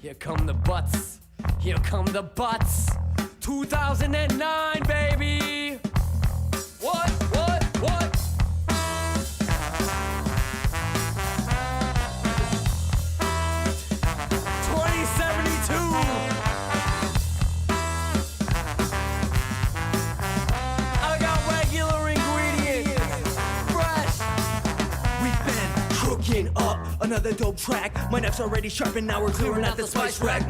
Here come the butts. Here come the butts. 2009, baby. What? 2072. I got regular ingredients. Fresh. We've been cooking up another dope track. My knife's already sharpened, now we're clearing out the spice rack.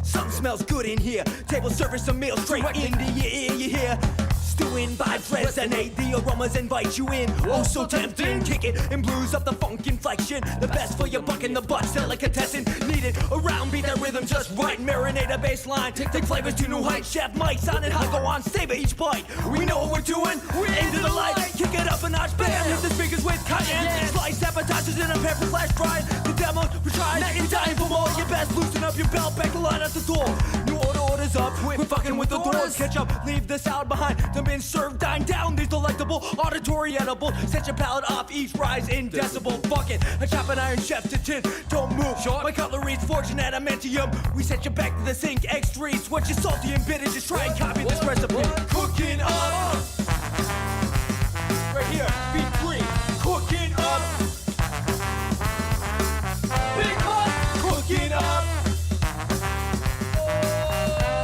Something smells good in here. Table service a meal straight into your ear, you hear? Stewing vibes resonate, the aromas invite you in. Oh, so tempting, kick it and blues up the funk inflection. The best for your buck in the butt, delicatessen. Needed around, beat that rhythm just right. Marinate a bass line, take flavors to new heights. Chef Mike's on it, hot, go on, savor each bite. We know what we're doing, we're into the light. Kick it up a notch, bam, hit the speakers with cayenne. Slice appetizers in a pepper flash fry. The demos, we tried, now you're dying for more. You best loosen up your belt, back the line at the door. New orders up, we're fucking with the doors. Catch up, leave the sound behind. Done been served, dine down. These delectable auditory edible. Set your palate off, each rise in decibel. Fuck it, I chop an iron chef to tin. Don't move, short. My cutlery's forged in adamantium. We set you back to the sink, X3. What you salty and bitter, just try and copy this recipe. Cooking up. Right here, beat 3. Cooking up. Big hot. Cooking up.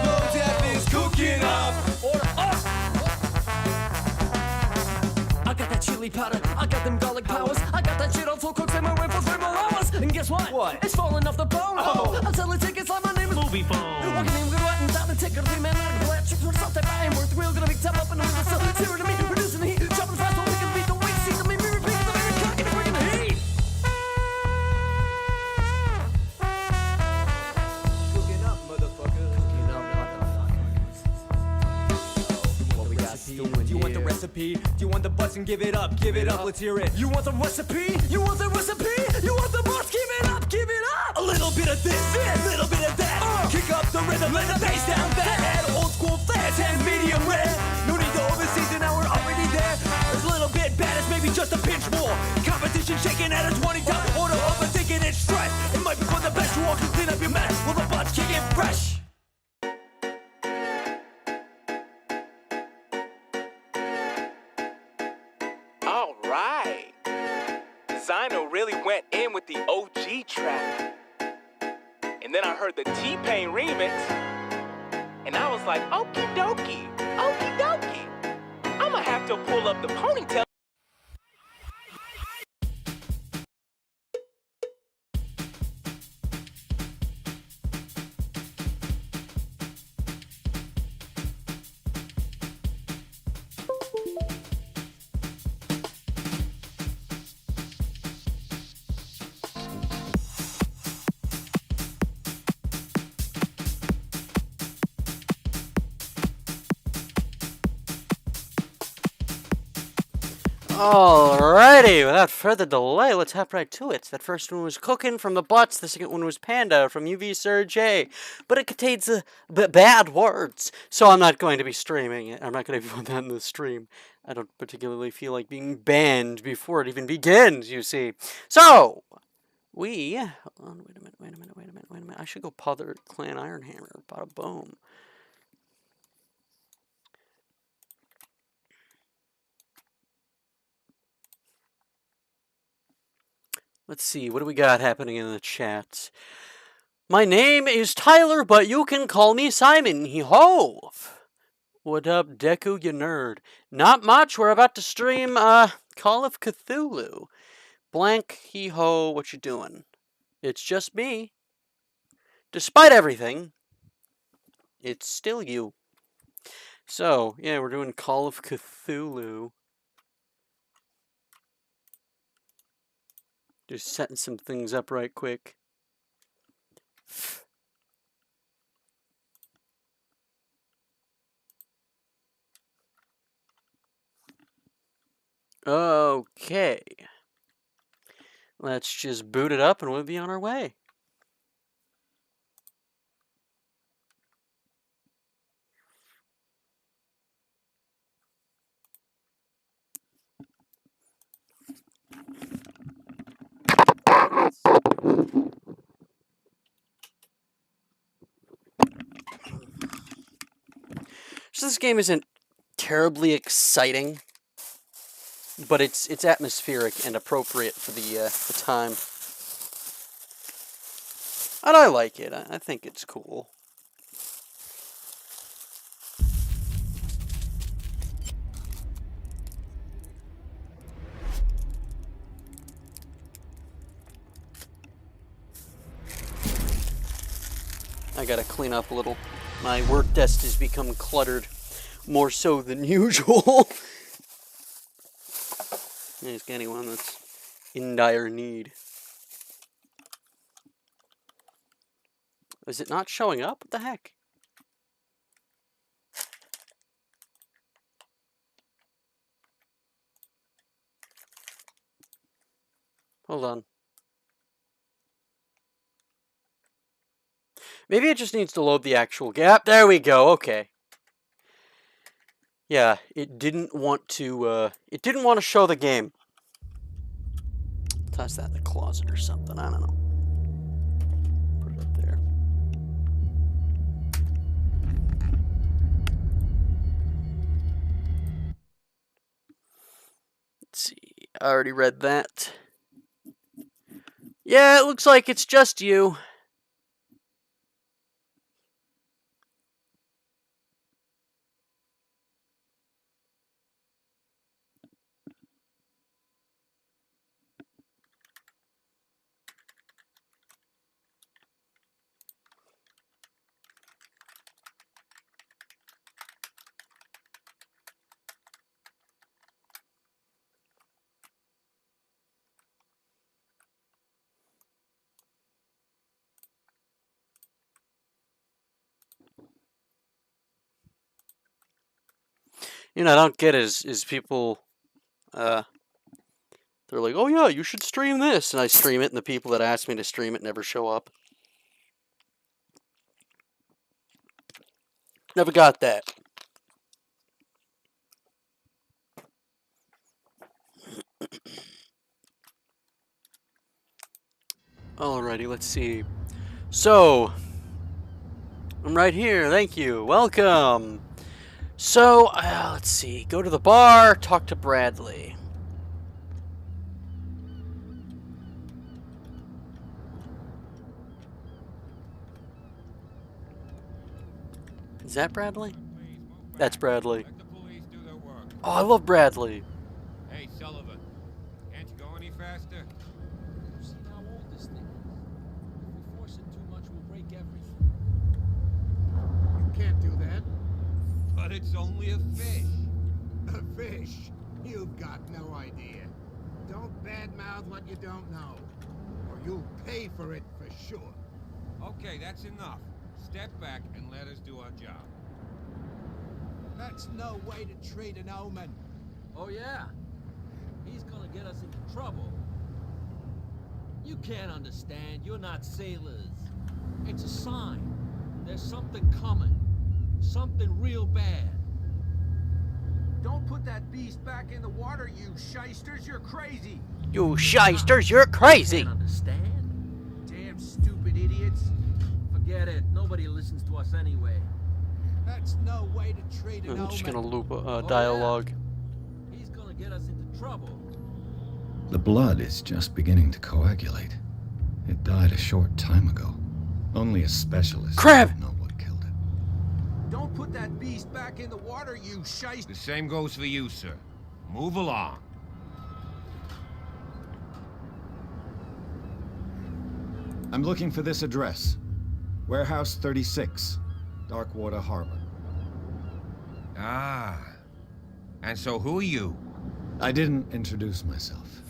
Low Def is cooking up. Order up. I got that chili powder, I got them garlic powers. I got that shit on full cook, my way for 3 more hours. And guess what? What? It's falling off the bone. Oh. I'm selling tickets like my name is Movie phone. Walking in, we're right and down the ticket. 3 man out of the black chicks with something I am worth. Real gonna be top up and I'm still zero to me. Reducing the heat, chopping fast, don't make it beat the weight. See the me repeat the very cock and bringing the heat. Cooking up, motherfuckers. Cooking up, motherfuckers. What we got stewing. Do you want the recipe? Do you want the butts and give it up? Give it up, let's hear it. You want the recipe? You want the recipe? You want the boss? Give it up, give it up. A little bit of this, a little bit of that. Kick up the rhythm, let the bass down fat. Add old school flats and medium rare. No need to overseason, now we're already there. It's a little bit bad, it's maybe just a pinch more. Competition shaking at a 20 top. Order overthinking it's stress. It might be for the best, you all can clean up your mess. Well, the butts kick it fresh. All right. Zyno really went in with the OG track. And then I heard the T-Pain remix. And I was like, okie dokie, okie dokie. I'ma have to pull up the ponytail. Alrighty, without further delay, let's hop right to it. That first one was Cookin' from the Butts, the second one was Panda from UV Surge A. But it contains bad words, so I'm not going to be streaming it. I'm not going to put that in the stream. I don't particularly feel like being banned before it even begins, you see. So, hold on, wait a minute. I should go Pother Clan Ironhammer, bada boom. Let's see, what do we got happening in the chat? My name is Tyler, but you can call me Simon. Hee-ho! What up, Deku, you nerd? Not much, we're about to stream, Call of Cthulhu. Blank, hee-ho, what you doing? It's just me. Despite everything, it's still you. So, yeah, we're doing Call of Cthulhu. Just setting some things up right quick. Okay. Let's just boot it up and we'll be on our way. this game isn't terribly exciting, but it's atmospheric and appropriate for the time. And I like it. I think it's cool. I gotta clean up a little. My work desk has become cluttered, more so than usual. Ask anyone that's in dire need. Is it not showing up? What the heck? Hold on. Maybe it just needs to load the actual gap. There we go. Okay. Yeah, it didn't want to show the game. Toss that in the closet or something. I don't know. Put it up there. Let's see. I already read that. Yeah, it looks like it's just you. You know, I don't get is people, they're like, oh yeah, you should stream this, and I stream it, and the people that ask me to stream it never show up. Never got that. Alrighty, let's see. So, I'm right here, thank you, welcome. So, let's see, go to the bar, talk to Bradley. Is that Bradley? That's Bradley. Oh, I love Bradley. Hey, Sullivan, can't you go any faster? See how old this thing is. If we force it too much, we'll break everything. You can't do that. But it's only a fish. A fish? You've got no idea. Don't badmouth what you don't know, or you'll pay for it for sure. Okay, that's enough. Step back and let us do our job. That's no way to treat an omen. Oh yeah? He's gonna get us into trouble. You can't understand. You're not sailors. It's a sign. There's something coming. Something real bad. Don't put that beast back in the water, you shysters. You're crazy. You shysters, you're crazy. Can't understand? Damn stupid idiots. Forget it. Nobody listens to us anyway. That's no way to treat an omen. I'm just gonna loop dialogue. He's gonna get us into trouble. The blood is just beginning to coagulate. It died a short time ago. Only a specialist Crab! would know what killed it. Don't put that beast back in the water, you shyster. The same goes for you, sir. Move along. I'm looking for this address. Warehouse 36, Darkwater Harbor. Ah. And so who are you? I didn't introduce myself.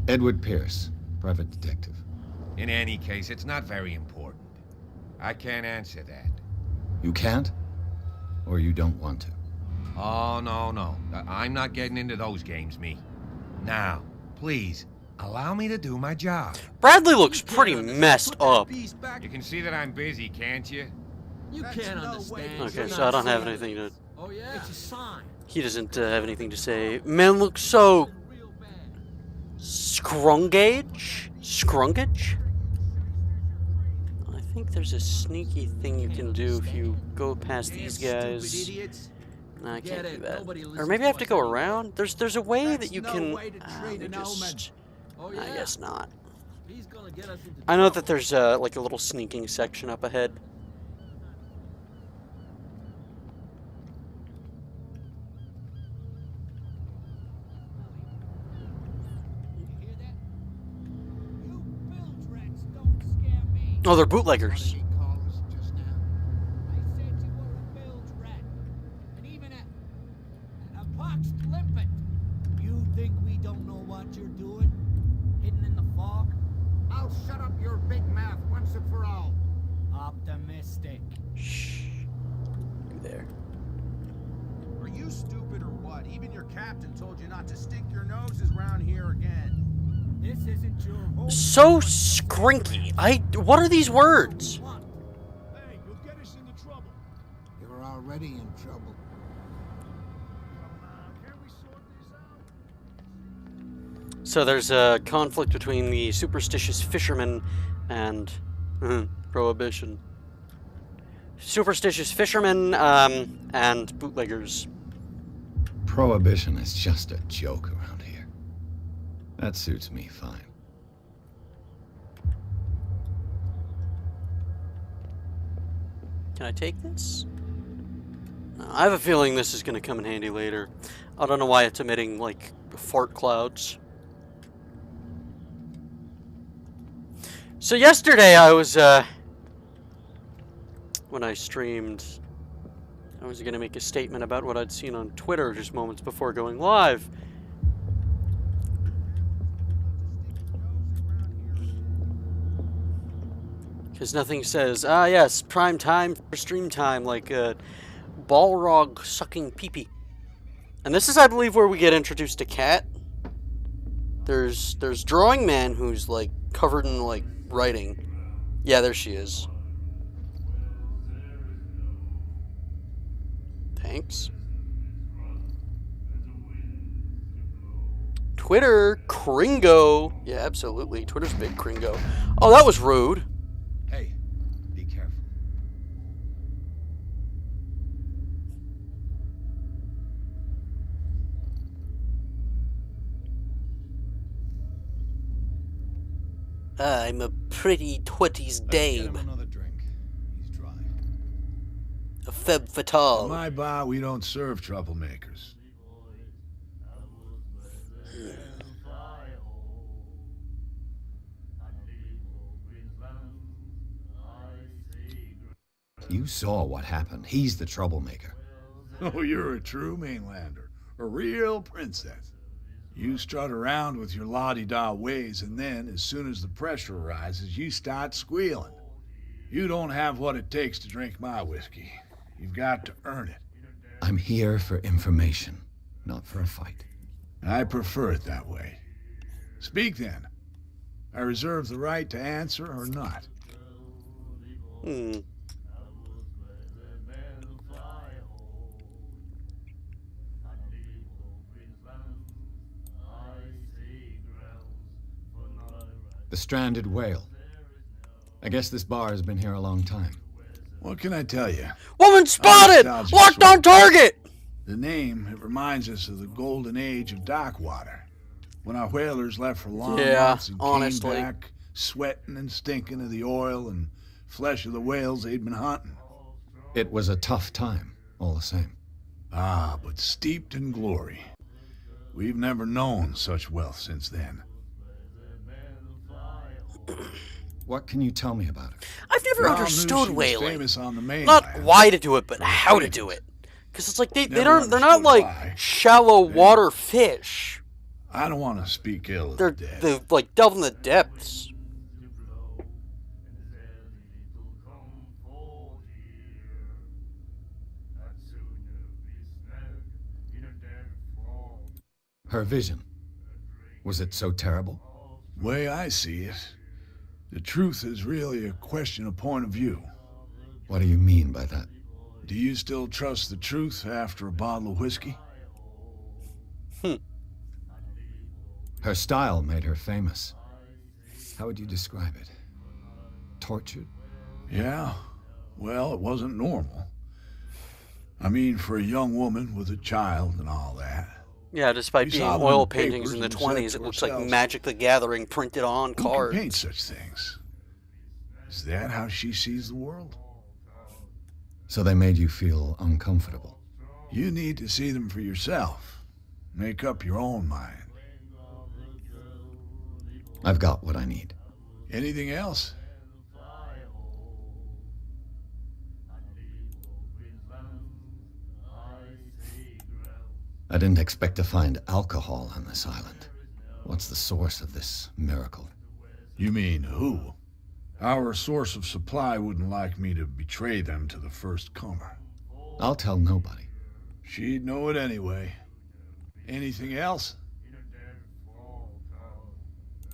Edward Pierce, private detective. In any case, it's not very important. I can't answer that. You can't? Or you don't want to? Oh, no. I'm not getting into those games, me. Now, please, allow me to do my job. Bradley looks pretty messed up. You can see that I'm busy, can't you? You That's can't no understand. way. Okay, You're so not I don't have sailors. anything to... Oh yeah? It's a sign. He doesn't have anything to say. Man looks so... Something real bad. Scrungage? I think there's a sneaky thing you can do if you go past these guys. No, I can't Get do it. that. Nobody Or listens maybe I have to to us go anyway. around. There's a way That's that you no can. way to treat we an omen. just. Oh, I yeah. guess not. He's gonna get us into I know that trouble. there's like a little sneaking section up ahead. You bilge rats don't scare me. Oh, they're What bootleggers. did he call us just now? I said you were a bilge rat. And even a poxed limpet. You think we don't know what you're doing? Hidden in the fog? I'll shut up your big mouth once and for all. Optimistic. Shh. You there. Are you stupid or what? Even your captain told you not to stick your noses round here again. This isn't your home. So skrinky. What are these words? Hey, you'll get us into trouble. You're already in trouble. Can we sort this out? So there's a conflict between the superstitious fishermen and prohibition. Superstitious fishermen and bootleggers. Prohibition is just a joke around here. That suits me fine. Can I take this? No, I have a feeling this is going to come in handy later. I don't know why it's emitting, like, fart clouds. So yesterday I was, when I streamed, I was going to make a statement about what I'd seen on Twitter just moments before going live. Because nothing says, yes, prime time for stream time, like Balrog sucking pee-pee. And this is, I believe, where we get introduced to Cat. There's Drawing Man, who's, like, covered in, like, writing. Yeah, there she is. Thanks. Twitter, Kringo. Yeah, absolutely. Twitter's big Kringo. Oh, that was rude. Hey, be careful. I'm a pretty twitty's Let's get him dame. another drink. He's dry. A femme fatale. In my bar, we don't serve troublemakers. You saw what happened. He's the troublemaker. Oh, you're a true mainlander. A real princess. You strut around with your la-di-da ways, and then, as soon as the pressure rises, you start squealing. You don't have what it takes to drink my whiskey. You've got to earn it. I'm here for information, not for a fight. I prefer it that way. Speak then. I reserve the right to answer or not. The stranded whale. I guess this bar has been here a long time. What can I tell you? Woman spotted! nostalgic Locked sort. on target! The name, it reminds us of the golden age of Darkwater. When our whalers left for long Yeah, months and honestly. came back sweating and stinking of the oil and flesh of the whales they'd been hunting. It was a tough time, all the same. Ah, but steeped in glory. We've never known such wealth since then. What can you tell me about it? I've never Y'all knew understood she was whaling. famous on the mainland. Not why to do it, but how to do it. Because it's like they're Never not like understood why. shallow water fish. I don't want to speak ill of They're the dead. they like delve in the depths. Her vision. Was it so terrible? Way I see it, the truth is really a question of point of view. What do you mean by that? Do you still trust the truth after a bottle of whiskey? Her style made her famous. How would you describe it? Tortured? Yeah, well, it wasn't normal. I mean, for a young woman with a child and all that. Yeah, despite We being saw them oil in the paintings in the papers and said 20s, to it looks like ourselves, Magic the Gathering printed on Who can cards. paint such things? Is that how she sees the world? So they made you feel uncomfortable. You need to see them for yourself. Make up your own mind. I've got what I need. Anything else? I didn't expect to find alcohol on this island. What's the source of this miracle? You mean who? Our source of supply wouldn't like me to betray them to the first comer. I'll tell nobody. She'd know it anyway. Anything else?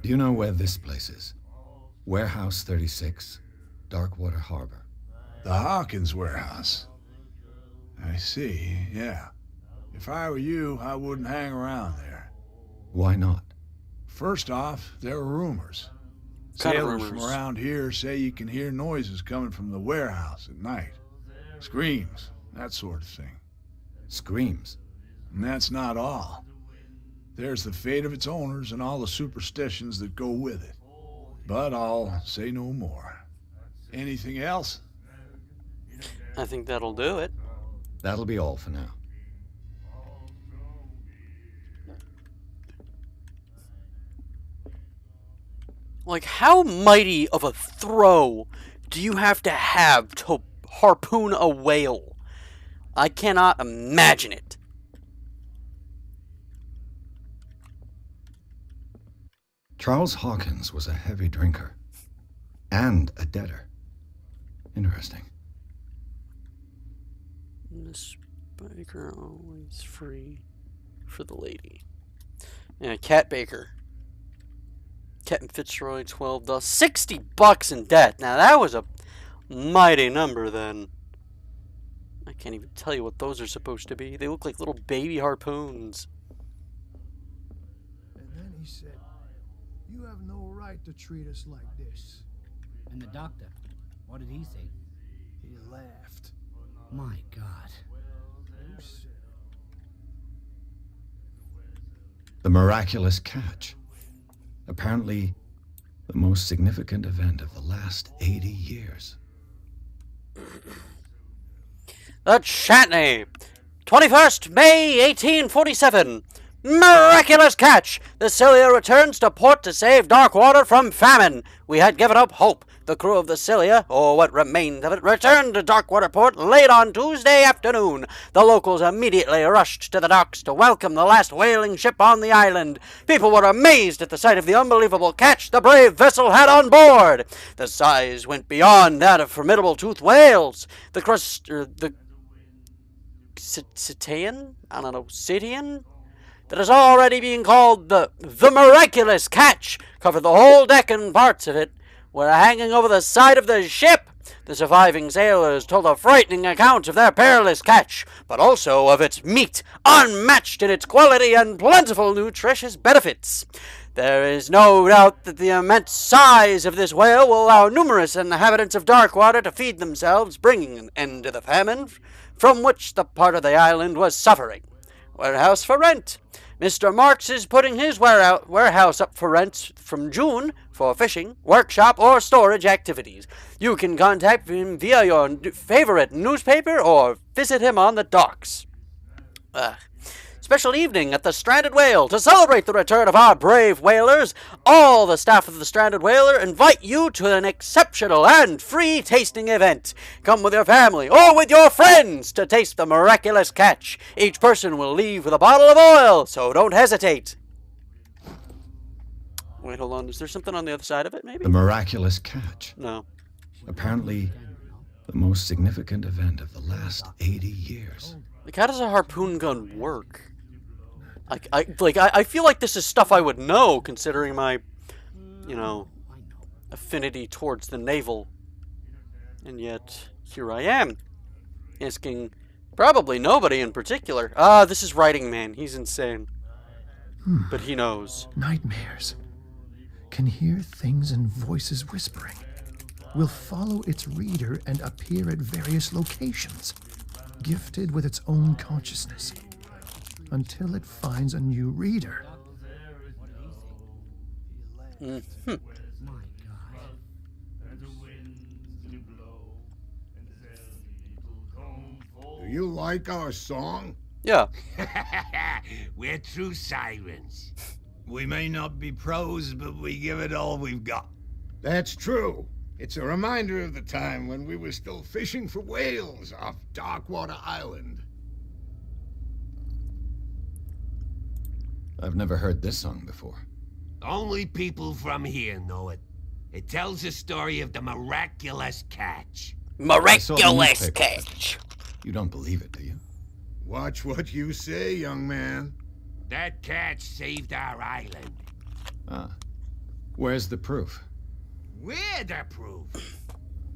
Do you know where this place is? Warehouse 36, Darkwater Harbor. The Hawkins warehouse. I see, yeah. If I were you, I wouldn't hang around there. Why not? First off, there are rumors. Kind of Sailors from rumors. around here say you can hear noises coming from the warehouse at night. Screams, that sort of thing. Screams. And that's not all. There's the fate of its owners and all the superstitions that go with it. But I'll say no more. Anything else? I think that'll do it. That'll be all for now. Like, how mighty of a throw do you have to harpoon a whale? I cannot imagine it. Charles Hawkins was a heavy drinker. And a debtor. Interesting. Miss Baker always free for the lady. Yeah, Cat Baker. Captain Fitzroy, $12. $60 in debt. Now that was a mighty number then. I can't even tell you what those are supposed to be. They look like little baby harpoons. And then he said, "You have no right to treat us like this." And the doctor, what did he say? He laughed. My God. Who said it? The miraculous catch. Apparently, the most significant event of the last 80 years. The Chantney, 21st May 1847. Miraculous catch! The Scylla returns to port to save Darkwater from famine. We had given up hope. The crew of the Scylla, or what remained of it, returned to Darkwater port late on Tuesday afternoon. The locals immediately rushed to the docks to welcome the last whaling ship on the island. People were amazed at the sight of the unbelievable catch the brave vessel had on board. The size went beyond that of formidable toothed whales. The Cetacean? I don't know, Cetacean? That is already being called the miraculous catch, covered the whole deck and parts of it, were hanging over the side of the ship. The surviving sailors told a frightening account of their perilous catch, but also of its meat, unmatched in its quality and plentiful nutritious benefits. There is no doubt that the immense size of this whale will allow numerous inhabitants of Darkwater to feed themselves, bringing an end to the famine from which the part of the island was suffering. Warehouse for rent. Mr. Marks is putting his warehouse up for rent from June for fishing, workshop, or storage activities. You can contact him via your favorite newspaper or visit him on the docks. Special evening at the Stranded Whale. To celebrate the return of our brave whalers, all the staff of the Stranded Whaler invite you to an exceptional and free tasting event. Come with your family or with your friends to taste the miraculous catch. Each person will leave with a bottle of oil, so don't hesitate. Wait, hold on. Is there something on the other side of it, maybe? The miraculous catch. No. Apparently, the most significant event of the last 80 years. Like, how does a harpoon gun work? I feel like this is stuff I would know, considering my, affinity towards the naval. And yet, here I am, asking probably nobody in particular. This is Writing Man. He's insane. But he knows. Nightmares. Can hear things and voices whispering. Will follow its reader and appear at various locations. gifted with its own consciousness, until it finds a new reader. Mm-hmm. Do you like our song? Yeah. We're true sirens. We may not be pros, but we give it all we've got. That's true. It's a reminder of the time when we were still fishing for whales off Darkwater Island. I've never heard this song before. Only people from here know it. It tells the story of the miraculous catch. I saw the Miraculous newspaper. catch. You don't believe it, do you? Watch what you say, young man. That catch saved our island. Ah. Where's the proof? We're the proof.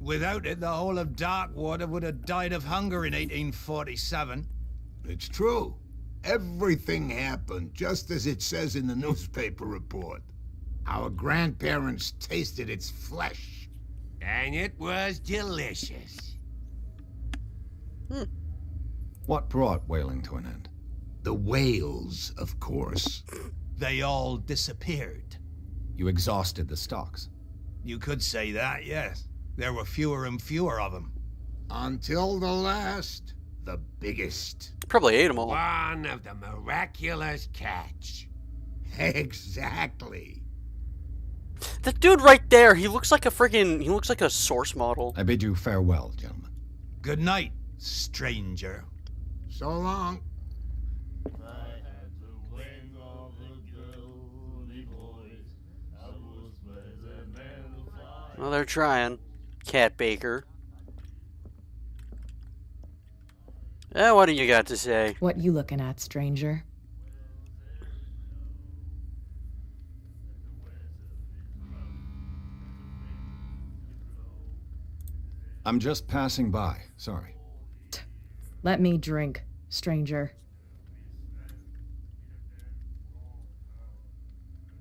Without it, the whole of Darkwater would have died of hunger in 1847. It's true. Everything happened just as it says in the newspaper report. Our grandparents tasted its flesh. And it was delicious. What brought whaling to an end? The whales, of course. They all disappeared. You exhausted the stocks. You could say that, yes. There were fewer and fewer of them. Until the last, the biggest. Probably ate them all. One of the miraculous catch. Exactly. That dude right there, he looks like a source model. I bid you farewell, gentlemen. Good night, stranger. So long. Well, they're trying. Cat Baker. What do you got to say? What you looking at, stranger? I'm just passing by. Sorry. Let me drink, stranger.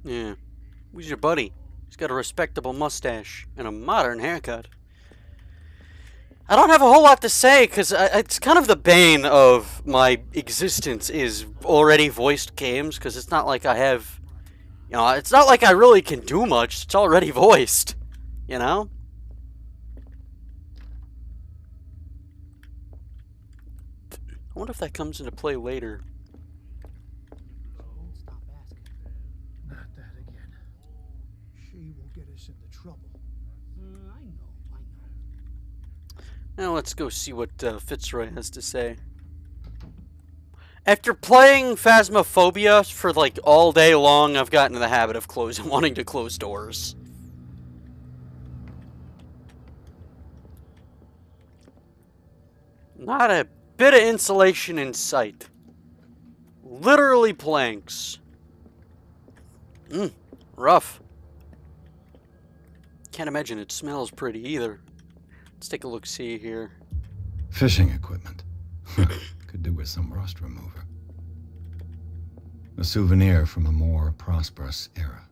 Yeah. Who's your buddy? He's got a respectable mustache and a modern haircut. I don't have a whole lot to say, because it's kind of the bane of my existence is already voiced games, because it's not like I have... You know, it's not like I really can do much. It's already voiced. You know? I wonder if that comes into play later. Stop asking. Not that again. She will get us into trouble. I know. Now let's go see what Fitzroy has to say. After playing Phasmophobia for like all day long, I've gotten in the habit of wanting to close doors. Not a bit of insulation in sight. Literally planks. Rough. Can't imagine it smells pretty either. Let's take a look-see here. Fishing equipment. Could do with some rust remover. A souvenir from a more prosperous era.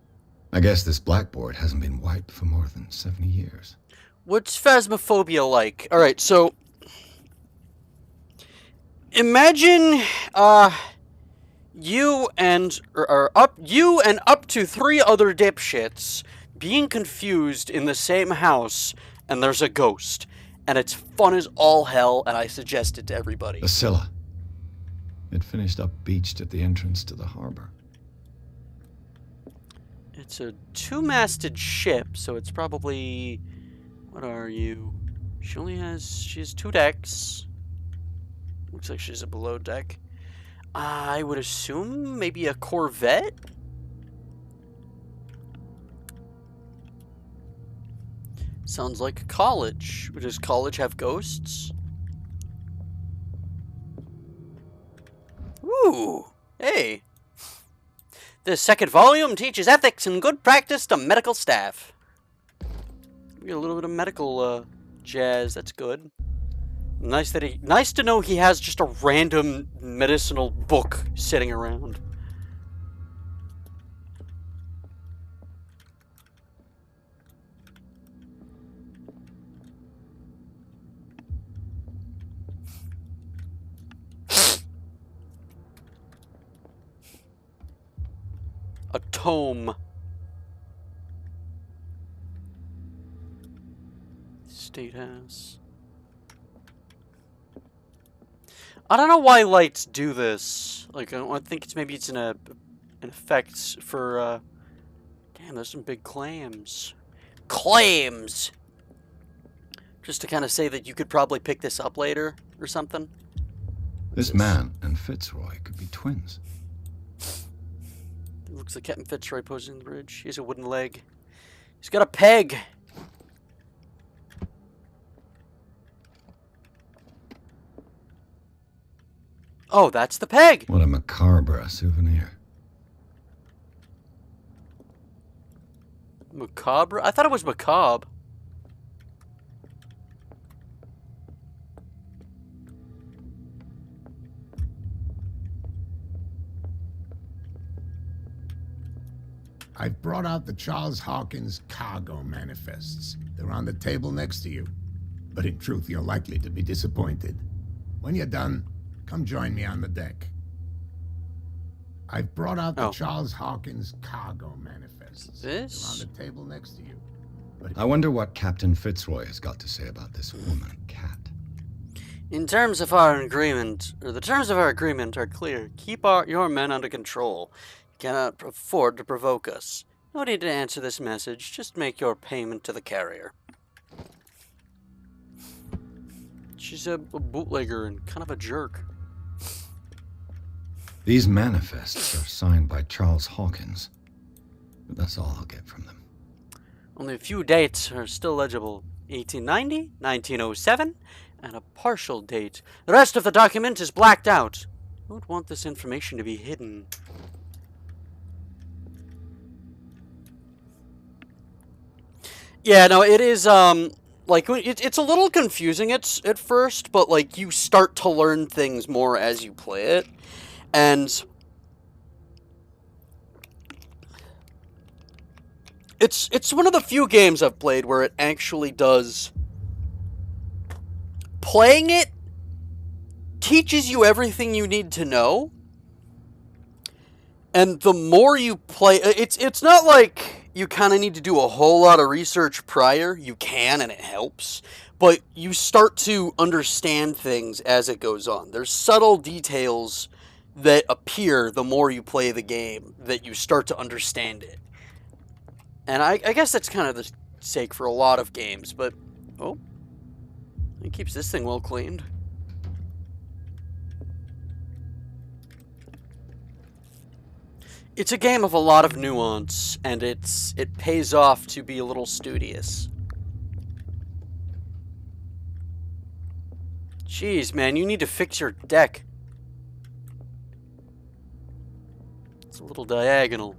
I guess this blackboard hasn't been wiped for more than 70 years. What's Phasmophobia like? Alright, so... Imagine, you and up to 3 other dipshits being confused in the same house, and there's a ghost. And it's fun as all hell, and I suggest it to everybody. The Scylla. It finished up beached at the entrance to the harbor. It's a 2-masted ship, so it's probably... What are you? She has 2 decks. Looks like she's a below deck. I would assume maybe a Corvette? Sounds like a college. Does college have ghosts? Ooh, hey. The 2nd volume teaches ethics and good practice to medical staff. We get a little bit of medical jazz. That's good. Nice to know he has just a random medicinal book sitting around. tome. State House. I don't know why lights do this. Like, I think it's an effect for, damn, there's some big clams. Clams! Just to kind of say that you could probably pick this up later or something. This man and Fitzroy could be twins. It looks like Captain Fitzroy posing on the bridge. He has a wooden leg. He's got a peg. Oh, that's the peg. What a macabre souvenir. Macabre? I thought it was macabre. I've brought out the Charles Hawkins cargo manifests. They're on the table next to you. But in truth, you're likely to be disappointed. When you're done, come join me on the deck. I've brought out the Charles Hawkins cargo manifests. This? They're on the table next to you. I wonder what Captain Fitzroy has got to say about this woman cat. In terms of our agreement, or the terms of our agreement are clear. Keep your men under control. You cannot afford to provoke us. No need to answer this message. Just make your payment to the carrier. She's a bootlegger and kind of a jerk. These manifests are signed by Charles Hawkins. But that's all I'll get from them. Only a few dates are still legible. 1890, 1907, and a partial date. The rest of the document is blacked out. Who would want this information to be hidden? Yeah, no, it is, like, it's a little confusing at first, but, like, you start to learn things more as you play it. And it's one of the few games I've played where it actually does. Playing it teaches you everything you need to know. And the more you play, it's not like you kind of need to do a whole lot of research prior. You can, and it helps. But you start to understand things as it goes on. There's subtle details that appear the more you play the game, that you start to understand it. And I guess that's kind of the sake for a lot of games, but... Oh. It keeps this thing well cleaned. It's a game of a lot of nuance, and it pays off to be a little studious. Jeez, man, you need to fix your deck. It's a little diagonal.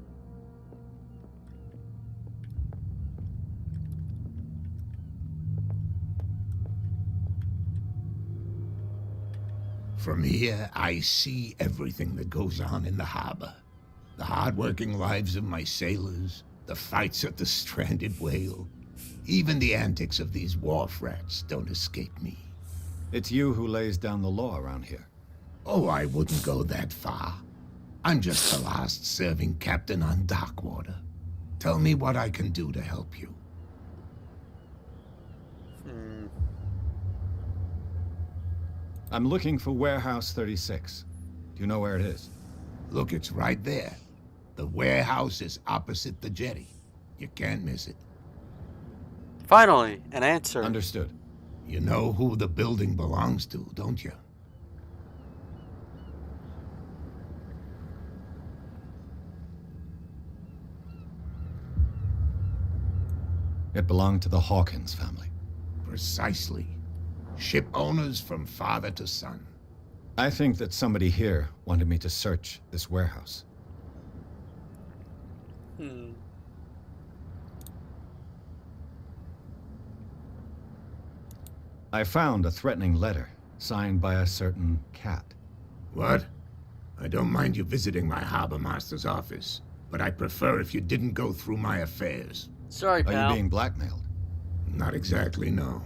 From here, I see everything that goes on in the harbor. The hard-working lives of my sailors, the fights at the stranded whale. Even the antics of these wharf rats don't escape me. It's you who lays down the law around here. Oh, I wouldn't go that far. I'm just the last serving captain on Darkwater. Tell me what I can do to help you. I'm looking for Warehouse 36. Do you know where it is? Look, it's right there. The warehouse is opposite the jetty. You can't miss it. Finally, an answer. Understood. You know who the building belongs to, don't you? It belonged to the Hawkins family. Precisely. Ship owners from father to son. I think that somebody here wanted me to search this warehouse. I found a threatening letter signed by a certain cat. What? I don't mind you visiting my harbor master's office, but I prefer if you didn't go through my affairs. Sorry, pal. Are you being blackmailed? Not exactly, no.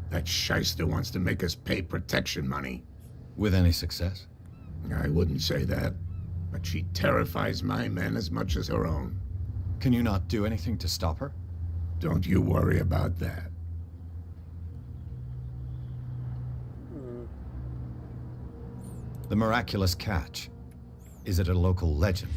That shyster wants to make us pay protection money. With any success? I wouldn't say that. but she terrifies my men as much as her own. Can you not do anything to stop her? Don't you worry about that. The miraculous catch. Is it a local legend?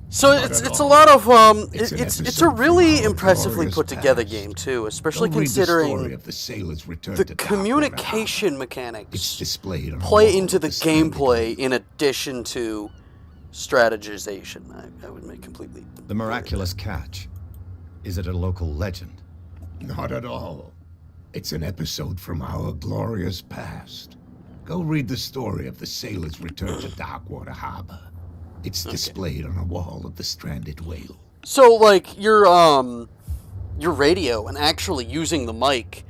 So Not it's at a all. lot of It's an it's a episode from really our impressively glorious put together past. game too, especially Go read the story considering of the sailor's return the to Darkwater. communication It's mechanics displayed on a play wall into at the stranded gameplay whale. in addition to strategization. I would make completely. The miraculous catch. Is it a local legend? Not at all. It's an episode from our glorious past. Go read the story of the sailor's return to Darkwater Harbor. It's displayed on a wall of the stranded whale. So like your radio and actually using the mic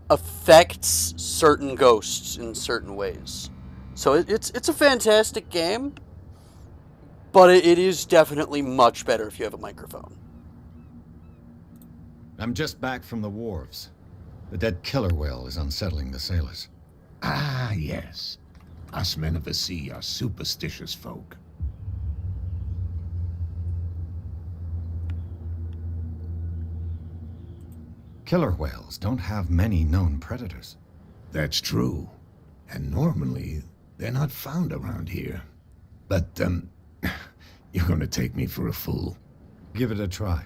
affects certain ghosts in certain ways. So it's a fantastic game, but it is definitely much better if you have a microphone. I'm just back from the wharves. The dead killer whale is unsettling the sailors. Ah, yes. Us men of the sea are superstitious folk. Killer whales don't have many known predators. That's true. And normally, they're not found around here. But, you're gonna take me for a fool. Give it a try.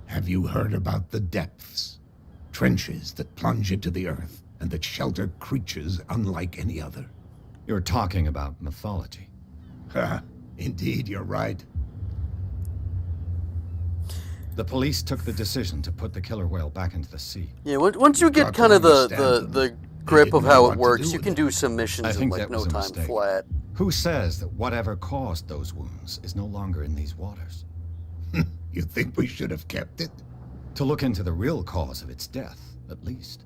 Have you heard about the depths? Trenches that plunge into the earth and that shelter creatures unlike any other. You're talking about mythology. Ha! Indeed, you're right. The police took the decision to put the killer whale back into the sea. Yeah, once you get Got to kind of the understand the grip didn't of know how what it to works, do you with can it. do some missions I in think like that no was a time mistake. flat. Who says that whatever caused those wounds is no longer in these waters? You think we should have kept it? To look into the real cause of its death, at least.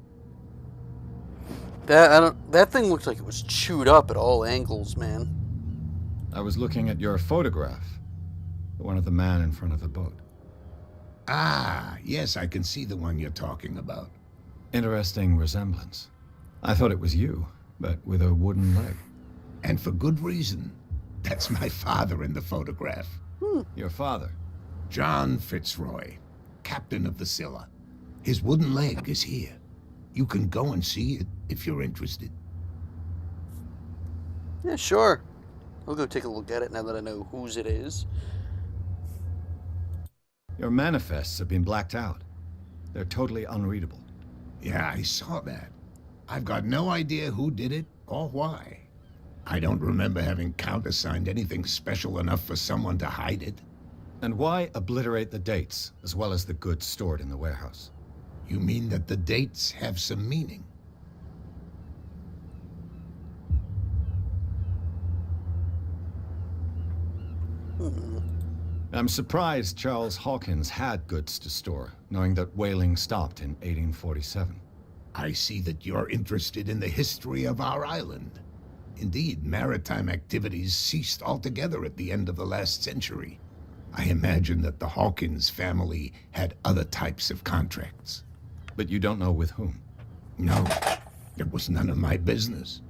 That thing looked like it was chewed up at all angles, man. I was looking at your photograph. The one of the man in front of the boat. Ah, yes, I can see the one you're talking about. Interesting resemblance. I thought it was you, but with a wooden leg. And for good reason. That's my father in the photograph. Your father? John Fitzroy, captain of the Scylla. His wooden leg is here. You can go and see it if you're interested. Yeah, sure. I'll go take a look at it now that I know whose it is. Your manifests have been blacked out. They're totally unreadable. Yeah, I saw that. I've got no idea who did it or why. I don't remember having countersigned anything special enough for someone to hide it. And why obliterate the dates, as well as the goods stored in the warehouse? You mean that the dates have some meaning? I'm surprised Charles Hawkins had goods to store, knowing that whaling stopped in 1847. I see that you're interested in the history of our island. Indeed, maritime activities ceased altogether at the end of the last century. I imagine that the Hawkins family had other types of contracts. But you don't know with whom? No, it was none of my business.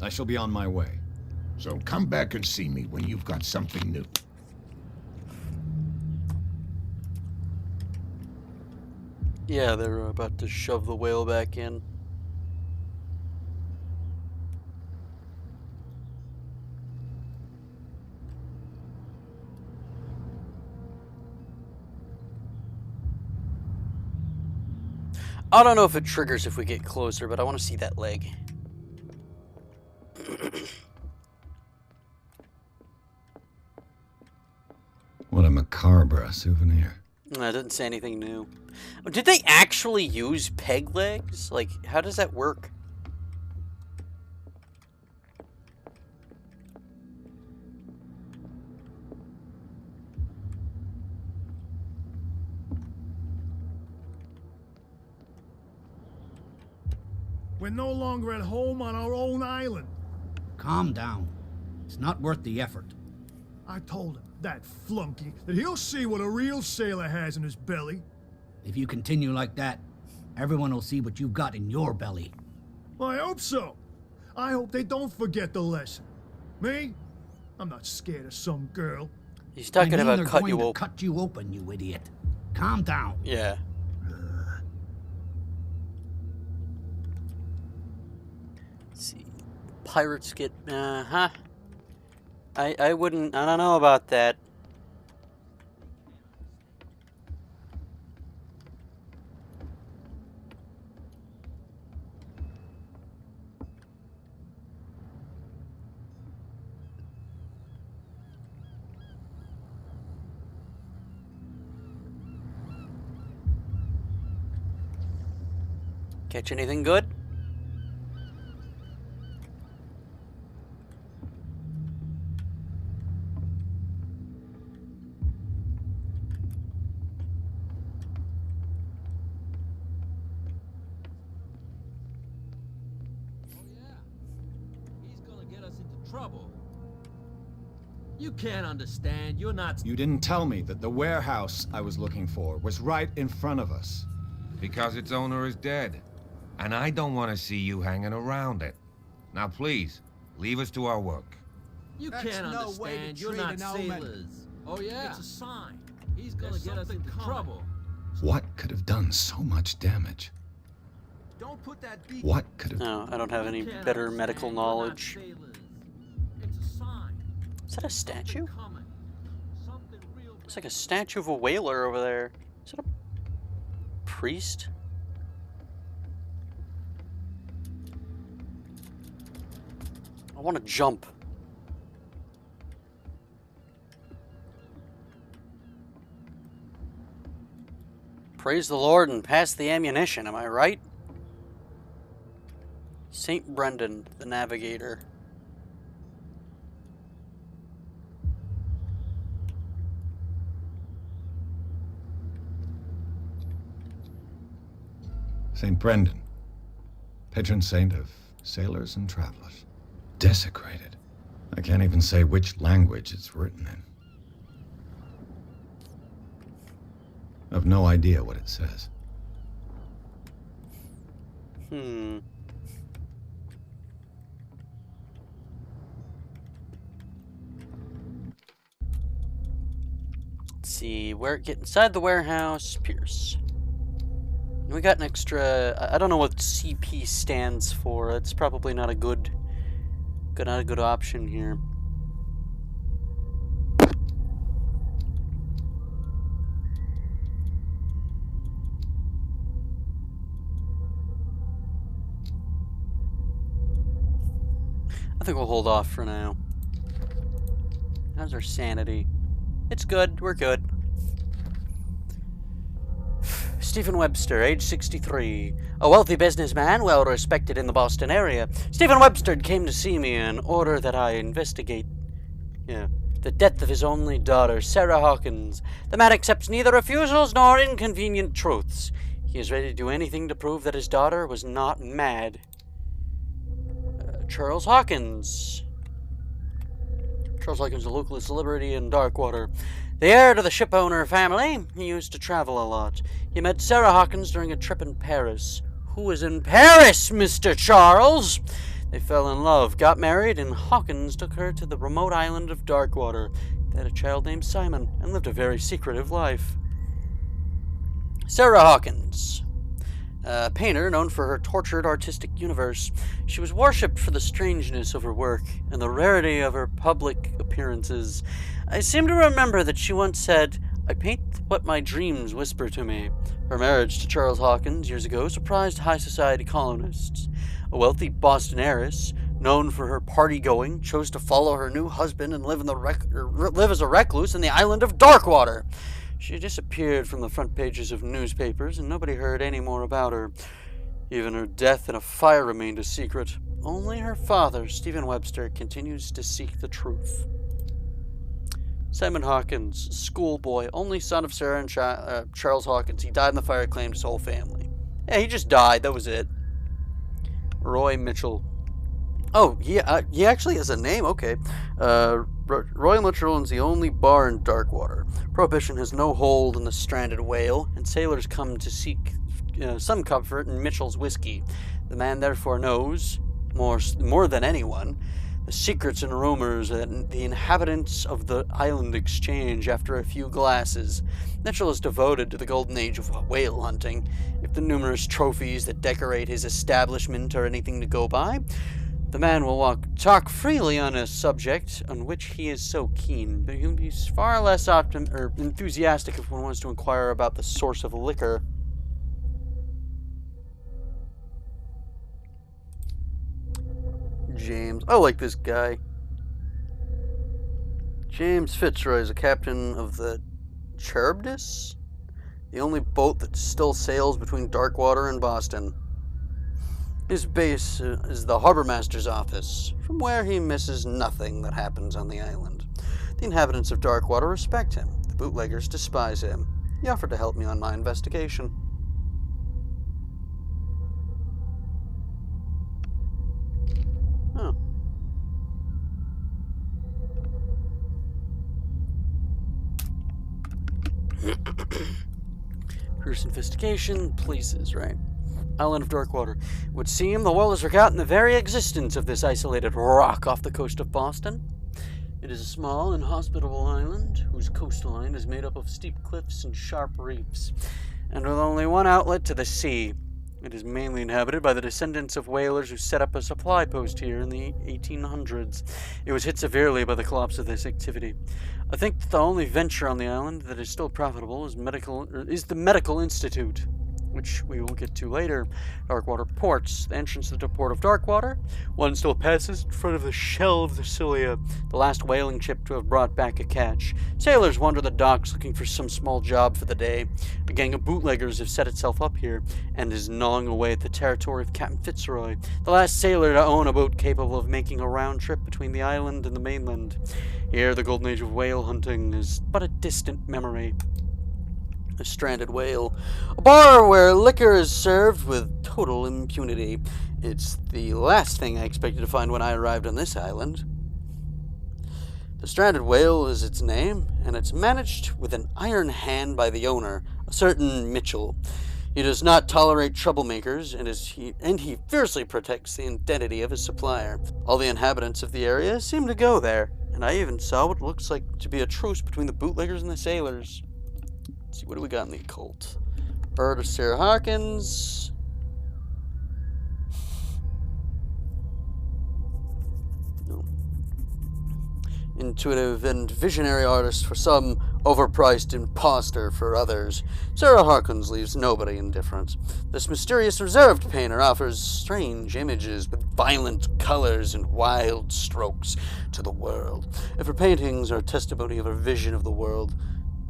I shall be on my way. So come back and see me when you've got something new. Yeah, they're about to shove the whale back in. I don't know if it triggers if we get closer, but I want to see that leg. What a macabre souvenir. No, it doesn't say anything new. Did they actually use peg legs? Like, how does that work? We're no longer at home on our own island. Calm down. It's not worth the effort. I told him, that flunky, that he'll see what a real sailor has in his belly. If you continue like that, everyone will see what you've got in your belly. Well, I hope so. I hope they don't forget the lesson. Me? I'm not scared of some girl. He's talking about they're cut going you to open. cut you open, you idiot. Calm down. Yeah. Let's see. Pirates get... Uh-huh. I wouldn't... I don't know about that. Catch anything good? He's gonna get us into trouble. You can't understand. You're not. You didn't tell me that the warehouse I was looking for was right in front of us. Because its owner is dead. And I don't want to see you hanging around it. Now please, leave us to our work. You That's can't no way to understand. You're treat not an omen. sailors. Oh yeah. It's a sign. He's gonna get us into trouble. What could have done so much damage? Don't put that beak. What could have... No, I don't have any You can't better understand. medical You're not knowledge. sailors. It's a sign. Is that a statue? Coming. Something real It's like a statue of a whaler over there. Is it a priest? I want to jump. Praise the Lord and pass the ammunition, am I right? St. Brendan, the navigator. St. Brendan, patron saint of sailors and travelers. Desecrated. I can't even say which language it's written in. I've no idea what it says. Let's see, where get inside the warehouse, Pierce. We got an extra. I don't know what CP stands for. It's probably not a good option here. I think we'll hold off for now. How's our sanity? It's good. We're good. Stephen Webster, age 63. A wealthy businessman, well respected in the Boston area. Stephen Webster came to see me in order that I investigate the death of his only daughter, Sarah Hawkins. The man accepts neither refusals nor inconvenient truths. He is ready to do anything to prove that his daughter was not mad. Charles Hawkins. Charles Hawkins, a local celebrity in Darkwater. The heir to the shipowner family, he used to travel a lot. He met Sarah Hawkins during a trip in Paris. Who was in Paris, Mr. Charles? They fell in love, got married, and Hawkins took her to the remote island of Darkwater. They had a child named Simon and lived a very secretive life. Sarah Hawkins. A painter known for her tortured artistic universe. She was worshipped for the strangeness of her work and the rarity of her public appearances. I seem to remember that she once said, "I paint what my dreams whisper to me." Her marriage to Charles Hawkins years ago surprised high society colonists. A wealthy Boston heiress, known for her party-going, chose to follow her new husband and live as a recluse in the island of Darkwater. She disappeared from the front pages of newspapers, and nobody heard any more about her. Even her death in a fire remained a secret. Only her father, Stephen Webster, continues to seek the truth. Simon Hawkins, schoolboy, only son of Sarah and Charles Hawkins. He died in the fire, claimed his whole family. Yeah, he just died. That was it. Roy Mitchell. Oh, yeah, he actually has a name. Okay. Roy Mitchell owns the only bar in Darkwater. Prohibition has no hold on the stranded whale, and sailors come to seek some comfort in Mitchell's whiskey. The man therefore knows more than anyone, the secrets and rumors that the inhabitants of the island exchange after a few glasses. Mitchell is devoted to the golden age of whale hunting. If the numerous trophies that decorate his establishment are anything to go by, the man will talk freely on a subject on which he is so keen, but he'll be far less enthusiastic if one wants to inquire about the source of liquor. James. I like this guy. James Fitzroy is a captain of the Charybdis, the only boat that still sails between Darkwater and Boston. His base is the harbormaster's office, from where he misses nothing that happens on the island. The inhabitants of Darkwater respect him. The bootleggers despise him. He offered to help me on my investigation. Oh. First investigation, places, right? Island of Darkwater. It would seem the world has forgotten the very existence of this isolated rock off the coast of Boston. It is a small, inhospitable island whose coastline is made up of steep cliffs and sharp reefs, and with only one outlet to the sea. It is mainly inhabited by the descendants of whalers who set up a supply post here in the 1800s. It was hit severely by the collapse of this activity. I think that the only venture on the island that is still profitable is the Medical Institute, which we will get to later. Darkwater ports. The entrance to the port of Darkwater. One still passes in front of the shell of the Cilia, the last whaling ship to have brought back a catch. Sailors wander the docks looking for some small job for the day. A gang of bootleggers have set itself up here and is gnawing away at the territory of Captain Fitzroy, the last sailor to own a boat capable of making a round trip between the island and the mainland. Here, the golden age of whale hunting is but a distant memory. A stranded whale. A bar where liquor is served with total impunity. It's the last thing I expected to find when I arrived on this island. The stranded whale is its name, and it's managed with an iron hand by the owner, a certain Mitchell. He does not tolerate troublemakers, and he fiercely protects the identity of his supplier. All the inhabitants of the area seem to go there, and I even saw what looks like to be a truce between the bootleggers and the sailors. Let's see, what do we got in the occult? Bird of Sarah Harkins. No. Intuitive and visionary artist for some, overpriced imposter for others. Sarah Harkins leaves nobody indifferent. This mysterious reserved painter offers strange images with violent colors and wild strokes to the world. If her paintings are testimony of her vision of the world,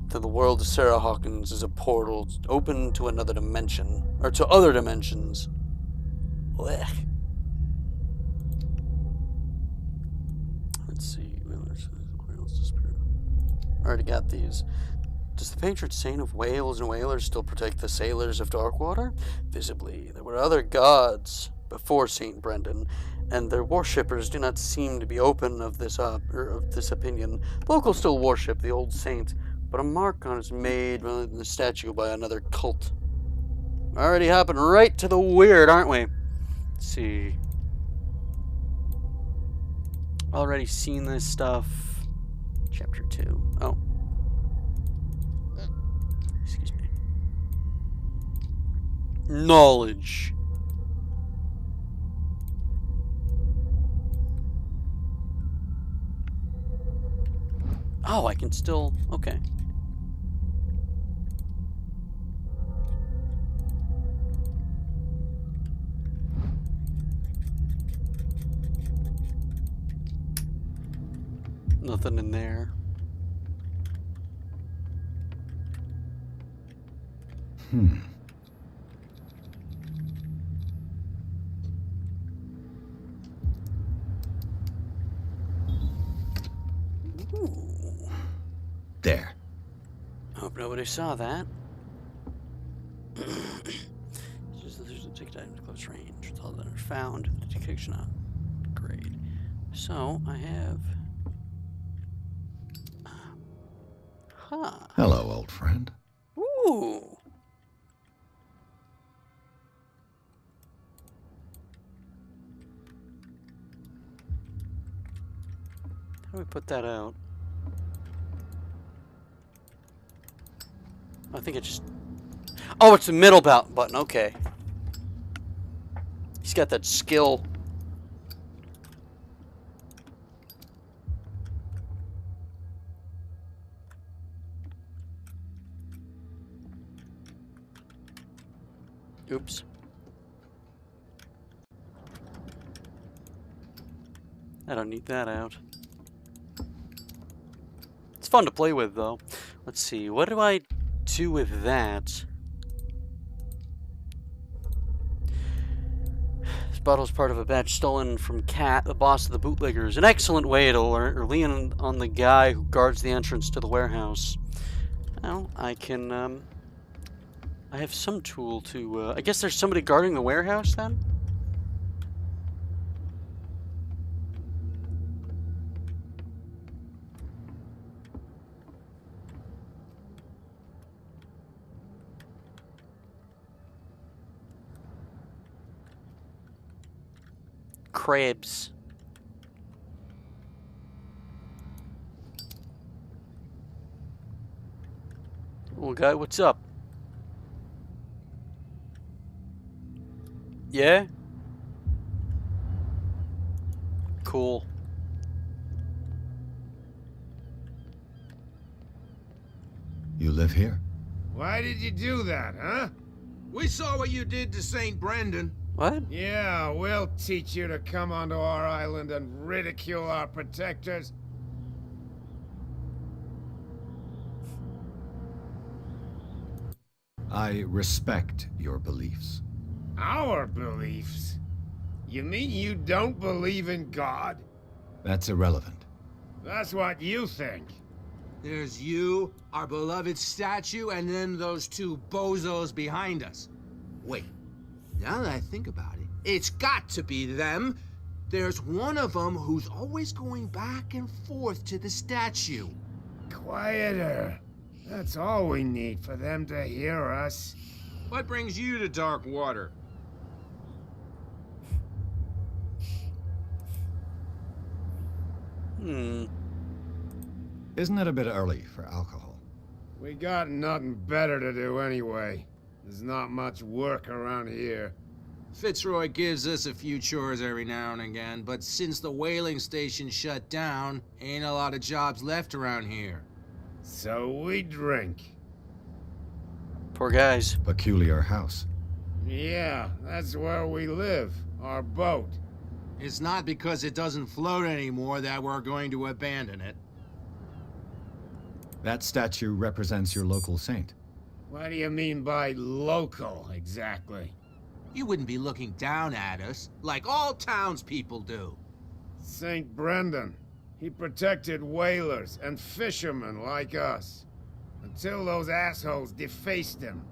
then the world of Sarah Hawkins is a portal open to another dimension, or to other dimensions. Blech. Let's see. Already got these. Does the patron saint of whales and whalers still protect the sailors of Darkwater? Visibly, there were other gods before Saint Brendan, and their worshippers do not seem to be open of this opinion. Locals still worship the old saint, but a mark on is made rather than the statue by another cult. Already hopping right to the weird, aren't we? Let's see. Already seen this stuff. Chapter 2. Oh. Excuse me. Knowledge. Oh, I can still... Okay. Nothing in there. Ooh. There. Hope nobody saw that. There's a ticket item to close range. It's all that are found. The detection upgrade. So I have. Huh. Hello, old friend. Ooh. How do we put that out? I think it just... Oh, it's the middle button. Okay. He's got that skill. Oops. I don't need that out. It's fun to play with, though. Let's see. What do I do with that? This bottle's part of a batch stolen from Cat, the boss of the bootleggers. An excellent way to lean on the guy who guards the entrance to the warehouse. Well, I can, I have some tool to, I guess there's somebody guarding the warehouse, then? Crabs. Oh, guy, what's up? Yeah? Cool. You live here? Why did you do that, huh? We saw what you did to St. Brendan. What? Yeah, we'll teach you to come onto our island and ridicule our protectors. I respect your beliefs. Our beliefs? You mean you don't believe in God? That's irrelevant. That's what you think. There's you, our beloved statue, and then those two bozos behind us. Wait, now that I think about it, it's got to be them. There's one of them who's always going back and forth to the statue. Quieter. That's all we need for them to hear us. What brings you to Darkwater? Isn't it a bit early for alcohol? We got nothing better to do anyway. There's not much work around here. Fitzroy gives us a few chores every now and again, but since the whaling station shut down, ain't a lot of jobs left around here. So we drink. Poor guys. Peculiar house. Yeah, that's where we live. Our boat. It's not because it doesn't float anymore that we're going to abandon it. That statue represents your local saint. What do you mean by local, exactly? You wouldn't be looking down at us, like all townspeople do. St. Brendan. He protected whalers and fishermen like us. Until those assholes defaced him.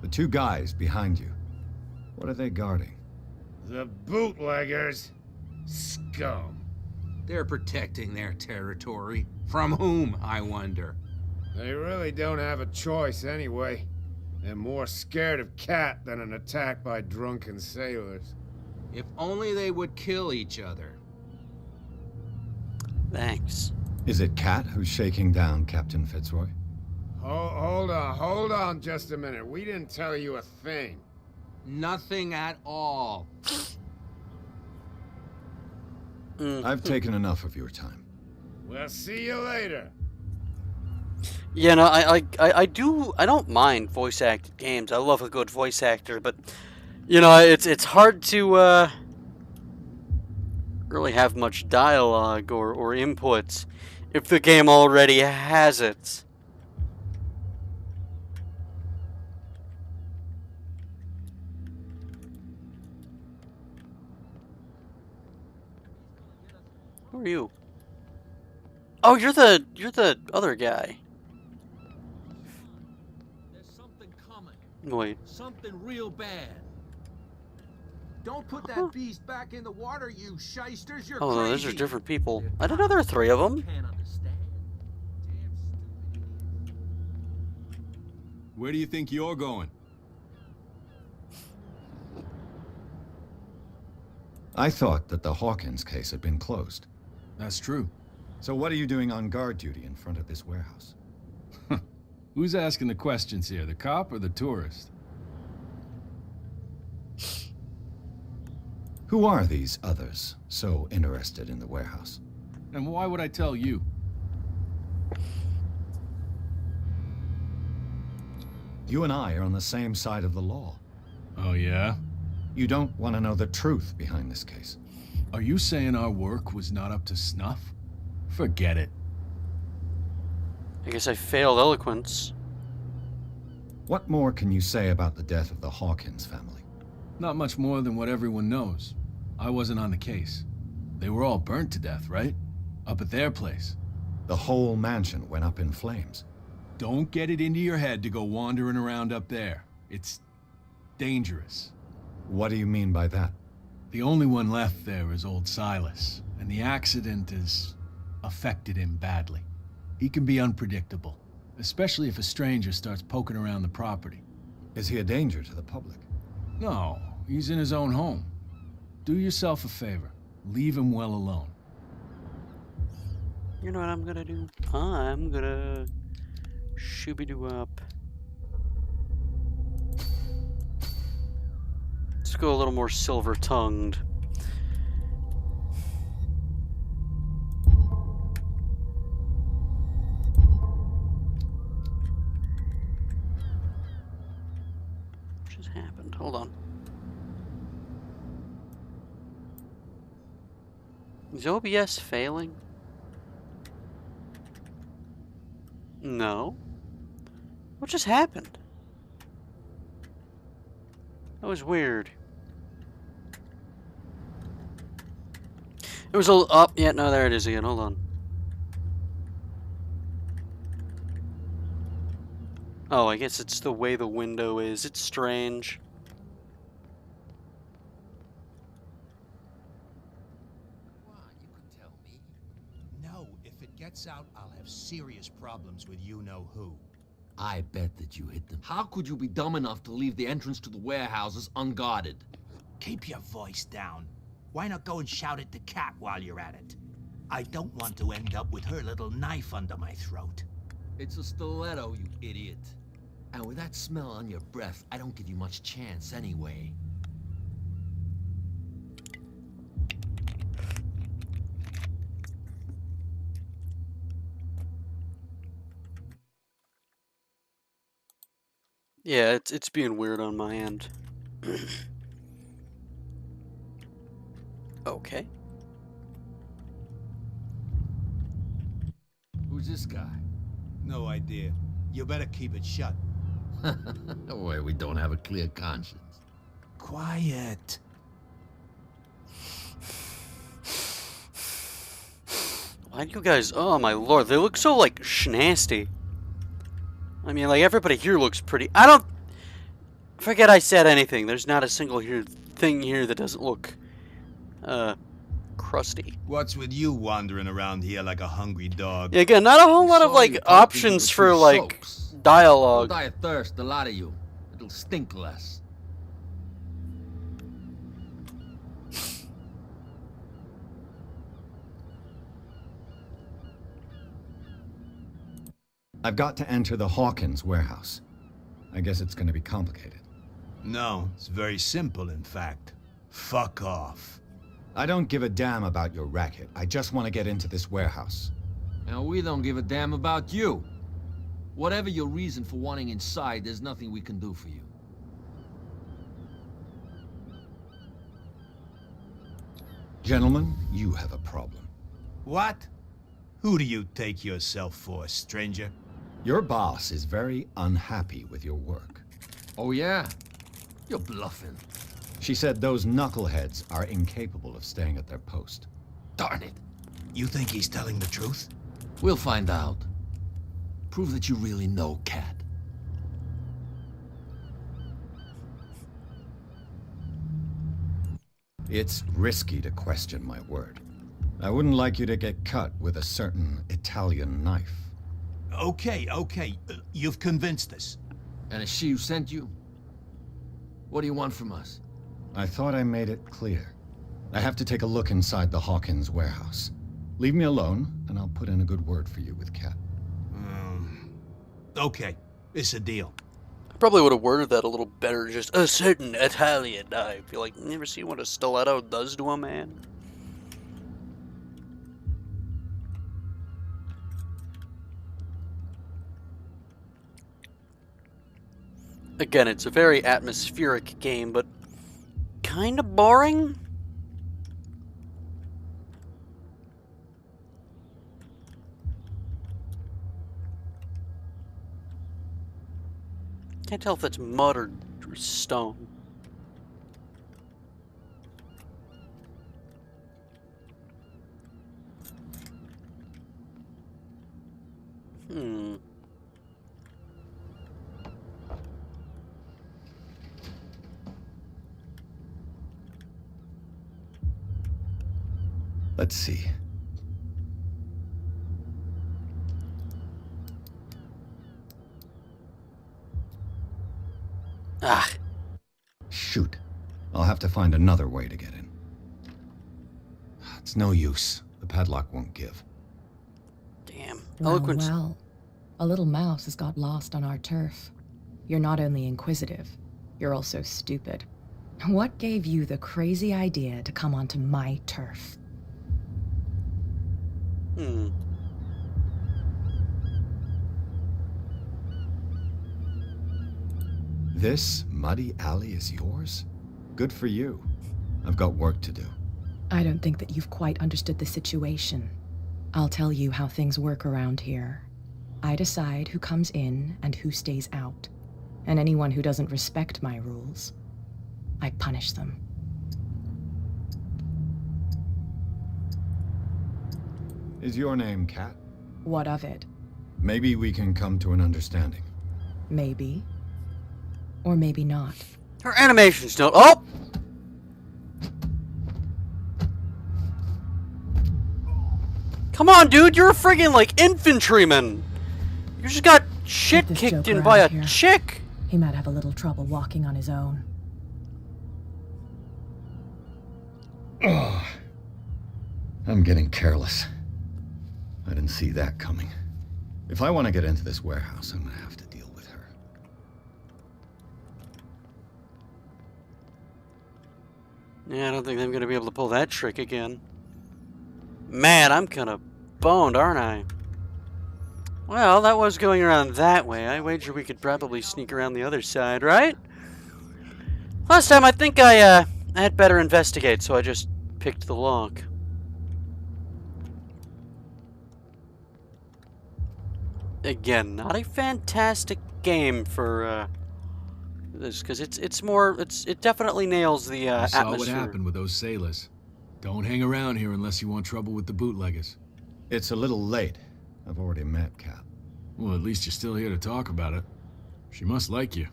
The two guys behind you. What are they guarding? The bootleggers. Scum. They're protecting their territory. From whom, I wonder? They really don't have a choice anyway. They're more scared of Cat than an attack by drunken sailors. If only they would kill each other. Thanks. Is it Cat who's shaking down Captain Fitzroy? Hold on just a minute. We didn't tell you a thing. Nothing at all. I've taken enough of your time. We'll see you later. Yeah, no, I don't mind voice acted games. I love a good voice actor, but you know, it's hard to really have much dialogue or input if the game already has it. Who are you? Oh, you're the other guy. There's something coming. Wait. Something real bad. Don't put that beast back in the water, you shysters. You're Oh, no, crazy. those are different people. I didn't know there were 3 of them. Can't understand. Where do you think you're going? I thought that the Hawkins case had been closed. That's true. So what are you doing on guard duty in front of this warehouse? Who's asking the questions here, the cop or the tourist? Who are these others so interested in the warehouse? And why would I tell you? You and I are on the same side of the law. Oh, yeah? You don't want to know the truth behind this case. Are you saying our work was not up to snuff? Forget it. I guess I failed eloquence. What more can you say about the death of the Hawkins family? Not much more than what everyone knows. I wasn't on the case. They were all burnt to death, right? Up at their place. The whole mansion went up in flames. Don't get it into your head to go wandering around up there. It's dangerous. What do you mean by that? The only one left there is old Silas, and the accident has affected him badly. He can be unpredictable, especially if a stranger starts poking around the property. Is he a danger to the public? No, he's in his own home. Do yourself a favor. Leave him well alone. You know what I'm gonna do? I'm gonna shooby-doo up. Let's go a little more silver-tongued. What just happened? Hold on. Is OBS failing? No. What just happened? That was weird. It was a up. Yeah, no, there it is again. Hold on. Oh, I guess it's the way the window is. It's strange. No, if it gets out, I'll have serious problems with you-know-who. I bet that you hit them. How could you be dumb enough to leave the entrance to the warehouses unguarded? Keep your voice down. Why not go and shout at the cat while you're at it? I don't want to end up with her little knife under my throat. It's a stiletto, you idiot. And with that smell on your breath, I don't give you much chance anyway. Yeah, it's being weird on my end. Okay. Who's this guy? No idea. You better keep it shut. Wait, we don't have a clear conscience. Quiet. Why do you guys... Oh, my lord. They look so, like, schnasty. I mean, like, everybody here looks pretty... I don't... Forget I said anything. There's not a single thing here that doesn't look... crusty. What's with you wandering around here like a hungry dog? Yeah, again, not a whole lot of, like, options for, like, dialogue. You'll die of thirst, a lot of you. It'll stink less. I've got to enter the Hawkins warehouse. I guess it's going to be complicated. No, it's very simple, in fact. Fuck off. I don't give a damn about your racket. I just want to get into this warehouse. And we don't give a damn about you. Whatever your reason for wanting inside, there's nothing we can do for you. Gentlemen, you have a problem. What? Who do you take yourself for, stranger? Your boss is very unhappy with your work. Oh yeah? You're bluffing. She said those knuckleheads are incapable of staying at their post. Darn it. You think he's telling the truth? We'll find out. Prove that you really know Cat. It's risky to question my word. I wouldn't like you to get cut with a certain Italian knife. Okay. You've convinced us. And is she who sent you? What do you want from us? I thought I made it clear. I have to take a look inside the Hawkins warehouse. Leave me alone, and I'll put in a good word for you with Cat. Okay, it's a deal. I probably would have worded that a little better. Just a certain Italian. I feel like you never see what a stiletto does to a man. Again, it's a very atmospheric game, but kind of boring. Can't tell if it's mud or stone. Let's see. Ah. Shoot. I'll have to find another way to get in. It's no use. The padlock won't give. Damn. Eloquence. Well, a little mouse has got lost on our turf. You're not only inquisitive, you're also stupid. What gave you the crazy idea to come onto my turf? This muddy alley is yours? Good for you. I've got work to do. I don't think that you've quite understood the situation. I'll tell you how things work around here. I decide who comes in and who stays out. And anyone who doesn't respect my rules, I punish them. Is your name Cat? What of it? Maybe we can come to an understanding. Maybe. Or maybe not. Her animation's still. Oh! Come on, dude, you're a friggin' like infantryman. You just got shit kicked in by a chick. He might have a little trouble walking on his own. Oh, I'm getting careless. I didn't see that coming. If I want to get into this warehouse, I'm gonna have to deal with her. Yeah, I don't think I'm gonna be able to pull that trick again. Man, I'm kinda boned, aren't I? Well, that was going around that way. I wager we could probably sneak around the other side, right? Last time I think I had better investigate, so I just picked the lock. Again, not a fantastic game for this, because it definitely nails the I saw atmosphere. what happened with those sailors. Don't hang around here unless you want trouble with the bootleggers. It's a little late. I've already met Cat. Well, at least you're still here to talk about it. She must like you.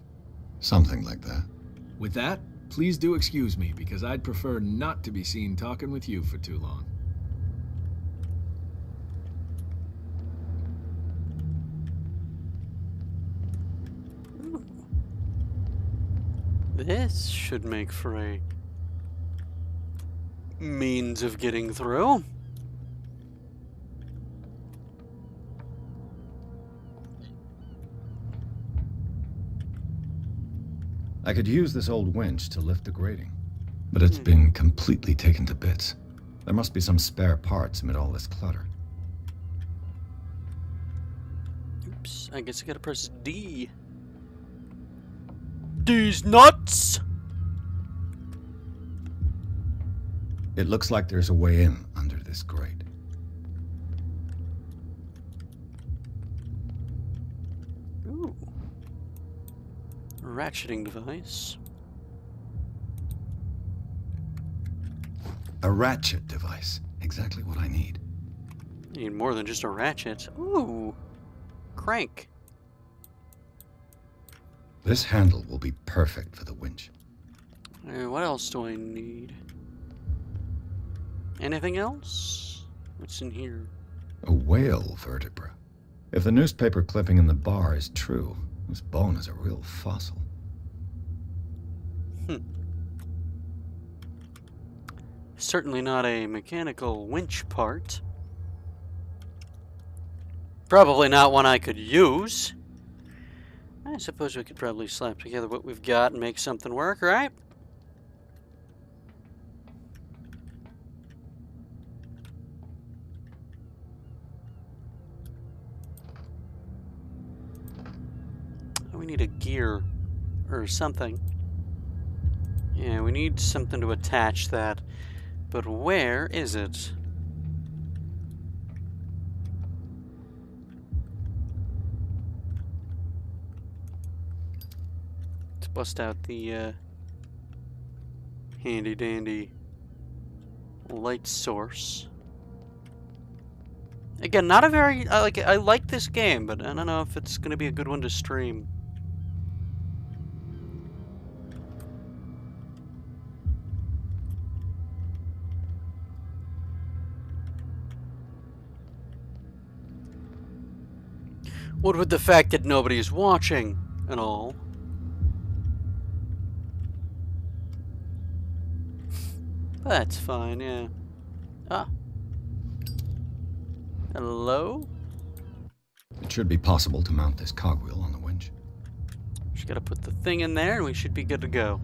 Something like that. With that, please do excuse me, because I'd prefer not to be seen talking with you for too long. This should make for a means of getting through. I could use this old winch to lift the grating, but it's been completely taken to bits. There must be some spare parts amid all this clutter. Oops, I guess I gotta press D. These nuts! It looks like there's a way in under this grate. Ooh. Ratcheting device. A ratchet device. Exactly what I need. Need more than just a ratchet. Ooh. Crank. This handle will be perfect for the winch. What else do I need? Anything else? What's in here? A whale vertebra. If the newspaper clipping in the bar is true, this bone is a real fossil. Certainly not a mechanical winch part. Probably not one I could use. I suppose we could probably slap together what we've got and make something work, right? We need a gear or something. Yeah, we need something to attach that. But where is it? Let's bust out the handy dandy light source. Again, not a very I like this game, but I don't know if it's gonna be a good one to stream. What with the fact that nobody's watching and all. That's fine, yeah. Ah. Hello? It should be possible to mount this cogwheel on the winch. Just gotta put the thing in there and we should be good to go.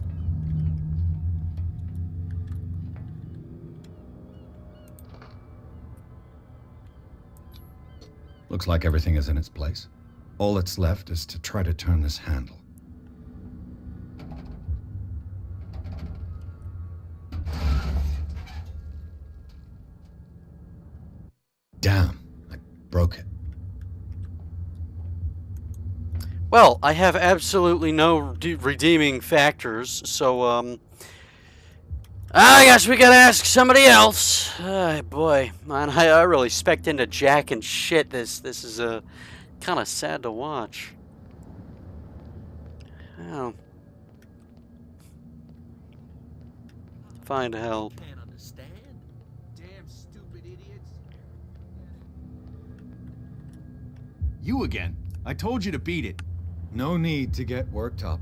Looks like everything is in its place. All that's left is to try to turn this handle. Damn, I broke it. Well, I have absolutely no redeeming factors, so, I guess we gotta ask somebody else. Boy, man, I really spec'd into Jack and shit. This is, kind of sad to watch. Oh. Find help. Can't understand. Damn stupid idiots. You again. I told you to beat it. No need to get worked up.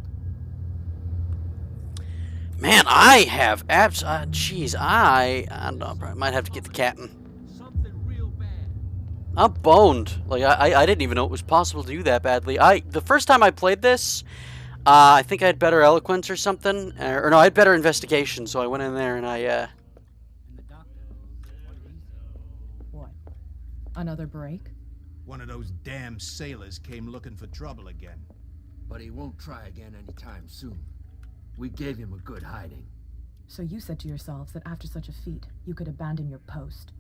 Man, I have jeez, I don't know, I might have to get the captain. Something real bad. I'm boned. Like, I didn't even know it was possible to do that badly. The first time I played this, I think I had better eloquence or something. Or no, I had better investigation, so I went in there and I, And the doctor, what? Another break? One of those damn sailors came looking for trouble again. But he won't try again anytime soon. We gave him a good hiding. So you said to yourselves that after such a feat, you could abandon your post.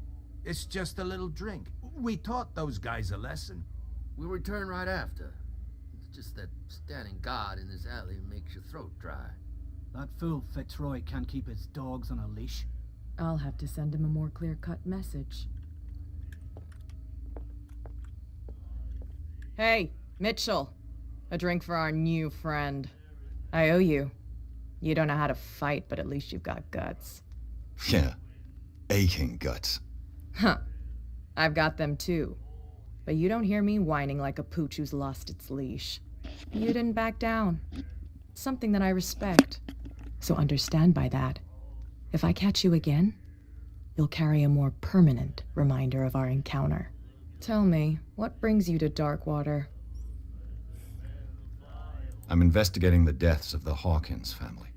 It's just a little drink. We taught those guys a lesson. We'll return right after. It's just that standing guard in this alley makes your throat dry. That fool Fitzroy can't keep his dogs on a leash. I'll have to send him a more clear-cut message. Hey, Mitchell. A drink for our new friend. I owe you. You don't know how to fight, but at least you've got guts. Yeah, aching guts. Huh. I've got them too. But you don't hear me whining like a pooch who's lost its leash. You didn't back down. It's something that I respect. So understand by that, if I catch you again, you'll carry a more permanent reminder of our encounter. Tell me, what brings you to Darkwater? I'm investigating the deaths of the Hawkins family.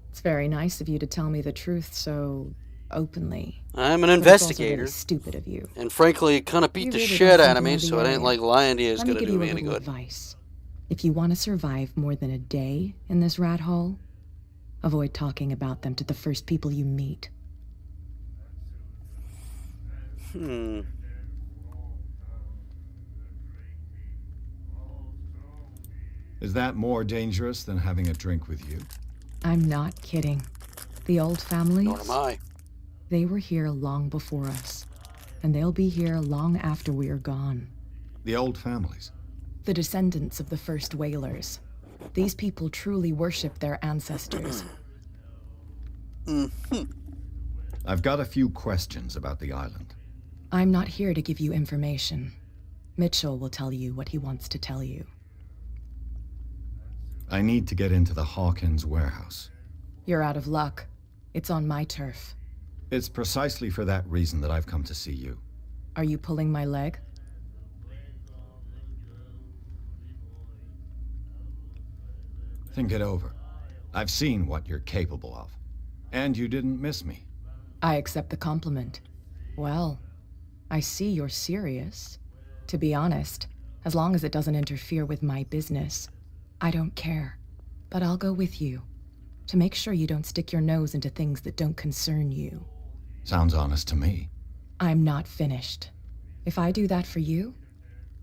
It's very nice of you to tell me the truth so openly. I'm an But investigator. it's also really stupid of you. And frankly, it kind of beat You the really shit got out of me, something so I of the didn't area. like lying to you is Let me gonna give do you me a any little good. advice. If you want to survive more than a day in this rat hole, avoid talking about them to the first people you meet. Is that more dangerous than having a drink with you? I'm not kidding. The old families, Nor am I. they were here long before us, and they'll be here long after we are gone. The old families? The descendants of the first whalers. These people truly worship their ancestors. I've got a few questions about the island. I'm not here to give you information. Mitchell will tell you what he wants to tell you. I need to get into the Hawkins warehouse. You're out of luck. It's on my turf. It's precisely for that reason that I've come to see you. Are you pulling my leg? Think it over. I've seen what you're capable of. And you didn't miss me. I accept the compliment. Well, I see you're serious. To be honest, as long as it doesn't interfere with my business, I don't care. But I'll go with you, to make sure you don't stick your nose into things that don't concern you. Sounds honest to me. I'm not finished. If I do that for you,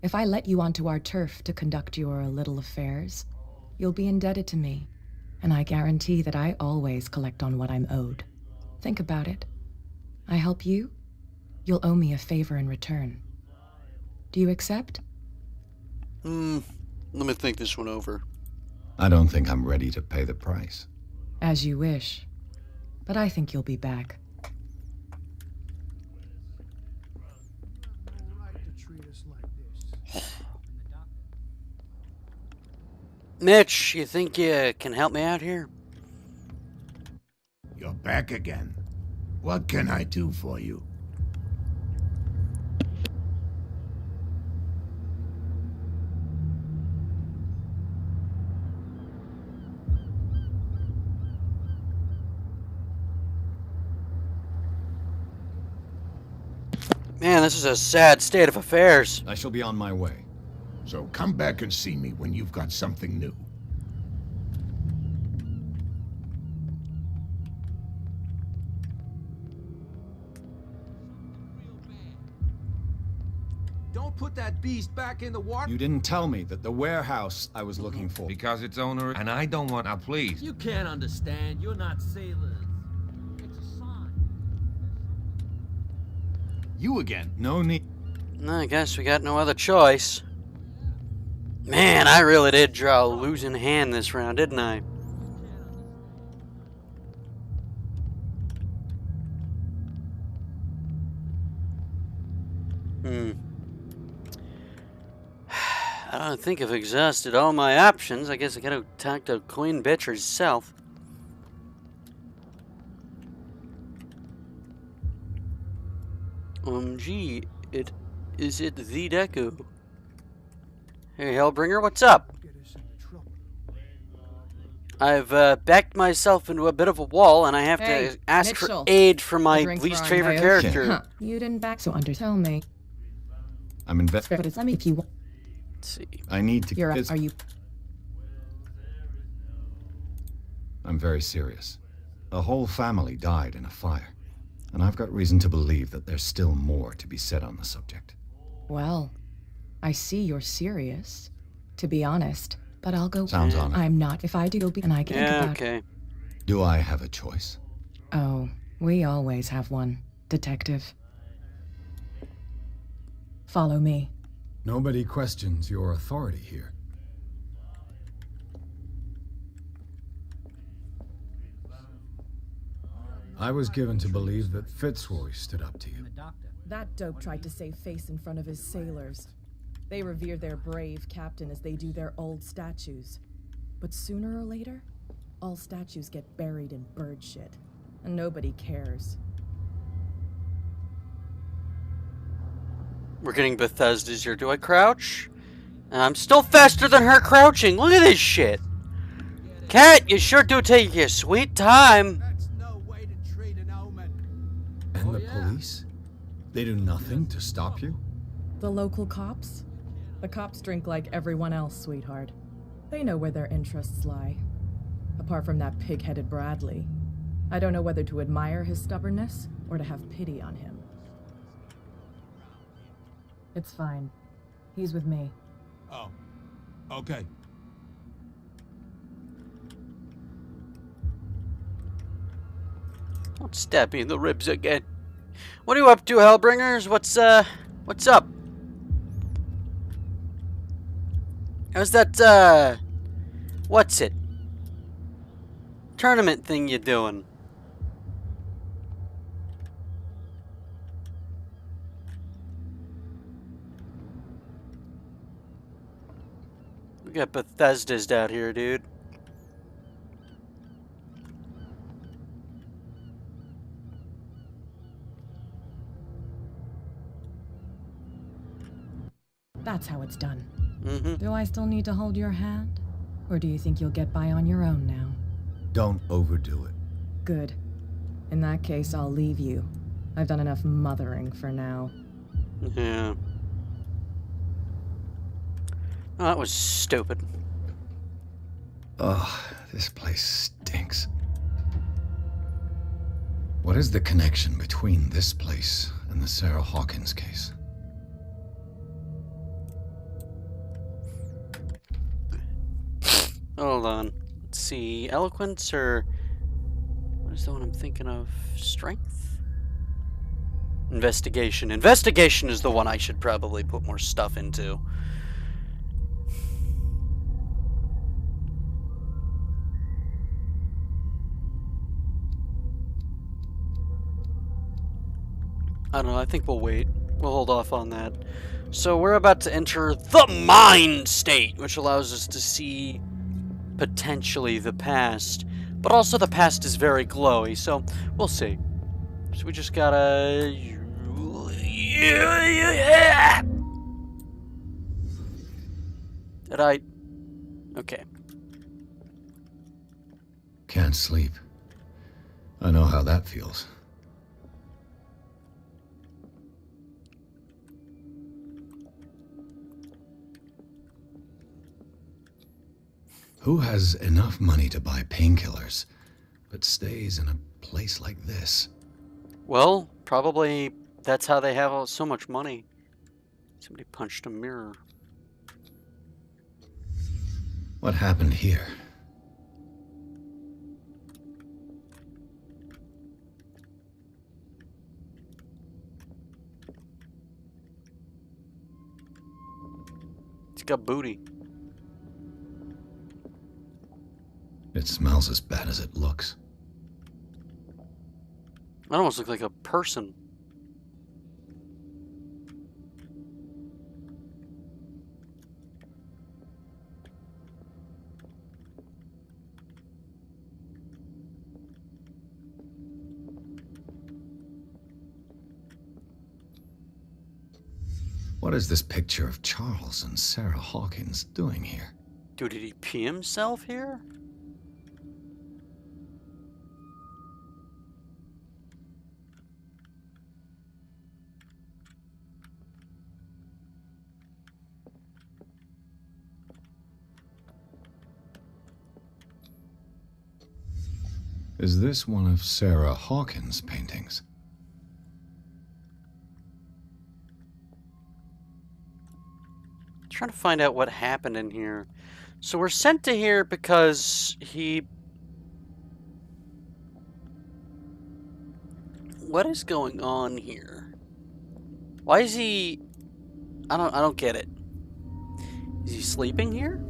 if I let you onto our turf to conduct your little affairs, you'll be indebted to me, and I guarantee that I always collect on what I'm owed. Think about it. I help you, you'll owe me a favor in return. Do you accept? Let me think this one over. I don't think I'm ready to pay the price. As you wish. But I think you'll be back. Mitch, you think you can help me out here? You're back again. What can I do for you? Man, this is a sad state of affairs. I shall be on my way. So come back and see me when you've got something new. Don't put that beast back in the water. You didn't tell me that the warehouse I was looking for. Because its owner, and I don't want, now please. You can't understand. You're not sailors. It's a sign. You again? No need. I guess we got no other choice. Man, I really did draw a losing hand this round, didn't I? I don't think I've exhausted all my options. I guess I gotta talk to Queen Bitch herself. Gee, is it the Deku? Hey, Hellbringer, what's up? I've backed myself into a bit of a wall, and I have to ask Mitchell, for aid from my drinks least were on favorite my character. ocean. Huh. You didn't back, so tell me. I'm invested. But it's me if you want. Let's see. I need to. You're are you? I'm very serious. A whole family died in a fire, and I've got reason to believe that there's still more to be said on the subject. Well, I see you're serious. To be honest, but I'll go. Sounds honest. I'm not. If I do, you'll be, and I can think about. Okay. Do I have a choice? Oh, we always have one, Detective. Follow me. Nobody questions your authority here. I was given to believe that Fitzroy stood up to you. That dope tried to save face in front of his sailors. They revere their brave captain as they do their old statues. But sooner or later, all statues get buried in bird shit, and nobody cares. We're getting Bethesda's here. Do I crouch? I'm still faster than her crouching. Look at this shit. Cat, you sure do take your sweet time. That's no way to treat an omen. And the police? They do nothing to stop you? The local cops? The cops drink like everyone else, sweetheart. They know where their interests lie. Apart from that pig-headed Bradley. I don't know whether to admire his stubbornness or to have pity on him. It's fine. He's with me. Oh, okay. Don't stab me in the ribs again. What are you up to, Hellbringers? What's up? How's that, what's it? Tournament thing you doing? We got Bethesda's out here, dude. That's how it's done. Mm-hmm. Do I still need to hold your hand? Or do you think you'll get by on your own now? Don't overdo it. Good. In that case, I'll leave you. I've done enough mothering for now. Yeah. Oh, that was stupid. Ugh, this place stinks. What is the connection between this place and the Sarah Hawkins case? Hold on. Let's see. Eloquence or... What is the one I'm thinking of? Strength? Investigation. Investigation is the one I should probably put more stuff into. I don't know, I think we'll wait. We'll hold off on that. So we're about to enter the Mind State, which allows us to see potentially the past. But also the past is very glowy, so we'll see. So we just gotta... Did I... Okay. Can't sleep. I know how that feels. Who has enough money to buy painkillers, but stays in a place like this? Well, probably that's how they have so much money. Somebody punched a mirror. What happened here? It's got booty. It smells as bad as it looks. That almost looks like a person. What is this picture of Charles and Sarah Hawkins doing here? Dude, did he pee himself here? Is this one of Sarah Hawkins' paintings? Trying to find out what happened in here. So we're sent to here because he... What is going on here? Why is he... I don't get it. Is he sleeping here?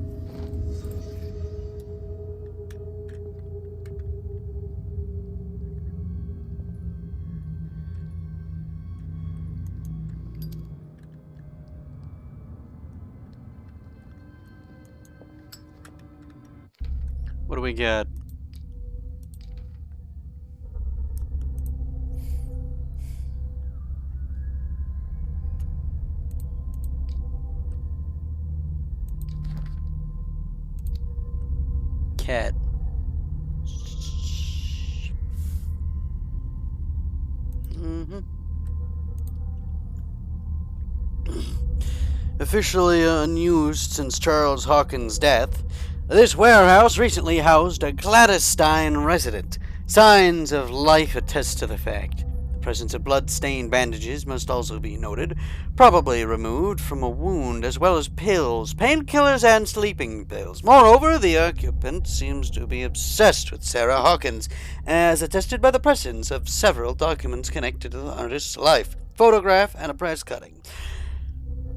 What do we get? Cat. Officially unused since Charles Hawkins' death, this warehouse recently housed a clandestine resident. Signs of life attest to the fact. The presence of blood-stained bandages must also be noted, probably removed from a wound, as well as pills, painkillers, and sleeping pills. Moreover, the occupant seems to be obsessed with Sarah Hawkins, as attested by the presence of several documents connected to the artist's life, photograph, and a press cutting.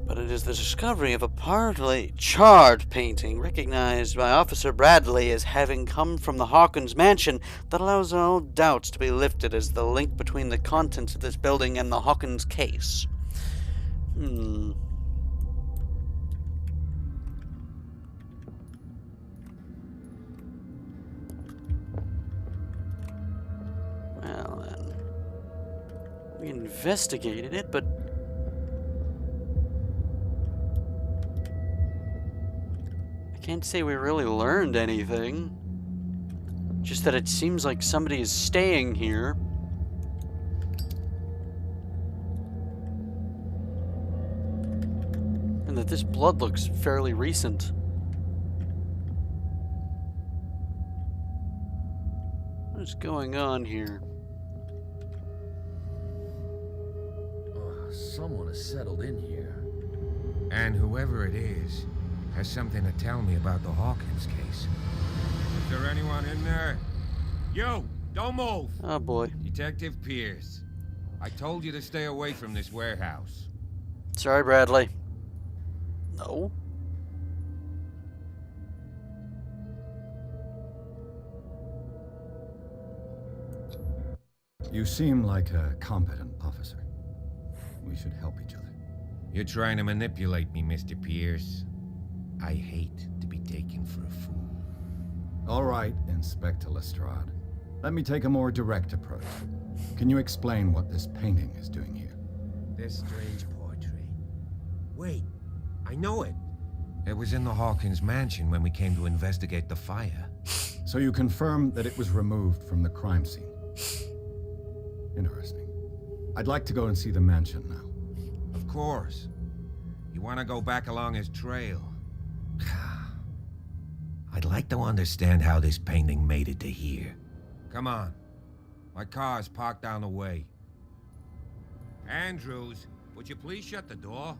But it is the discovery of a partly charred painting recognized by Officer Bradley as having come from the Hawkins mansion that allows all doubts to be lifted as the link between the contents of this building and the Hawkins case. Well then, we investigated it, but Can't say we really learned anything. Just that it seems like somebody is staying here. And that this blood looks fairly recent. What is going on here? Someone has settled in here. And whoever it is has something to tell me about the Hawkins case. Is there anyone in there? You! Don't move! Oh boy. Detective Pierce. I told you to stay away from this warehouse. Sorry, Bradley. No. You seem like a competent officer. We should help each other. You're trying to manipulate me, Mr. Pierce. I hate to be taken for a fool. All right, Inspector Lestrade. Let me take a more direct approach. Can you explain what this painting is doing here? This strange portrait. Wait, I know it. It was in the Hawkins mansion when we came to investigate the fire. So you confirm that it was removed from the crime scene? Interesting. I'd like to go and see the mansion now. Of course. You want to go back along his trail? I'd like to understand how this painting made it to here. Come on. My car is parked down the way. Andrews, would you please shut the door?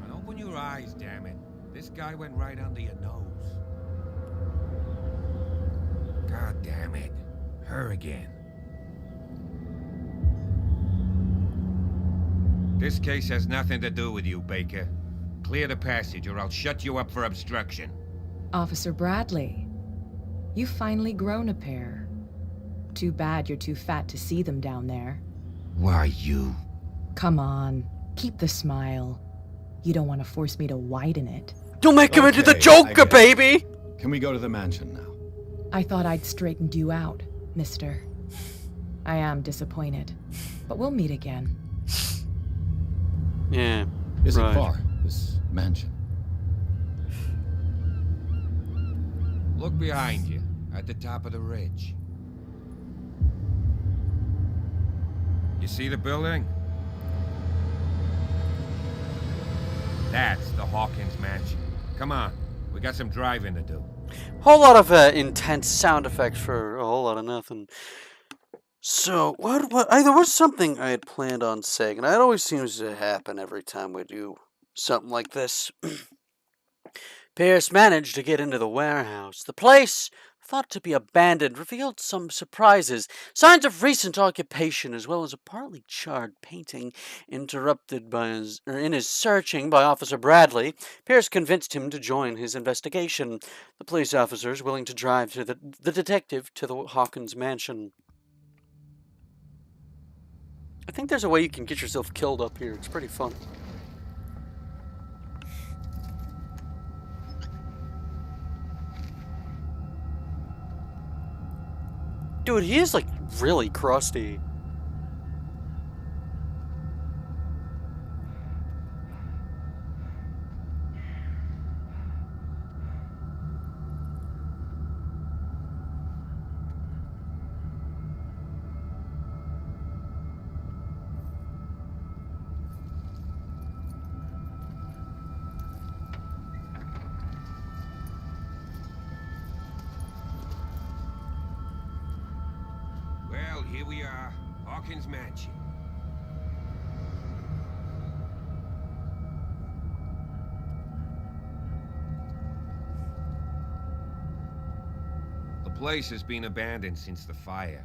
And open your eyes, damn it. This guy went right under your nose. God damn it. Her again. This case has nothing to do with you, Baker. Clear the passage or I'll shut you up for obstruction. Officer Bradley, you've finally grown a pair. Too bad you're too fat to see them down there. Why, you? Come on, keep the smile. You don't want to force me to widen it. Don't make him into the Joker, baby! Can we go to the mansion now? I thought I'd straightened you out, mister. I am disappointed, but we'll meet again. Yeah. Is it far, this mansion? Look behind you, at the top of the ridge. You see the building? That's the Hawkins mansion. Come on, we got some driving to do. Whole lot of intense sound effects for a whole lot of nothing. So, there was something I had planned on saying, and it always seems to happen every time we do something like this. Pierce managed to get into the warehouse. The place, thought to be abandoned, revealed some surprises, signs of recent occupation, as well as a partly charred painting interrupted by in his searching by Officer Bradley. Pierce convinced him to join his investigation. The police officers willing to drive to the detective to the Hawkins mansion. I think there's a way you can get yourself killed up here. It's pretty fun. Dude, he is like really crusty. Here we are, Hawkins Mansion. The place has been abandoned since the fire.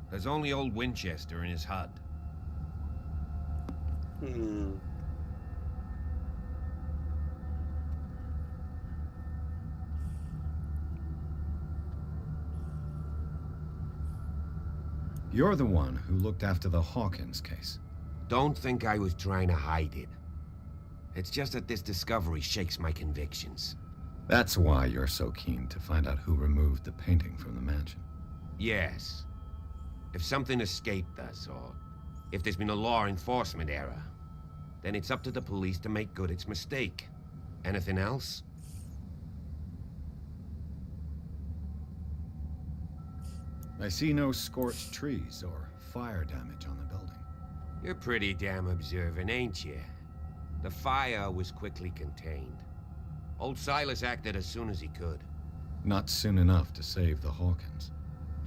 There's only old Winchester in his HUD. You're the one who looked after the Hawkins case. Don't think I was trying to hide it. It's just that this discovery shakes my convictions. That's why you're so keen to find out who removed the painting from the mansion. Yes. If something escaped us, or if there's been a law enforcement error, then it's up to the police to make good its mistake. Anything else? I see no scorched trees or fire damage on the building. You're pretty damn observant, ain't you? The fire was quickly contained. Old Silas acted as soon as he could. Not soon enough to save the Hawkins.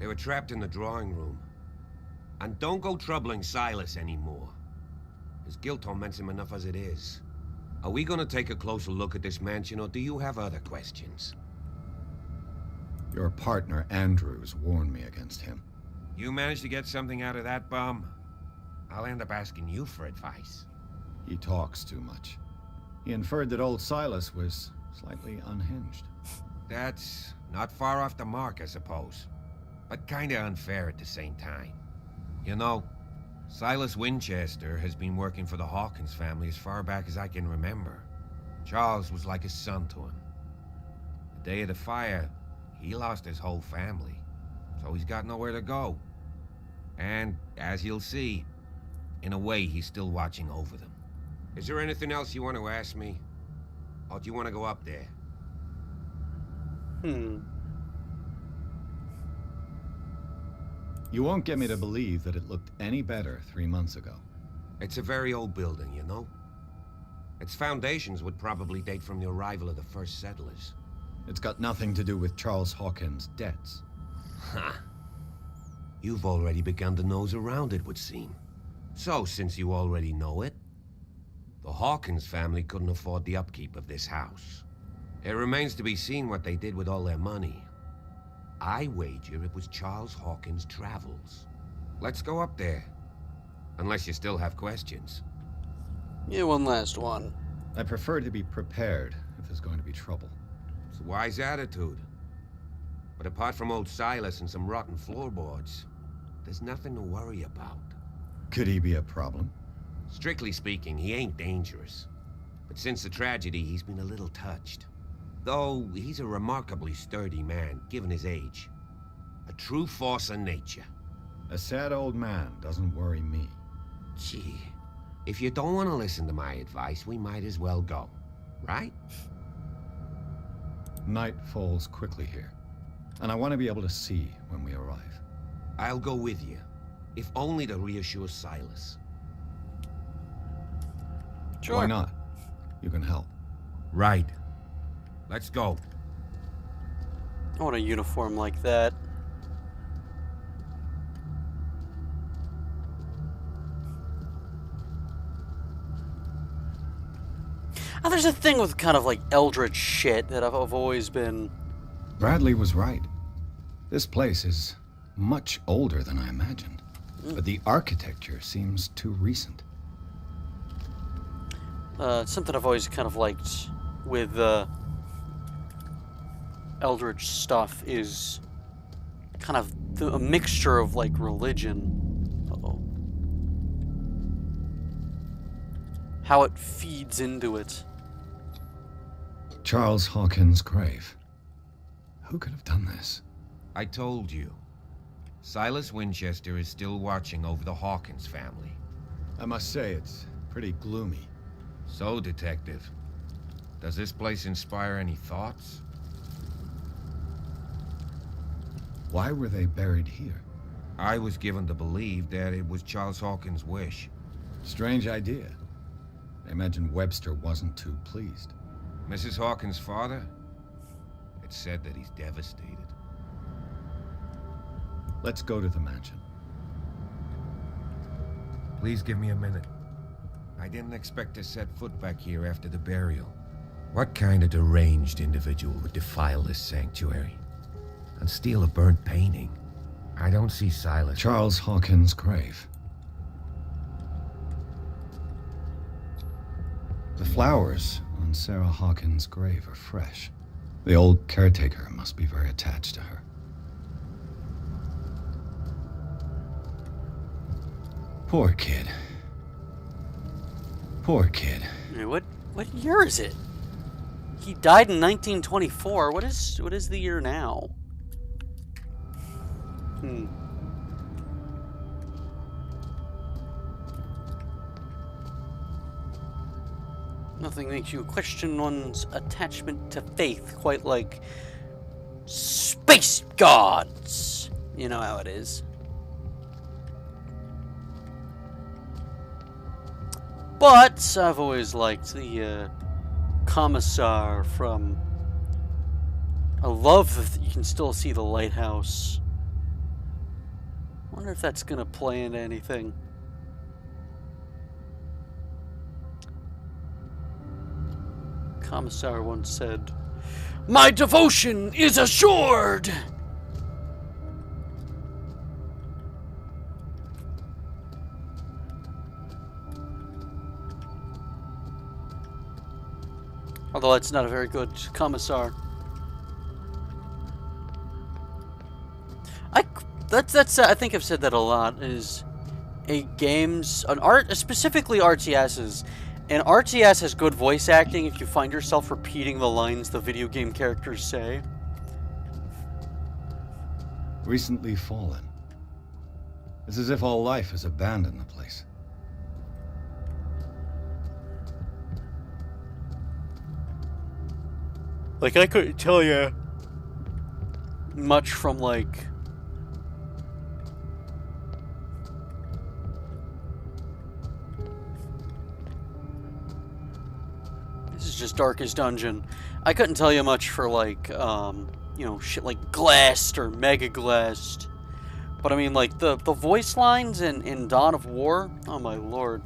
They were trapped in the drawing room. And don't go troubling Silas anymore. His guilt torments him enough as it is. Are we gonna take a closer look at this mansion, or do you have other questions? Your partner, Andrews, warned me against him. You managed to get something out of that bum? I'll end up asking you for advice. He talks too much. He inferred that old Silas was slightly unhinged. That's not far off the mark, I suppose. But kinda unfair at the same time. You know, Silas Winchester has been working for the Hawkins family as far back as I can remember. Charles was like a son to him. The day of the fire, he lost his whole family, so he's got nowhere to go. And, as you'll see, in a way, he's still watching over them. Is there anything else you want to ask me? Or do you want to go up there? You won't get me to believe that it looked any better 3 months ago. It's a very old building, you know? Its foundations would probably date from the arrival of the first settlers. It's got nothing to do with Charles Hawkins' debts. Ha! You've already begun to nose around, it would seem. So, since you already know it, the Hawkins family couldn't afford the upkeep of this house. It remains to be seen what they did with all their money. I wager it was Charles Hawkins' travels. Let's go up there. Unless you still have questions. Yeah, one last one. I prefer to be prepared if there's going to be trouble. It's a wise attitude. But apart from old Silas and some rotten floorboards, there's nothing to worry about. Could he be a problem? Strictly speaking, he ain't dangerous. But since the tragedy, he's been a little touched. Though he's a remarkably sturdy man, given his age. A true force of nature. A sad old man doesn't worry me. Gee, if you don't want to listen to my advice, we might as well go. Right? Night falls quickly here, and I want to be able to see when we arrive. I'll go with you, if only to reassure Silas. Sure. Why not? You can help. Right. Let's go. I want a uniform like that. Oh, there's a thing with kind of like eldritch shit that I've always been... Bradley was right. This place is much older than I imagined. But the architecture seems too recent. Something I've always kind of liked with eldritch stuff is kind of a mixture of like religion. Uh-oh. How it feeds into it. Charles Hawkins' grave. Who could have done this? I told you. Silas Winchester is still watching over the Hawkins family. I must say, it's pretty gloomy. So, Detective, does this place inspire any thoughts? Why were they buried here? I was given to believe that it was Charles Hawkins' wish. Strange idea. I imagine Webster wasn't too pleased. Mrs. Hawkins' father? It's said that he's devastated. Let's go to the mansion. Please give me a minute. I didn't expect to set foot back here after the burial. What kind of deranged individual would defile this sanctuary? And steal a burnt painting? I don't see Silas. Charles Hawkins' grave. The flowers on Sarah Hawkins' grave are fresh. The old caretaker must be very attached to her. Poor kid. Poor kid. What year is it? He died in 1924. What is the year now? Nothing makes you question one's attachment to faith quite like space gods. You know how it is. But I've always liked the Commissar from... I love that you can still see the lighthouse. I wonder if that's going to play into anything. Commissar once said, "My devotion is assured!" Although it's not a very good Commissar. I think I've said that a lot, is specifically RTSs. And RTS has good voice acting if you find yourself repeating the lines the video game characters say. Recently fallen. It's as if all life has abandoned the place. Like, I couldn't tell you much from, like... This is just Darkest Dungeon. I couldn't tell you much for, like, you know, shit like Glassed or Mega Glassed. But I mean, like, the voice lines in Dawn of War, oh my lord.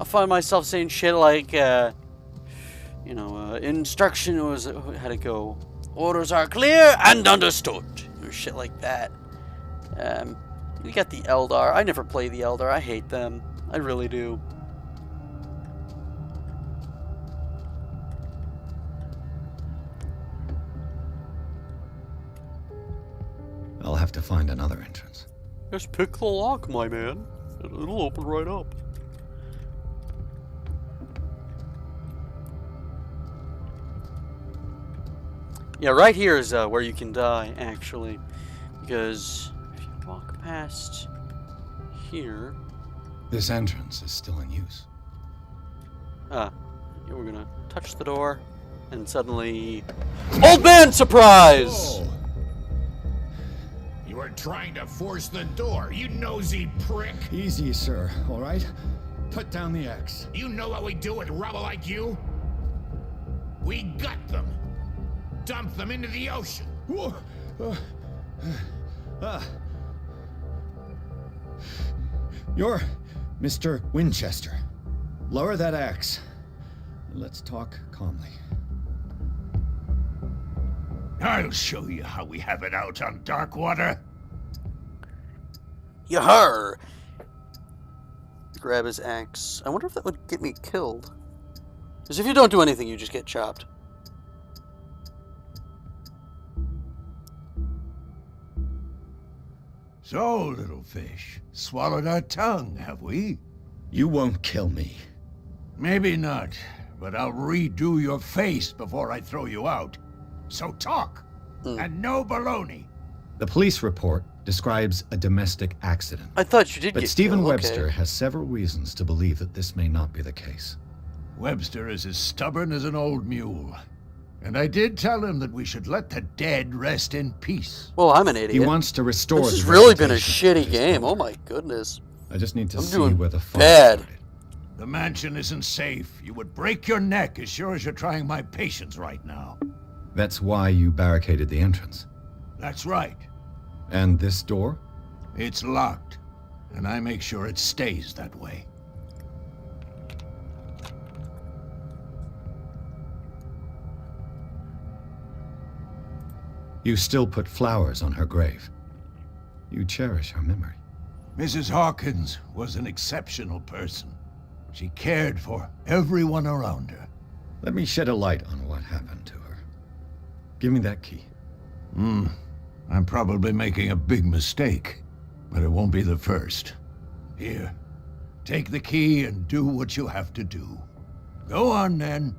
I find myself saying shit like, you know, instruction was, how to go, orders are clear and understood. Or shit like that. We got the Eldar. I never play the Eldar. I hate them. I really do. I'll have to find another entrance. Just pick the lock, my man. It'll open right up. Yeah, right here is where you can die, actually. Because if you walk past here... This entrance is still in use. Yeah, we're gonna touch the door, and suddenly... Old man surprise! Whoa. You were trying to force the door, you nosy prick! Easy, sir, all right? Put down the axe. You know what we do with rubble like you? We gut them. Dump them into the ocean. You're Mr. Winchester. Lower that axe. Let's talk calmly. I'll show you how we have it out on Darkwater. Yahar! Grab his axe. I wonder if that would get me killed. Because if you don't do anything, you just get chopped. So, little fish, swallowed our tongue, have we? You won't kill me. Maybe not, but I'll redo your face before I throw you out. So talk, and no baloney. The police report describes a domestic accident. I thought you did But get Stephen killed, Webster okay. has several reasons to believe that this may not be the case. Webster is as stubborn as an old mule. And I did tell him that we should let the dead rest in peace. Well, I'm an idiot. He wants to restore This has the really been a reputation of shitty his game. company. Oh my goodness. I just need to I'm see doing where the fire bad. started. The mansion isn't safe. You would break your neck as sure as you're trying my patience right now. That's why you barricaded the entrance. That's right. And this door? It's locked, and I make sure it stays that way. You still put flowers on her grave. You cherish her memory. Mrs. Hawkins was an exceptional person. She cared for everyone around her. Let me shed a light on what happened to her. Give me that key. I'm probably making a big mistake, but it won't be the first. Here, take the key and do what you have to do. Go on, then,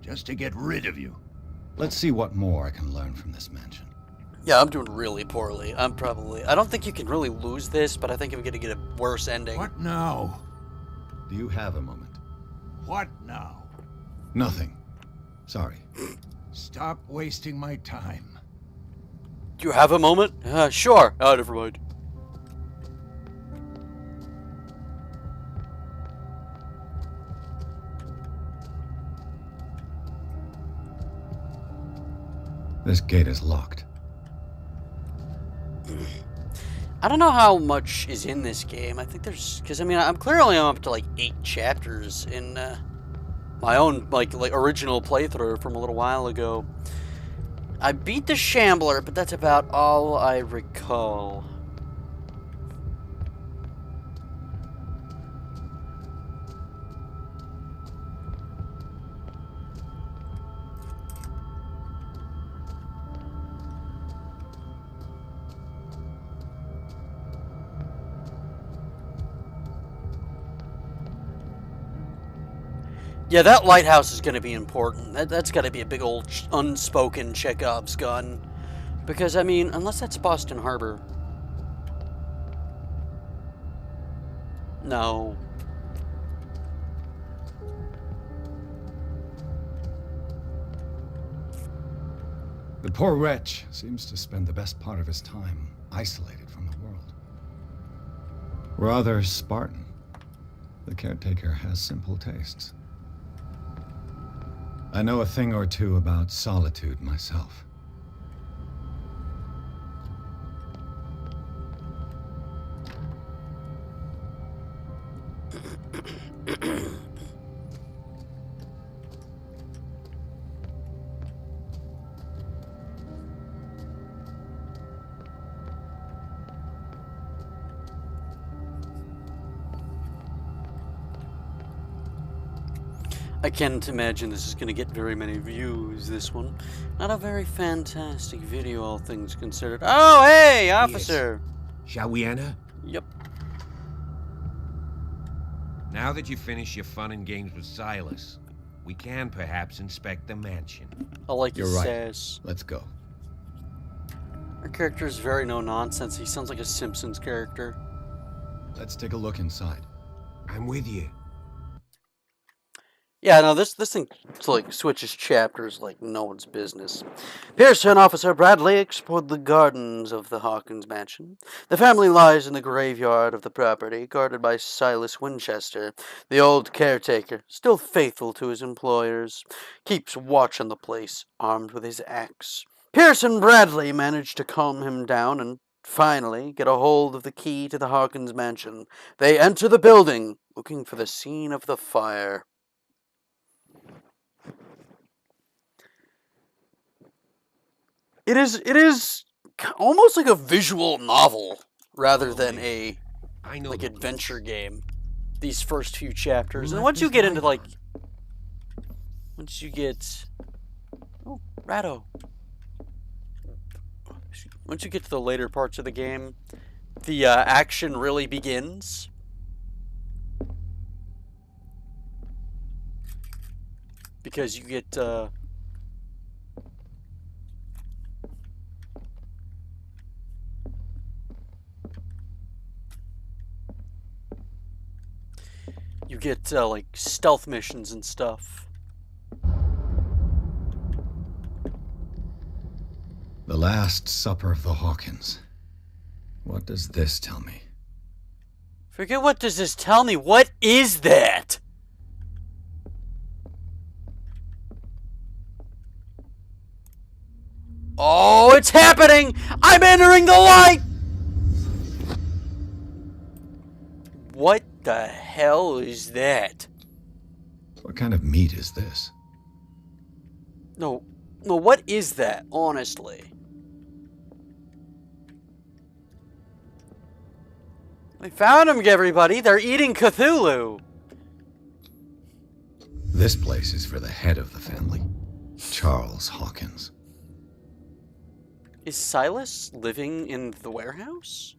just to get rid of you. Let's see what more I can learn from this mansion. Yeah, I'm doing really poorly. I don't think you can really lose this, but I think I'm gonna get a worse ending. What now? Do you have a moment? What now? Nothing. Sorry. Stop wasting my time. Do you have a moment? Sure. Oh, never mind. This gate is locked. I don't know how much is in this game. I think there's... Because, I mean, I'm clearly up to, like, 8 chapters in my own, like original playthrough from a little while ago. I beat the Shambler, but that's about all I recall. Yeah, that lighthouse is going to be important. That's got to be a big old unspoken Chekhov's gun. Because, I mean, unless that's Boston Harbor. No. The poor wretch seems to spend the best part of his time isolated from the world. Rather Spartan. The caretaker has simple tastes. I know a thing or two about solitude myself. I can't imagine this is going to get very many views, this one. Not a very fantastic video, all things considered. Oh, hey, officer! Yes. Shall we enter? Yep. Now that you finish your fun and games with Silas, we can perhaps inspect the mansion. I like You're his right. sass. Let's go. Our character is very no-nonsense. He sounds like a Simpsons character. Let's take a look inside. I'm with you. Yeah, no, this thing like switches chapters like no one's business. Pearson, Officer Bradley explored the gardens of the Hawkins mansion. The family lies in the graveyard of the property, guarded by Silas Winchester, the old caretaker, still faithful to his employers. Keeps watch on the place, armed with his axe. Pearson Bradley managed to calm him down and finally get a hold of the key to the Hawkins mansion. They enter the building, looking for the scene of the fire. It is almost like a visual novel rather than a like adventure game. These first few chapters, and once you get into like, once you get, oh, Ratto. Once you get to the later parts of the game, the action really begins. Because you get like stealth missions and stuff. The Last Supper of the Hawkins. What does this tell me? Forget what does this tell me. What is that? Oh, it's happening! I'm entering the light! What the hell is that? What kind of meat is this? No, what is that, honestly? We found him, everybody. They're eating Cthulhu. This place is for the head of the family, Charles Hawkins. Is Silas living in the warehouse?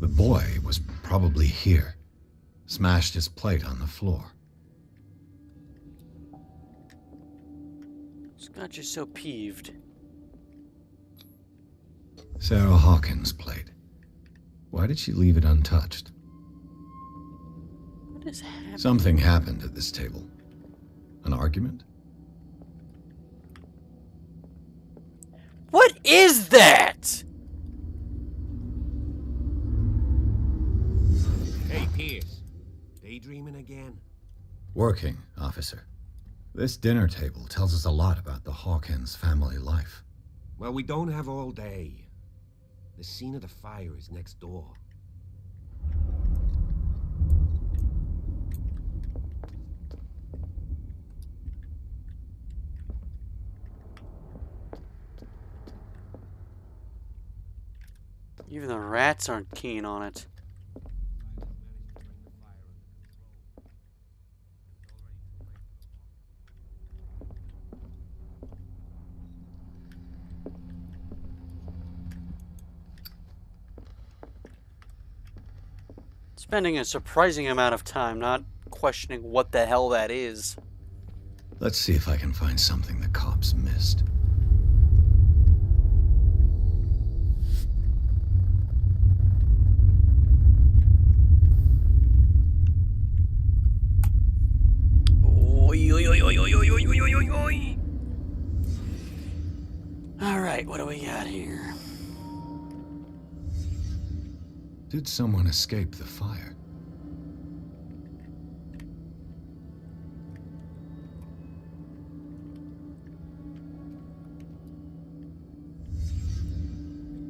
The boy was probably here. Smashed his plate on the floor. What's got you so peeved? Sarah Hawkins' plate. Why did she leave it untouched? What is happening? Something happened at this table. An argument? What is that? Hey, Pierce. Daydreaming again? Working, officer. This dinner table tells us a lot about the Hawkins family life. Well, we don't have all day. The scene of the fire is next door. Even the rats aren't keen on it. Spending a surprising amount of time not questioning what the hell that is. Let's see if I can find something the cops missed. Alright, what do we got here? Did someone escape the fire?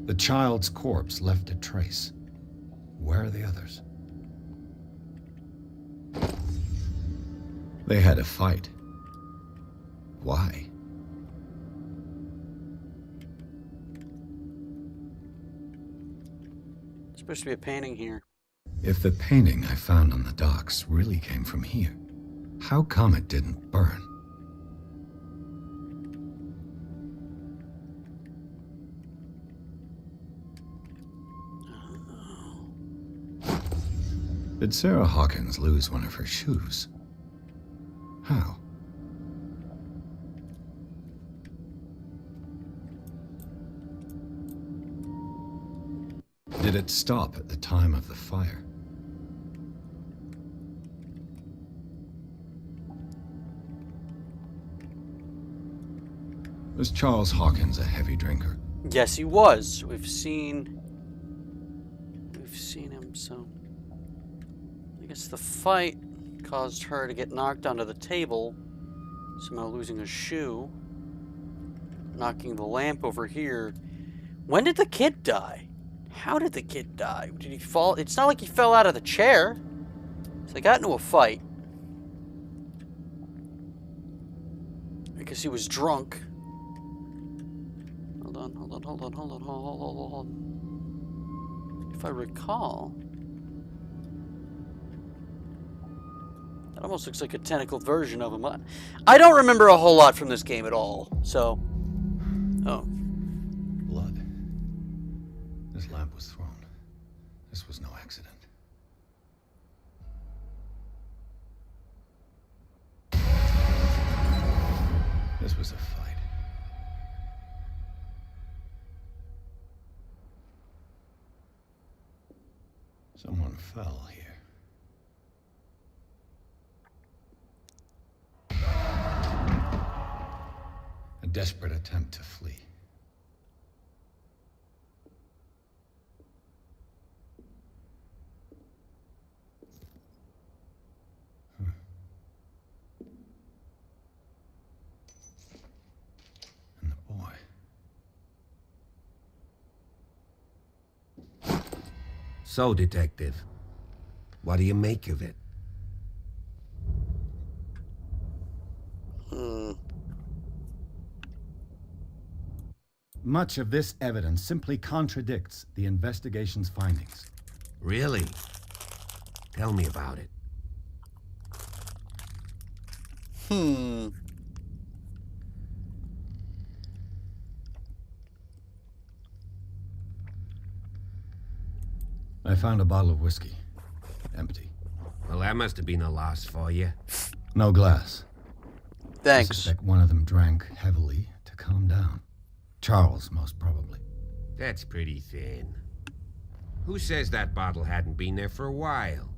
The child's corpse left a trace. Where are the others? They had a fight. Why? Supposed to be a painting here. If the painting I found on the docks really came from here, how come it didn't burn? Did Sarah Hawkins lose one of her shoes? How? Did it stop at the time of the fire? Was Charles Hawkins a heavy drinker? Yes, he was. We've seen him, so I guess the fight caused her to get knocked onto the table, somehow losing a shoe, knocking the lamp over here. When did the kid die? How did the kid die? Did he fall? It's not like he fell out of the chair. So they got into a fight. Because he was drunk. Hold on. If I recall, that almost looks like a tentacled version of him. I don't remember a whole lot from this game at all, so... Oh. Blood. This lamp was thrown. This was no accident. This was a fight. Someone fell here. A desperate attempt to flee. And the boy. So, Detective, what do you make of it? Much of this evidence simply contradicts the investigation's findings. Really? Tell me about it. I found a bottle of whiskey. Empty. Well, that must have been a loss for you. No glass. Thanks. I suspect one of them drank heavily to calm down. Charles, most probably. That's pretty thin. Who says that bottle hadn't been there for a while?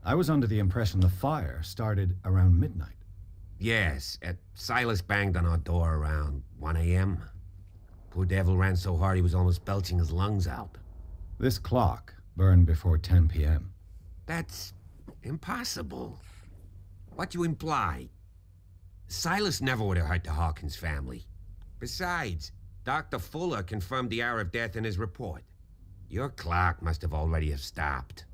I was under the impression the fire started around midnight. Yes, Silas banged on our door around 1 a.m. Poor devil ran so hard he was almost belching his lungs out. This clock burned before 10 p.m. That's impossible. What you imply? Silas never would have hurt the Hawkins family. Besides, Dr. Fuller confirmed the hour of death in his report. Your clock must have already have stopped.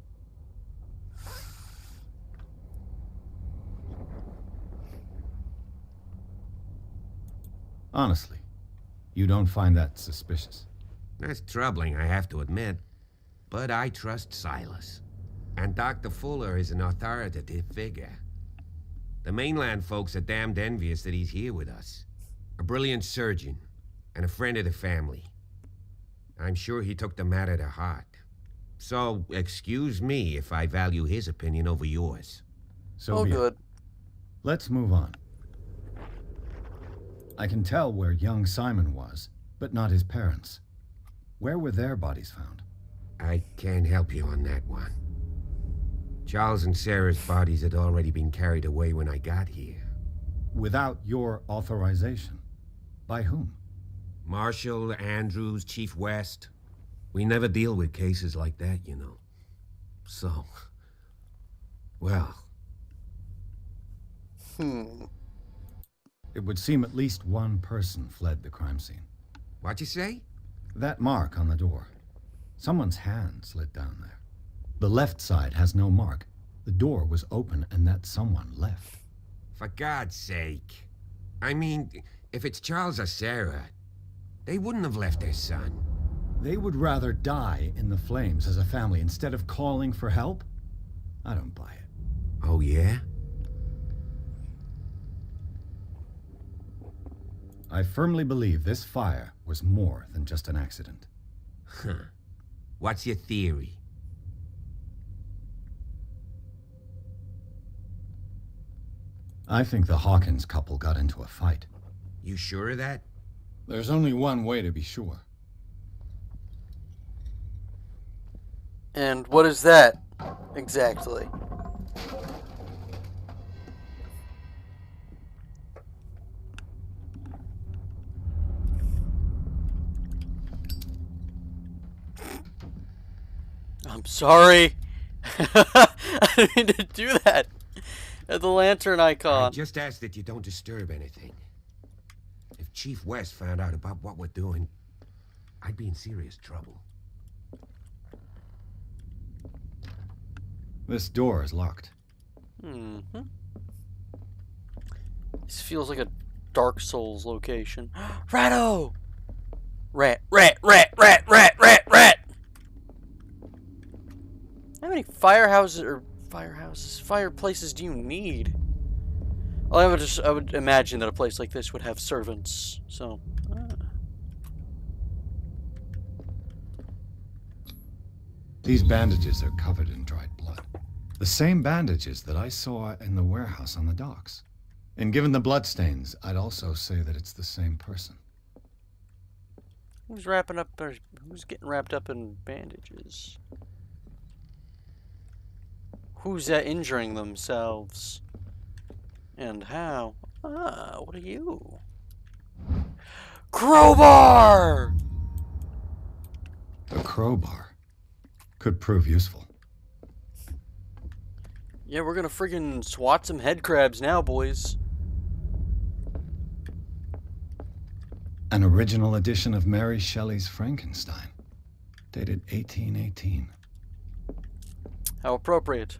Honestly, you don't find that suspicious? That's troubling, I have to admit. But I trust Silas. And Dr. Fuller is an authoritative figure. The mainland folks are damned envious that he's here with us. A brilliant surgeon, and a friend of the family. I'm sure he took the matter to heart. So, excuse me if I value his opinion over yours. So good. Let's move on. I can tell where young Simon was, but not his parents. Where were their bodies found? I can't help you on that one. Charles and Sarah's bodies had already been carried away when I got here. Without your authorization? By whom? Marshall, Andrews, Chief West. We never deal with cases like that, you know. So, well. It would seem at least one person fled the crime scene. What'd you say? That mark on the door. Someone's hand slid down there. The left side has no mark. The door was open and that someone left. For God's sake. I mean, if it's Charles or Sarah, they wouldn't have left their son. They would rather die in the flames as a family instead of calling for help? I don't buy it. Oh, yeah? I firmly believe this fire was more than just an accident. Huh. What's your theory? I think the Hawkins couple got into a fight. You sure of that? There's only one way to be sure. And what is that exactly? I'm sorry. I didn't mean to do that. The lantern icon. I just ask that you don't disturb anything. If Chief West found out about what we're doing, I'd be in serious trouble. This door is locked. This feels like a Dark Souls location. Ratto! Rat, rat, rat, rat, rat, rat, rat! How many fireplaces do you need? Well, I would imagine that a place like this would have servants, so... These bandages are covered in dried blood. The same bandages that I saw in the warehouse on the docks. And given the bloodstains, I'd also say that it's the same person. Who's getting wrapped up in bandages? Who's injuring themselves? And how? Ah, what are you? Crowbar! The crowbar could prove useful. Yeah, we're gonna friggin' swat some head crabs now, boys. An original edition of Mary Shelley's Frankenstein, dated 1818. How appropriate.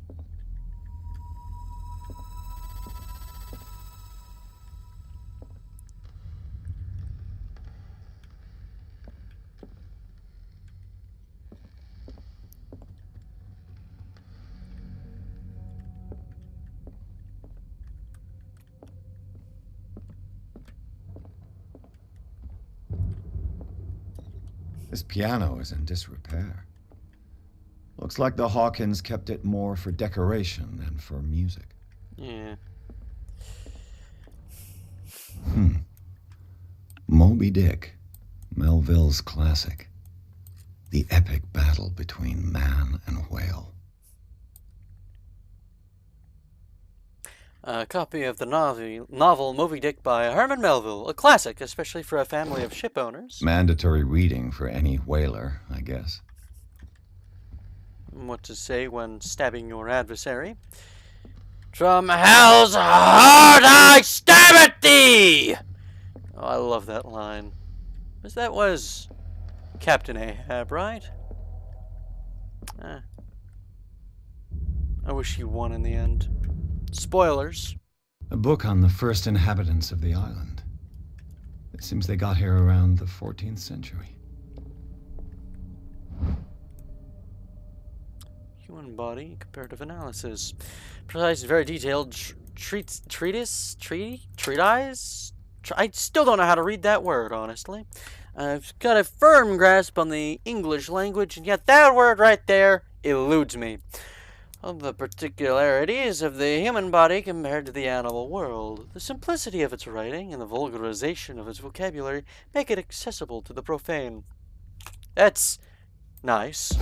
This piano is in disrepair. Looks like the Hawkins kept it more for decoration than for music. Yeah. Moby Dick, Melville's classic. The epic battle between man and whale. A copy of the novel Moby Dick by Herman Melville, a classic, especially for a family of ship owners. Mandatory reading for any whaler, I guess. What to say when stabbing your adversary? From hell's heart I stab at thee! Oh, I love that line. Because that was Captain Ahab, right? I wish he won in the end. Spoilers. A book on the first inhabitants of the island. It seems they got here around the 14th century. Human body, comparative analysis. Precise, very detailed treatise? I still don't know how to read that word, honestly. I've got a firm grasp on the English language, and yet that word right there eludes me. Of the particularities of the human body compared to the animal world, the simplicity of its writing and the vulgarization of its vocabulary make it accessible to the profane. That's nice.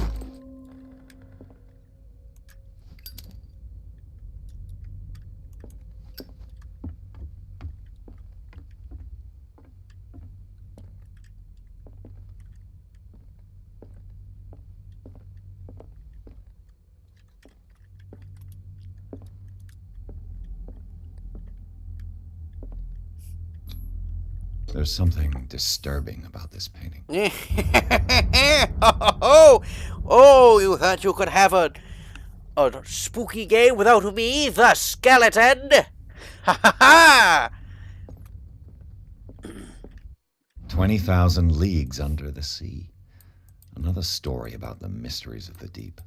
There's something disturbing about this painting. Oh, you thought you could have a spooky game without me, the skeleton? Ha ha ha! 20,000 leagues under the sea. Another story about the mysteries of the deep.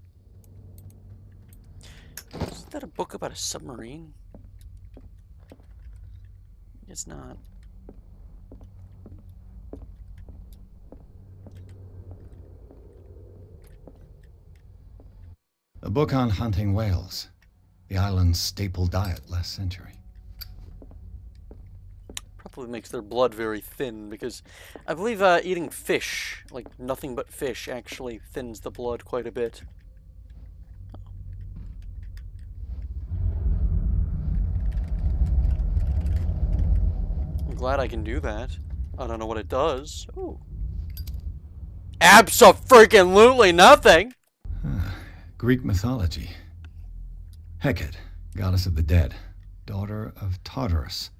Isn't that a book about a submarine? It's not. A book on hunting whales, the island's staple diet last century. Probably makes their blood very thin, because I believe eating fish, like nothing but fish, actually thins the blood quite a bit. I'm glad I can do that. I don't know what it does. Ooh. Abso-freaking-lutely nothing! Greek mythology. Hecate, goddess of the dead, daughter of Tartarus,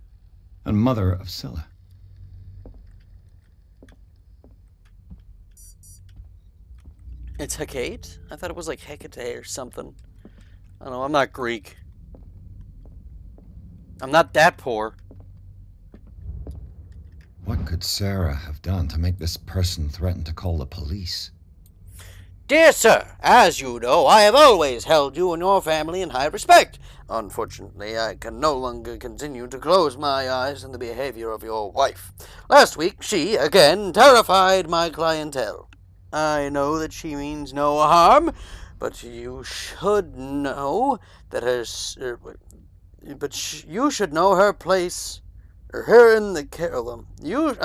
and mother of Scylla. It's Hecate? I thought it was like Hecate or something. I don't know, I'm not Greek. I'm not that poor. What could Sarah have done to make this person threaten to call the police? Dear sir, as you know, I have always held you and your family in high respect. Unfortunately, I can no longer continue to close my eyes in the behavior of your wife. Last week, she, again, terrified my clientele. I know that she means no harm, but you should know that you should know her place, or her in the care of them. You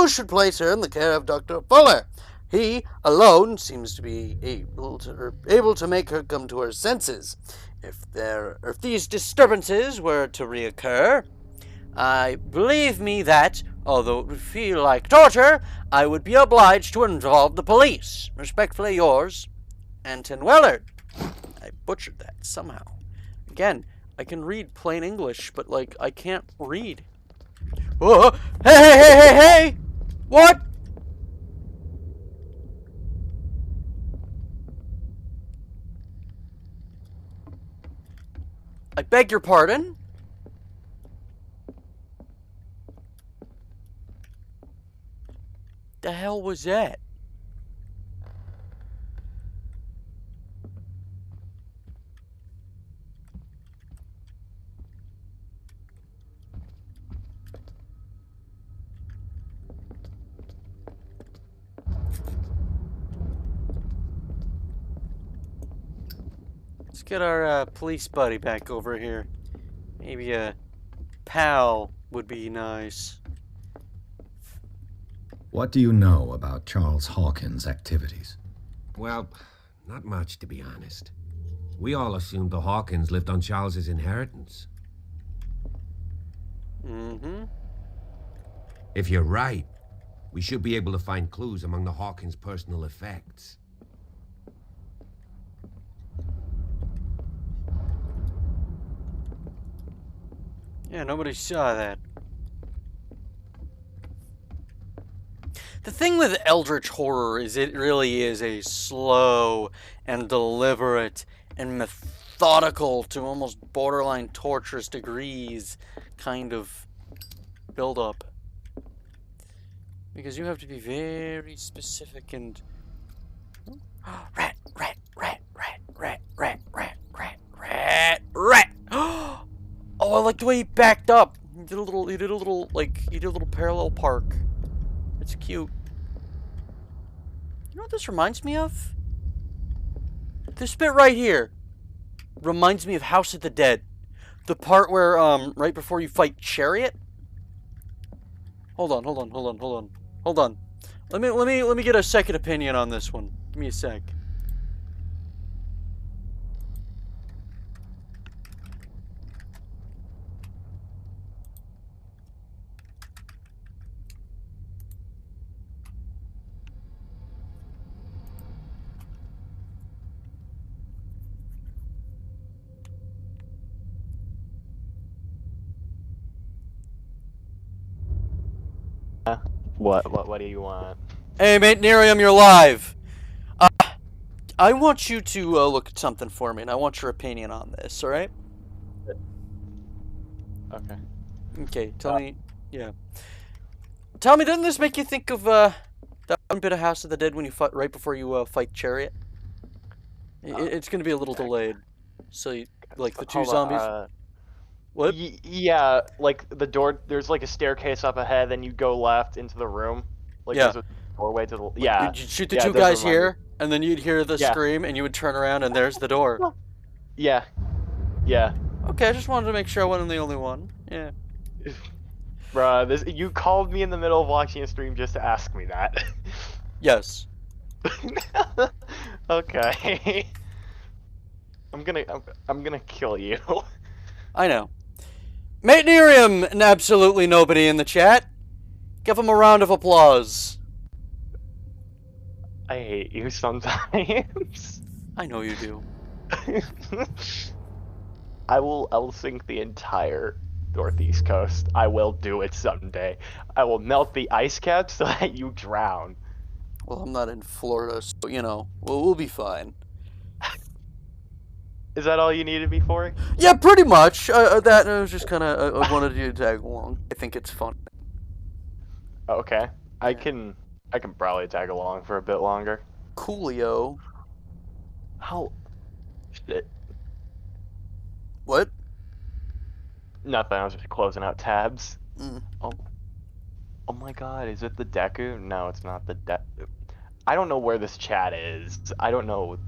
should place her in the care of Dr. Fuller. He alone seems to be able to make her come to her senses. If these disturbances were to reoccur, I believe me that, although it would feel like torture, I would be obliged to involve the police. Respectfully yours, Anton Wellard. I butchered that somehow. Again, I can read plain English, but like I can't read. Oh, hey! What? I beg your pardon? The hell was that? Let's get our police buddy back over here. Maybe a pal would be nice. What do you know about Charles Hawkins' activities? Well, not much, to be honest. We all assumed the Hawkins lived on Charles's inheritance. Mm-hmm. If you're right, we should be able to find clues among the Hawkins' personal effects. Yeah, nobody saw that. The thing with Eldritch Horror is it really is a slow and deliberate and methodical to almost borderline torturous degrees kind of build-up. Because you have to be very specific and... Rat, rat, rat, rat, rat, rat, rat, rat, rat, rat! Oh, I like the way he backed up. He did a little parallel park. It's cute. You know what this reminds me of? This bit right here reminds me of House of the Dead. The part where, right before you fight Chariot. Hold on. Let me get a second opinion on this one. Give me a sec. What do you want? Hey, mate, Nerium, you're live. I want you to look at something for me, and I want your opinion on this, alright? Okay. Okay, tell me... Yeah. Tell me, doesn't this make you think of, that one bit of House of the Dead when you fight... right before you, fight Chariot? It's gonna be a little delayed. So, you, like, the two zombies... What? Yeah, like, the door... There's, like, a staircase up ahead, then you go left into the room. Like, yeah. there's a doorway to the... Yeah. You'd shoot the two guys here, and then you'd hear the scream, and you would turn around, and there's the door. Yeah. Yeah. Okay, I just wanted to make sure I wasn't the only one. Yeah. Bruh, you called me in the middle of watching a stream just to ask me that. Yes. Okay. I'm gonna kill you. I know. Mate Nerium and absolutely nobody in the chat. Give him a round of applause. I hate you sometimes. I know you do. I will sink the entire Northeast coast. I will do it someday. I will melt the ice caps so that you drown. Well, I'm not in Florida, so, you know, we'll be fine. Is that all you needed me for? Yeah, pretty much. That was just kind of, I wanted you to tag along. I think it's fun. Okay. I can probably tag along for a bit longer. Coolio. How? Shit. What? Nothing, I was just closing out tabs. Mm. Oh my god, is it the Deku? No, it's not the Deku. I don't know where this chat is. I don't know.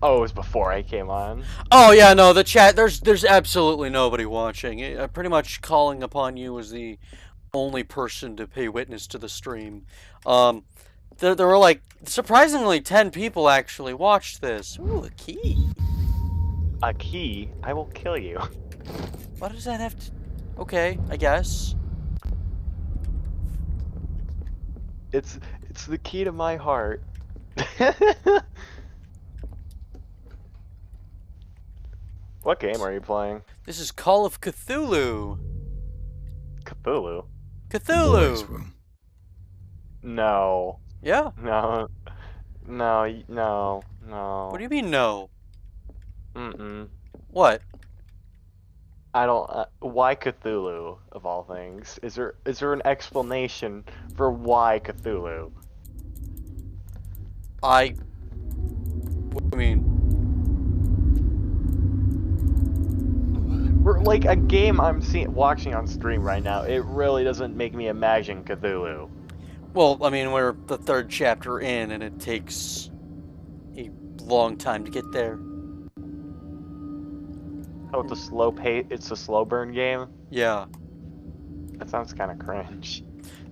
Oh, it was before I came on. Oh yeah, no, the chat, there's absolutely nobody watching. Pretty much calling upon you as the only person to pay witness to the stream. There were like, surprisingly 10 people actually watched this. Ooh, a key. A key? I will kill you. What does that have to... Okay, I guess. It's the key to my heart. What game are you playing? This is Call of Cthulhu. Cthulhu? Cthulhu! No. Yeah? No. No. What do you mean, no? Mm-mm. What? I don't... why Cthulhu, of all things? Is there an explanation for why Cthulhu? What do you mean? Like, a game I'm watching on stream right now, it really doesn't make me imagine Cthulhu. Well, I mean, we're the 3rd chapter in, and it takes a long time to get there. Oh, it's a slow pace. It's a slow burn game. Yeah. That sounds kind of cringe.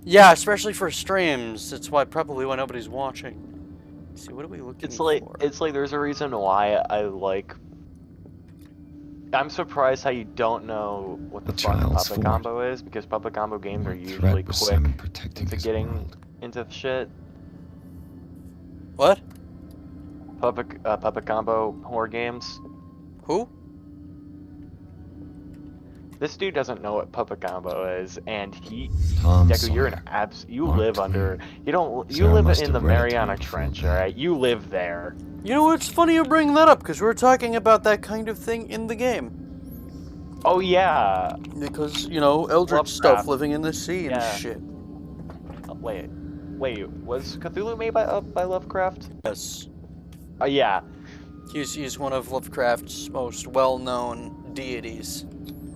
Yeah, especially for streams. That's probably why nobody's watching. Let's see, what are we looking for? It's like there's a reason why I like. I'm surprised how you don't know what the fuck child's Puppet fort. Combo is, because Puppet Combo games are usually Threat was quick Simon protecting into his getting world. into the shit. What? Puppet Combo horror games. Who? This dude doesn't know what Puppet Combo is, and he, Tom Deku, you're an Sawyer. you Mark live Twain. under, you Sarah live must in the have read it to Mariana make her feel Trench, bad. alright? You live there. You know, it's funny you bring that up, because we're talking about that kind of thing in the game. Oh yeah. Because, you know, Eldritch stuff living in the sea and Yeah. shit. Wait, was Cthulhu made by Lovecraft? Yes. Yeah. He's one of Lovecraft's most well-known deities.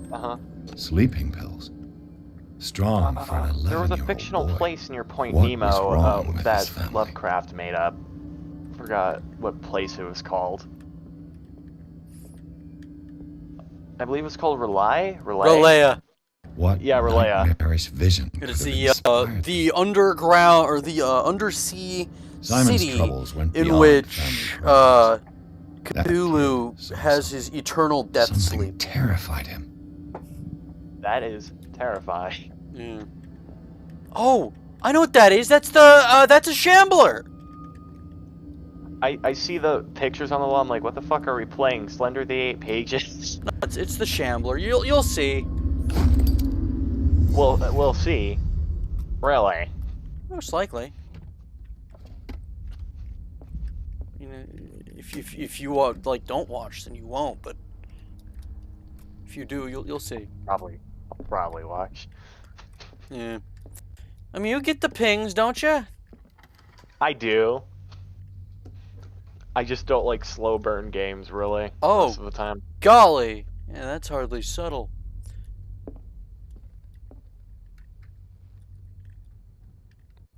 Uh-huh. Sleeping pills. Strong for an 11-year-old There was a fictional boy. place near Point What was Nemo wrong with that his family? Lovecraft made up. Forgot what place it was called. I believe it was called Relaya? Relaya. What Yeah, Relaya. nightmarish vision It could is have the underground, or the undersea Simon's city troubles went in beyond which family Cthulhu has his eternal death sleep. terrified him. That is terrifying. Yeah. Oh, I know what that is. That's a shambler. I see the pictures on the wall. I'm like, what the fuck are we playing? Slender the 8 Pages? No, it's the shambler. You'll see. We'll see. Really? Most likely. You know, if you like don't watch, then you won't. But if you do, you'll see. I'll probably watch. Yeah. I mean, you get the pings, don't you? I do. I just don't like slow burn games, really. Oh. Most of the time. Golly. Yeah, that's hardly subtle.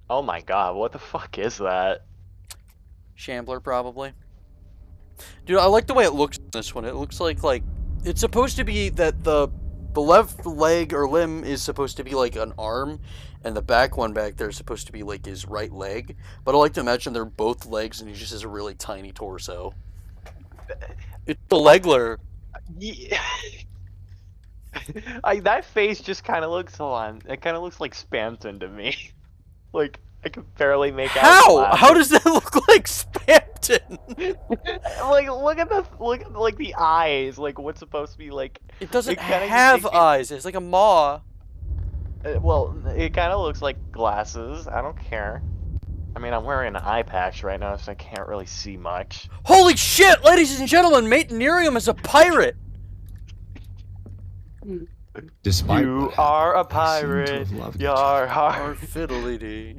Oh my god, what the fuck is that? Shambler, probably. Dude, I like the way it looks in this one. It looks like it's supposed to be that the left leg or limb is supposed to be like an arm, and the back one back there is supposed to be like his right leg. But I like to imagine they're both legs, and he just has a really tiny torso. It's the legler. Yeah. That face just kind of looks, hold on, it kind of looks like Spamton to me. Like, I can barely make out. How? How does that look like Spamton? Like, look at like the eyes. Like, what's supposed to be like? It doesn't have eyes. It's like a maw. Well, it kind of looks like glasses. I don't care. I mean, I'm wearing an eye patch right now, so I can't really see much. Holy shit, ladies and gentlemen! Mate Nerium is a pirate. Despite You are a pirate. Your heart. Our fiddly-dee.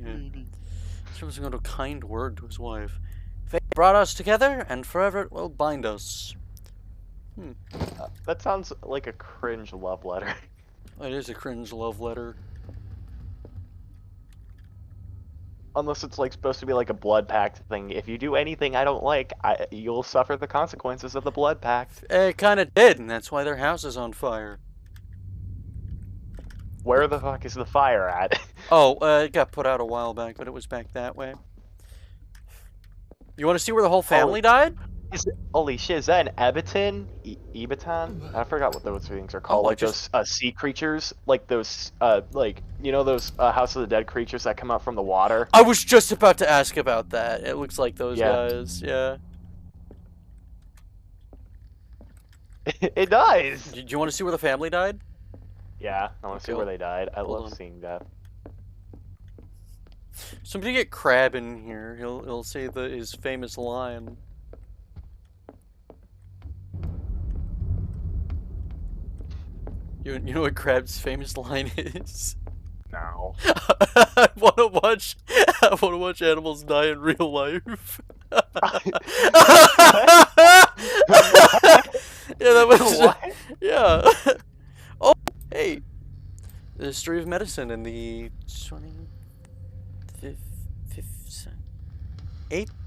She was going to a kind word to his wife. Fate brought us together, and forever it will bind us. That sounds like a cringe love letter. It is a cringe love letter. Unless it's like supposed to be like a blood pact thing. If you do anything I don't like, you'll suffer the consequences of the blood pact. It kind of did, and that's why their house is on fire. Where the fuck is the fire at? Oh, it got put out a while back, but it was back that way. You want to see where the whole family died? Holy shit, is that an Ebiton? Ebiton? I forgot what those things are called. Oh, like those sea creatures? Like those, like, you know those House of the Dead creatures that come out from the water? I was just about to ask about that. It looks like those guys, yeah. It does! Do you want to see where the family died? Yeah, I want to see where they died. I love seeing that. Somebody get Crab in here. He'll say his famous line. You know what Crab's famous line is? No. I wanna watch animals die in real life. Yeah, that was what? Yeah. Oh, hey. The history of medicine in the 8th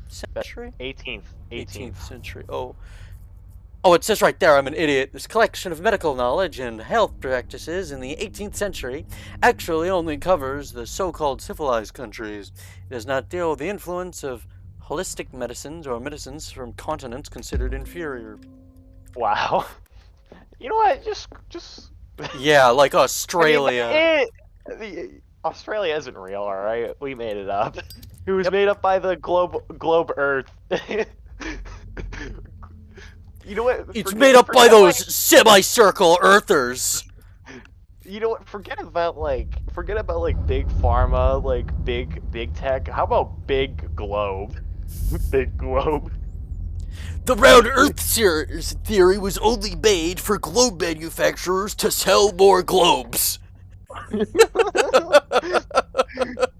century? 18th century. Oh, it says right there, I'm an idiot. This collection of medical knowledge and health practices in the 18th century actually only covers the so-called civilized countries. It does not deal with the influence of holistic medicines or medicines from continents considered inferior. Wow. You know what? Just. Yeah, like Australia. I mean, Australia isn't real, all right. We made it up. It was made up by the globe Earth. You know what? It's made up by those semicircle Earthers. You know what? Forget about like big pharma, like big tech. How about big globe? Big globe. The round Earth theory was only made for globe manufacturers to sell more globes.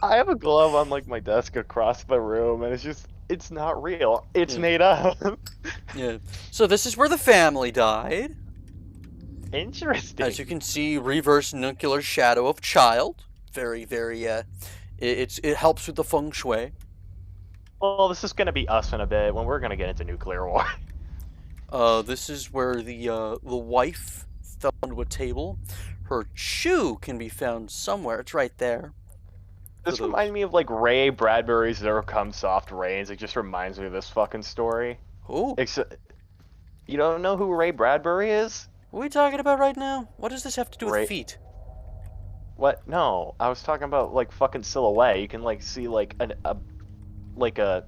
I have a glove on like my desk across the room, and it's not real. It's made up. Yeah. So this is where the family died. Interesting. As you can see, reverse nuclear shadow of child. Very, very. It helps with the feng shui. Well, this is gonna be us in a bit when we're gonna get into nuclear war. This is where the wife fell onto a table. Her shoe can be found somewhere. It's right there. This reminds me of like Ray Bradbury's "There Comes Soft Rains." It just reminds me of this fucking story. Who? You don't know who Ray Bradbury is? What are we talking about right now? What does this have to do with feet? What? No, I was talking about like fucking Silhouette. You can like see like the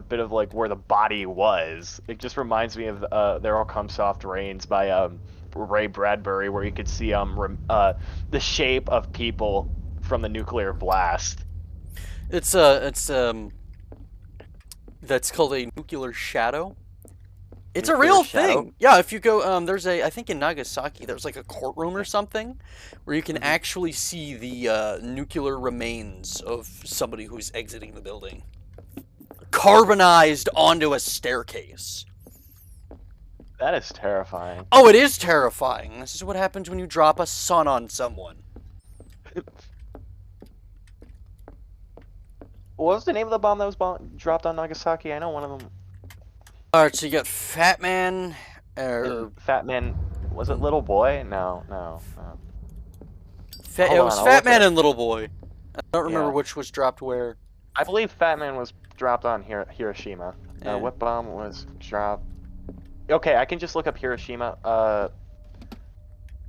bit of like where the body was. It just reminds me of "There Comes Soft Rains" by Ray Bradbury, where you could see the shape of people from the nuclear blast. That's called a nuclear shadow. It's a real thing. Yeah, if you go, I think in Nagasaki, there's like a courtroom or something where you can actually see the nuclear remains of somebody who's exiting the building. Carbonized onto a staircase. That is terrifying. Oh, it is terrifying. This is what happens when you drop a sun on someone. What was the name of the bomb that was dropped on Nagasaki? I know one of them. Alright, so you got Fat Man, Fat Man, was it Little Boy? No. It was Fat Man and Little Boy. I don't remember which was dropped where. I believe Fat Man was dropped on Hiroshima. Yeah. What bomb was dropped? Okay, I can just look up Hiroshima.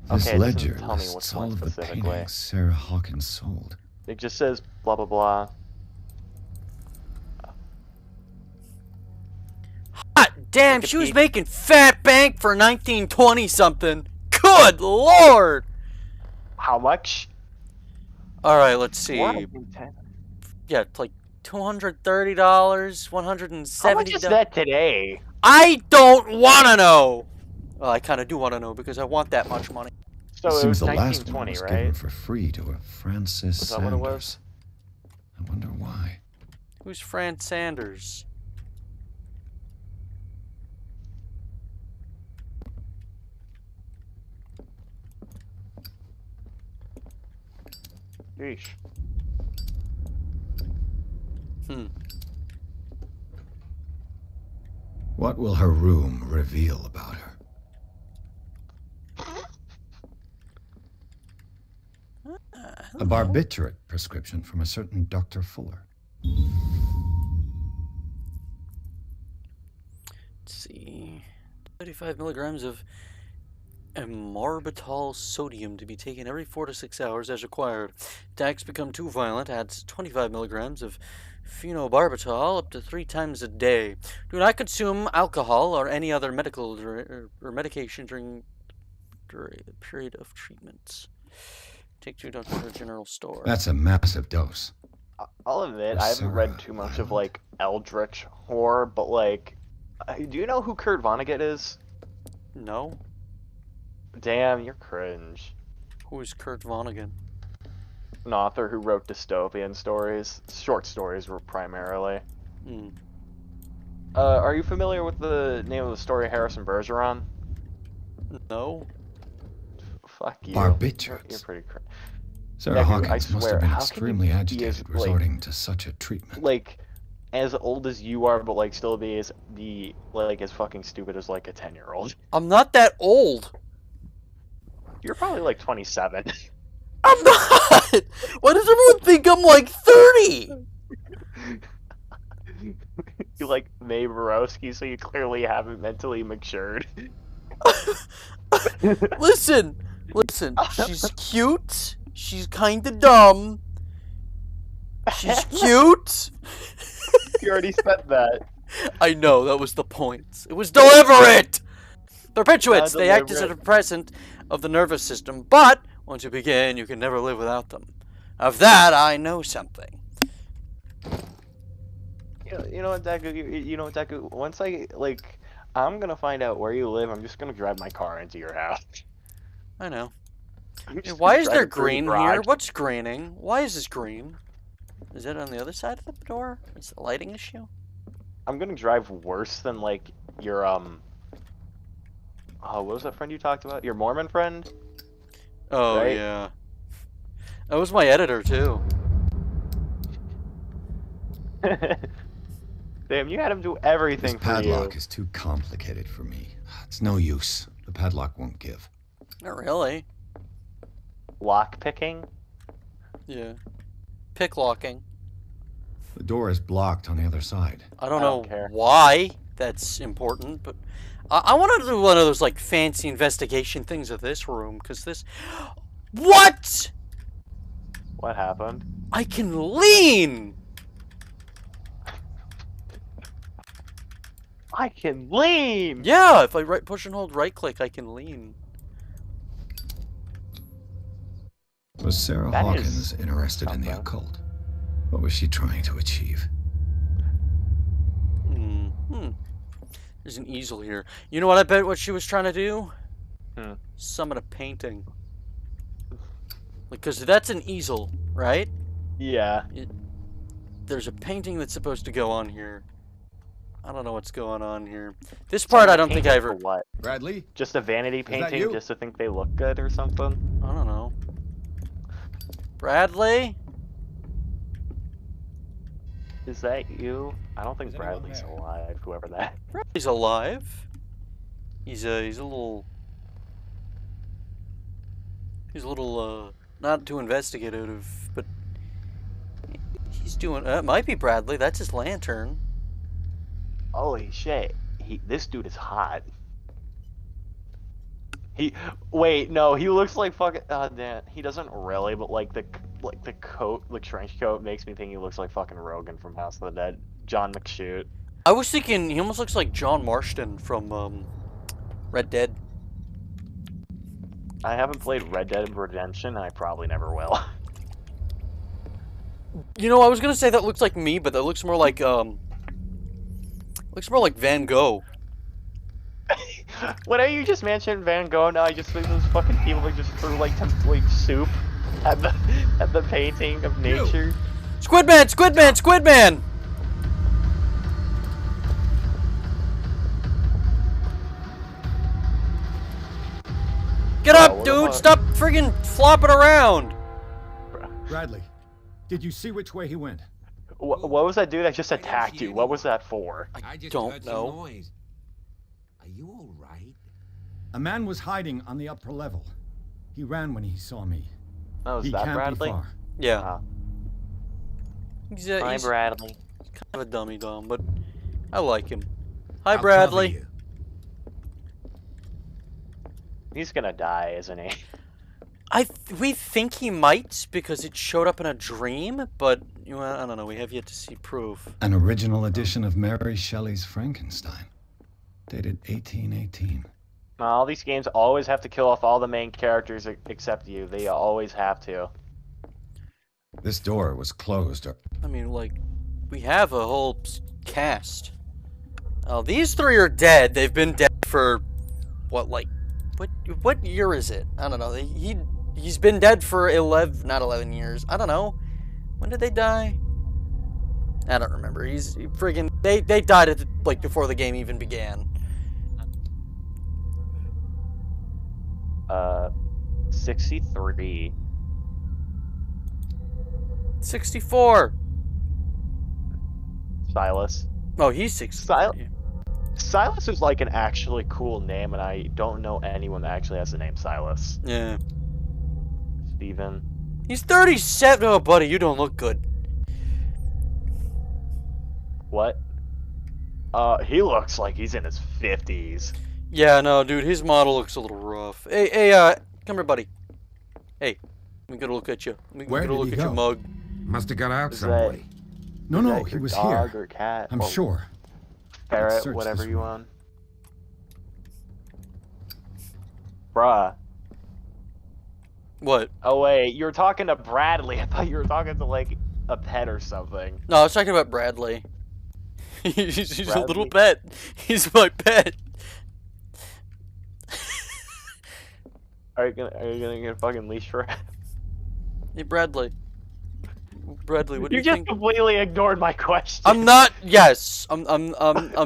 This okay, ledger tell me which lists one all of the specifically. paintings Sarah Hawkins sold. It just says blah blah blah. Hot damn, she was making fat bank for 1920 something. Good lord! How much? Alright, let's see. What? Yeah, it's like $230, $170. How much is that today? I don't want to know! Well, I kind of do want to know because I want that much money. So it was the last one 1920, was right? given for free to a Francis Is that what it was? Sanders. I wonder why. Who's Fran Sanders? Yeesh. What will her room reveal about her? A barbiturate prescription from a certain Dr. Fuller. Let's see. 35 milligrams of amorbital sodium to be taken every 4 to 6 hours as required. If attacks become too violent, adds 25 milligrams of phenobarbital up to 3 times a day. Do not consume alcohol or any other medical or medication during the period of treatment. Take 2 to the general store. That's a massive dose. I'll admit, I haven't read too much of like Eldritch horror, but like, do you know who Kurt Vonnegut is? No. Damn, you're cringe. Who is Kurt Vonnegut? An author who wrote dystopian stories. Short stories were primarily. Are you familiar with the name of the story Harrison Bergeron? No. Fuck you. Barbiturates. You're pretty cringe. Sarah Hawkins must have been extremely agitated resorting to such a treatment. Like, as old as you are, but like still be as fucking stupid as like a 10-year-old. I'm not that old. You're probably like 27. I'm not! Why does everyone think I'm like 30? You like Mae Borowski, so you clearly haven't mentally matured. Listen. She's cute. She's kinda dumb. She's cute. You already said that. I know, that was the point. It was deliberate! Barbiturates, they act as a depressant of the nervous system, but once you begin, you can never live without them. Of that, I know something. You know what, Deku? You know what, Deku? Once I'm gonna find out where you live. I'm just gonna drive my car into your house. I know. Why is there green here? What's greening? Why is this green? Is it on the other side of the door? Is it a lighting issue? I'm gonna drive worse than like your oh, what was that friend you talked about? Your Mormon friend? Oh right? Yeah. That was my editor too. Damn, you had him do everything This for you. padlock is too complicated for me. It's no use. The padlock won't give. Not really. Lock picking? Yeah. Picklocking. The door is blocked on the other side. I don't know why that's important, but I want to do one of those like fancy investigation things of this room, because this... What? What happened? I can lean! I can lean! Yeah, if I push and hold right click, I can lean. Was Sarah That Hawkins is interested in the occult? What was she trying to achieve? There's an easel here. You know what I bet what she was trying to do? Hmm. Summon a painting. Because that's an easel, right? Yeah. There's a painting that's supposed to go on here. I don't know what's going on here. This part I don't think I ever... What? Bradley? Just a vanity that painting you? just to think they look good or something? I don't know. Bradley? Is that you? I don't think Bradley's alive, whoever that. Bradley's alive. He's a little not too investigative, but he's doing it might be Bradley. That's his lantern. Holy shit. This dude is hot. Wait, no, he looks like fucking damn, he doesn't really, but like the coat, the trench coat makes me think he looks like fucking Rogan from House of the Dead. John McShoot. I was thinking he almost looks like John Marston from Red Dead. I haven't played Red Dead Redemption, and I probably never will. You know, I was gonna say that looks like me, but that looks more like Van Gogh. Whenever you just mentioned Van Gogh, now I just think those fucking people that just threw like soup at the painting of nature. Squidman! Squidman! Squidman! Get up, dude! Stop friggin' flopping around! Bradley, did you see which way he went? What was that dude that just attacked you? What was that for? I just don't heard some know. noise. Are you all right? A man was hiding on the upper level. He ran when he saw me. Oh, is He that can't Bradley? be far. Yeah. He's Hi, Bradley. kind of a dummy dumb, but I like him. Hi, I'll cover Bradley. you. He's gonna die, isn't he? We think he might because it showed up in a dream, but I don't know. We have yet to see proof. An original edition of Mary Shelley's Frankenstein, dated 1818. All these games always have to kill off all the main characters except you. They always have to. This door was closed. I mean, like, we have a whole cast. Oh, these three are dead. They've been dead for what year is it? I don't know. He's been dead for not 11 years. I don't know. When did they die? I don't remember. They died before the game even began. 63. 64. Silas. Oh, he's 63. Silas is like an actually cool name, and I don't know anyone that actually has the name Silas. Yeah. Steven. He's 37. Oh, buddy, you don't look good. What? He looks like he's in his 50s. Yeah, no, dude, his model looks a little rough. Hey, come here, buddy. Hey, let me get a look at you. Let me Where get a did look he at your go? mug. Must have got out Is some that- way. No, Is no, that he your was dog here. or cat? I'm Or sure. Ferret, search whatever this you room. want. Bruh. What? Oh wait, you were talking to Bradley. I thought you were talking to like a pet or something. No, I was talking about Bradley. He's a little Bradley? pet. He's my pet. Are you gonna get a fucking leash for it? Hey, Bradley. Bradley, what do You you just think? completely ignored my question. I'm not. Yes, I'm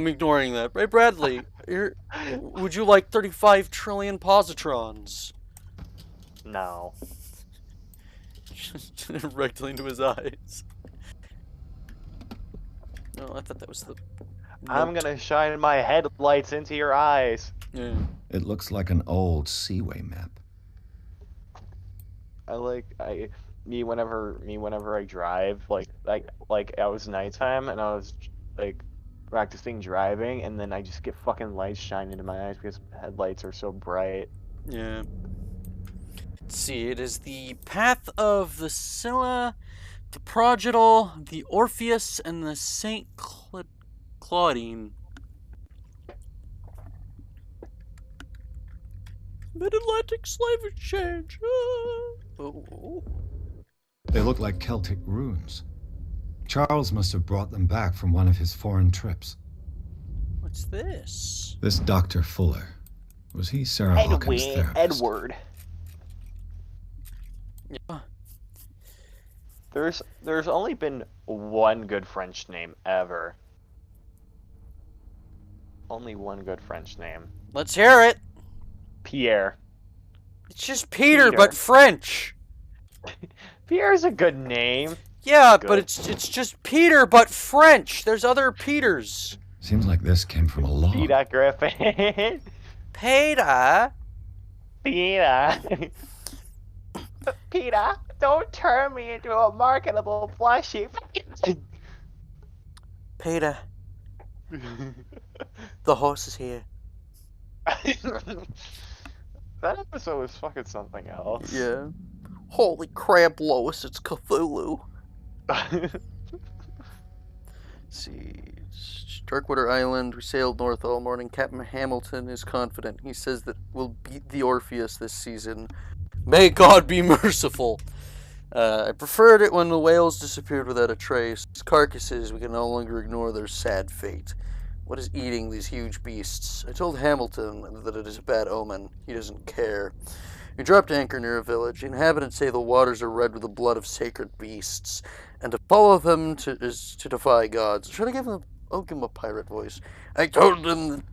ignoring that. Hey, Bradley, would you like 35 trillion positrons? No. Directly into his eyes. No, I thought that was the. I'm gonna shine my headlights into your eyes. Yeah. It looks like an old Seaway map. Whenever I drive, like I was nighttime and I was like practicing driving, and then I just get fucking lights shining into my eyes because headlights are so bright. Yeah. Let's see, it is the path of the Scylla, the Prodigal, the Orpheus, and the Saint Claudine. Mid-Atlantic slave exchange. Oh. They look like Celtic runes. Charles must have brought them back from one of his foreign trips. What's this? This Dr. Fuller. Was he Sarah Hawkins' therapist? Edward. Yeah. There's only been one good French name ever. Only one good French name. Let's hear it. Pierre. It's just Peter, but French. Pierre's a good name. Yeah, Good. but it's just Peter, but French. There's other Peters. Seems like this came from a log. Peter Griffin. Peter. Peter. Peter, don't turn me into a marketable plushie. Peter. The horse is here. That episode was fucking something else. Yeah. Holy crap, Lois, it's Cthulhu. See. Darkwater Island, we sailed north all morning. Captain Hamilton is confident. He says that we'll beat the Orpheus this season. May God be merciful. I preferred it when the whales disappeared without a trace. Carcasses, we can no longer ignore their sad fate. What is eating these huge beasts? I told Hamilton that it is a bad omen. He doesn't care. We dropped anchor near a village. The inhabitants say the waters are red with the blood of sacred beasts, and to follow them is to defy gods. Should I give him a pirate voice? I told them that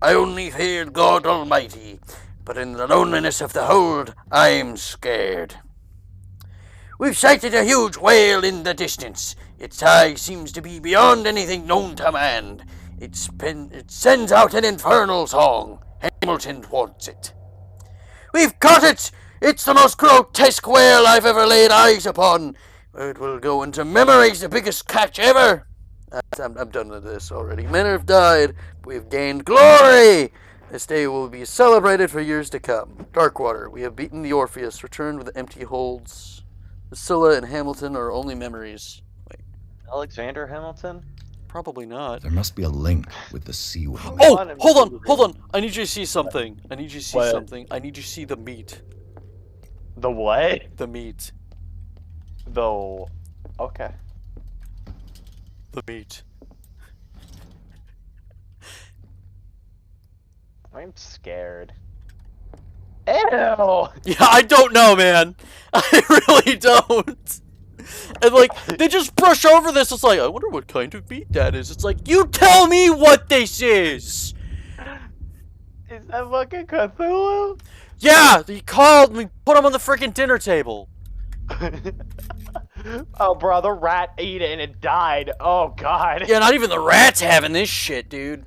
I only feared God Almighty, but in the loneliness of the hold, I'm scared. We've sighted a huge whale in the distance. Its size seems to be beyond anything known to man. It sends out an infernal song. Hamilton wants it. We've caught it! It's the most grotesque whale I've ever laid eyes upon. It will go into memory as the biggest catch ever. I'm done with this already. Men have died, but we have gained glory. This day will be celebrated for years to come. Darkwater, we have beaten the Orpheus, returned with empty holds. The Scylla and Hamilton are only memories. Wait. Alexander Hamilton? Probably not. There must be a link with the Seaway map. Oh, hold on. I need you to see something. I need you to see What? something. I need you to see the meat. The what? The meat. Okay. The meat. I'm scared. Ew! Yeah, I don't know, man. I really don't. And, like, they just brush over this. It's like, I wonder what kind of meat that is. It's like, you tell me what this is! Is that fucking Cthulhu? Yeah, he called me, put him on the freaking dinner table. Oh, bro, the rat ate it and it died. Oh, God. Yeah, not even the rat's having this shit, dude.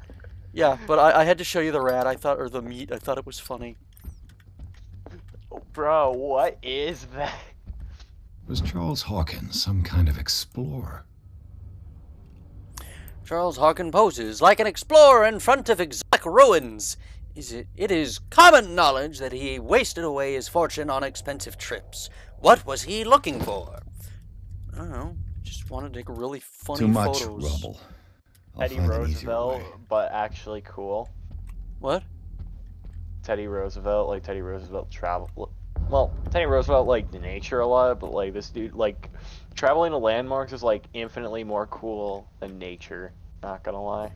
Yeah, but I had to show you the rat, or the meat. I thought it was funny. Bro, what is that? Was Charles Hawkins some kind of explorer? Charles Hawkins poses like an explorer in front of exotic ruins. It is common knowledge that he wasted away his fortune on expensive trips. What was he looking for? I don't know. Just wanted to take really funny Too much photos. rubble. I'll Teddy find an easier way. Roosevelt, but actually cool. What? Teddy Roosevelt, like Teddy Roosevelt travel. Well, Teddy Roosevelt liked nature a lot, but like this dude, like traveling to landmarks is like infinitely more cool than nature. Not gonna lie.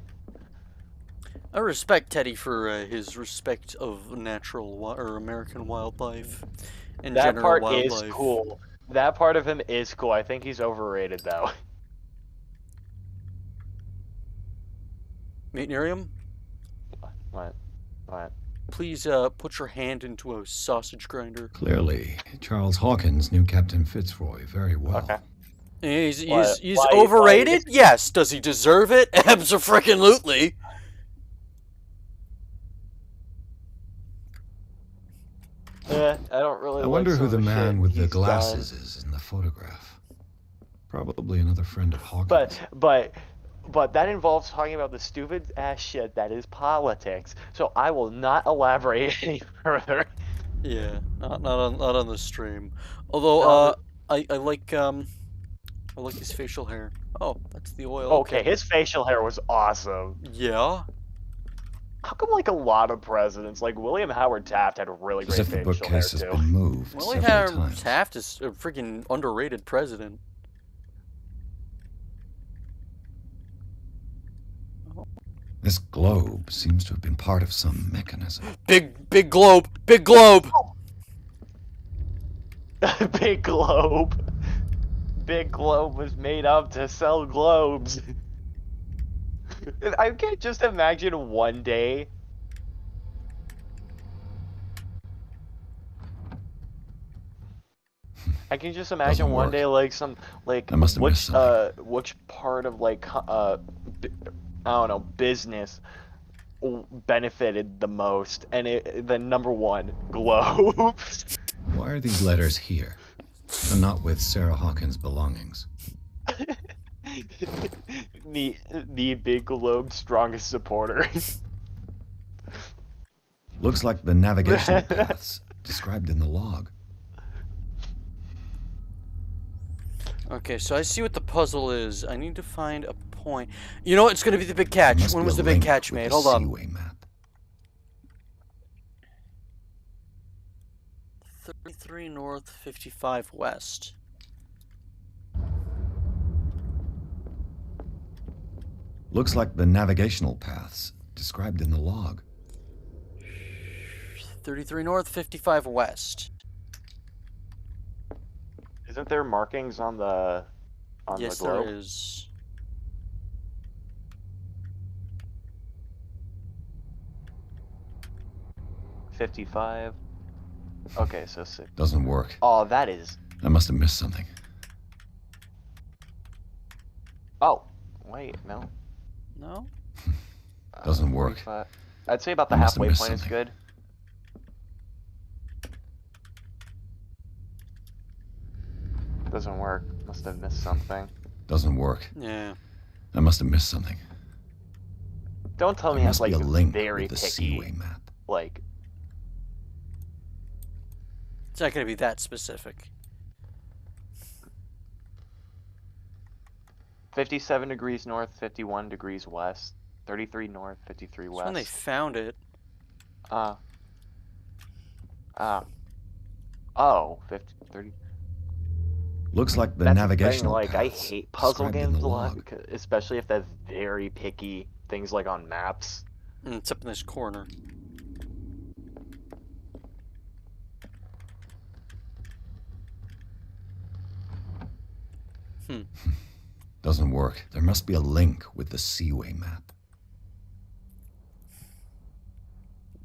I respect Teddy for his respect of natural or American wildlife and That general part wildlife. is cool. That part of him is cool. I think he's overrated though. Mate Nerium? What? Please put your hand into a sausage grinder. Clearly, Charles Hawkins knew Captain Fitzroy very well. Okay. He's Why- overrated? Yes. Does he deserve it? Abso-freaking-lutely. I don't really. I wonder like who some the of man shit with the he's glasses done. is in the photograph. Probably another friend of Hawkins. But that involves talking about the stupid ass shit that is politics. So I will not elaborate any further. Yeah, not on the stream. Although I like his facial hair. Oh, that's the oil. Okay, his facial hair was awesome. Yeah. How come like a lot of presidents, like William Howard Taft, had a really As great if the facial hair bookcase has too? been moved William several Howard times. Taft is a freaking underrated president. This globe seems to have been part of some mechanism. Big globe. Big globe. Big globe. Big globe was made up to sell globes. I can just imagine one day. I can just imagine one day like some like I must have missed which part of like I don't know, business benefited the most, and the number one, globes. Why are these letters here? And not with Sarah Hawkins' belongings. the big globe's strongest supporter. Looks like the navigational paths described in the log. Okay, so I see what the puzzle is. I need to find a point. You know, it's going to be the big catch. When was the big catch made? Hold on. Seaway map. 33 north, 55 west. Looks like the navigational paths described in the log. 33 north, 55 west. Isn't there markings on the Yes, the globe? there is. $55. Okay, so 6. Doesn't work. Oh, that is. I must have missed something. Oh, wait, no. No? Doesn't work. 45. I'd say about the I must have halfway missed point is something. good. Doesn't work. Must have missed something. Doesn't work. Yeah. I must have missed something. Don't tell me There it's must be like a link very with the picky. Seaway map. Like, It's not going to be that specific. 57 degrees north, 51 degrees west, 33 north, 53 That's west. when they found it. Oh, 50, 30. Looks like the That's navigational the thing, like, I paths hate puzzle described in games the a lot, log. because, especially if they're very picky things like on maps. It's up in this corner. Doesn't work. There must be a link with the Seaway map.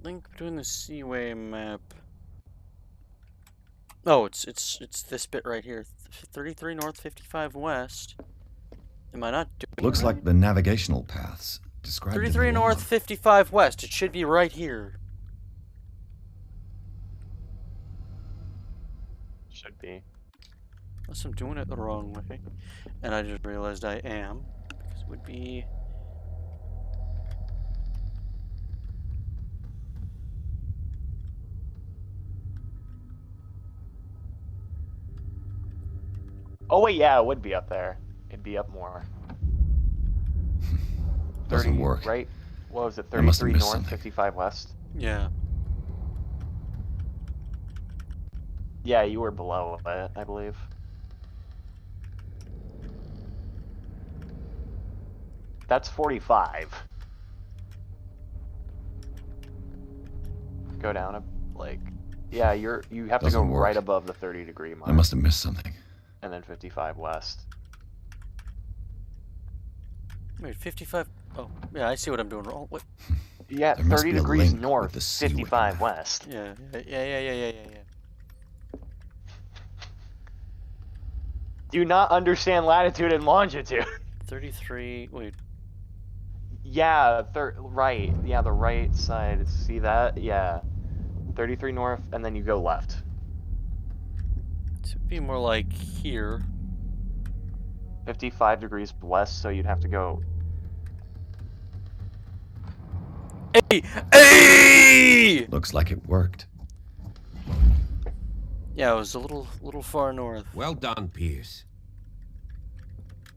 Link between the Seaway map. Oh, it's this bit right here. 33 north, 55 west. Am I not doing Looks it right? like the navigational paths described in the 33 north, log. 55 west. It should be right here. Should be. Unless I'm doing it the wrong way. And I just realized I am. Because it would be... Oh wait, yeah, it would be up there. It'd be up more. Doesn't work. Right? What was it? I must have 33 missed north, something. 55 west. Yeah. Yeah, you were below it, I believe. That's 45. Go down a yeah, you have to go Doesn't work. right above the 30-degree mark. I must have missed something. And then 55 west. Wait, 55. Oh, yeah, I see what I'm doing wrong. What? Yeah, There must 30 be a degrees link north, with the sea 55 west. Yeah. Do you not understand latitude and longitude? 33. Wait. Yeah, right. Yeah, the right side. See that? Yeah. 33 north, and then you go left. It should be more like here. 55 degrees west, so you'd have to go. Hey! Looks like it worked. Yeah, it was a little far north. Well done, Pierce.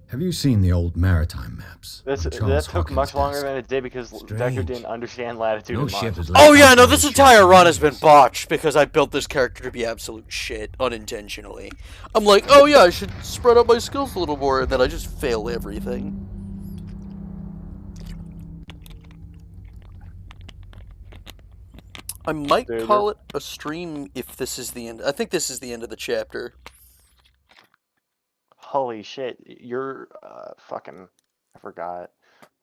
Have you seen the old maritime maps? That Charles took Hawkins' much longer desk? than it did because Deku Strange. didn't understand latitude No and ship longitude. has left Oh yeah, no, this operation entire run has for been botched because I built this character to be absolute shit unintentionally. I'm like, oh yeah, I should spread out my skills a little more, and then I just fail everything. I might Dude, call it a stream if this is the end. I think this is the end of the chapter. Holy shit, you're fucking. I forgot.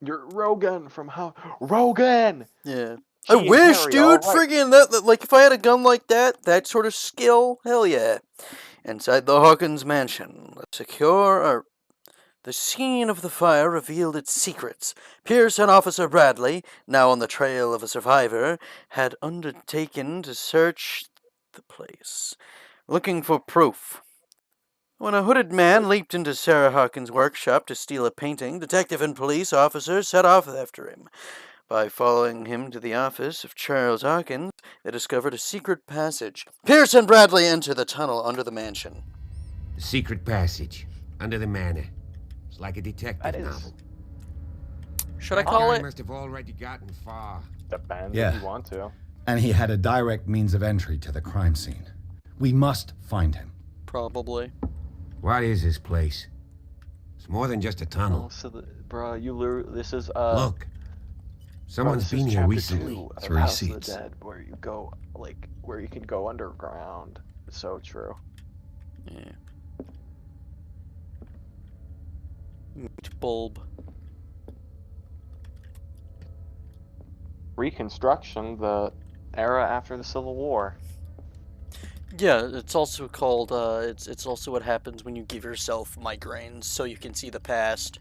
You're Rogan from how? Rogan. Yeah. Gee, I wish, Harry, dude. alright. Friggin' that, like, if I had a gun like that sort of skill, hell yeah. Inside the Hawkins mansion, the scene of the fire revealed its secrets. Pierce and Officer Bradley, now on the trail of a survivor, had undertaken to search the place, looking for proof. When a hooded man leaped into Sarah Hawkins' workshop to steal a painting, detective and police officers set off after him. By following him to the office of Charles Hawkins, they discovered a secret passage. Pierce and Bradley enter the tunnel under the mansion. The secret passage under the manor. It's like a detective novel. Should I call Guy it? must have already gotten far. Depends Yeah. if you want to. And he had a direct means of entry to the crime scene. We must find him. Probably. What is this place? It's more than just a tunnel. Oh, so bro, you literally. This is Look. Someone's this is been here chapter recently. 2 of 3 House of seats. the Dead, where you go where you can go underground. It's so true. Yeah. Meat bulb. Reconstruction, the era after the Civil War. Yeah, it's also called, it's also what happens when you give yourself migraines so you can see the past.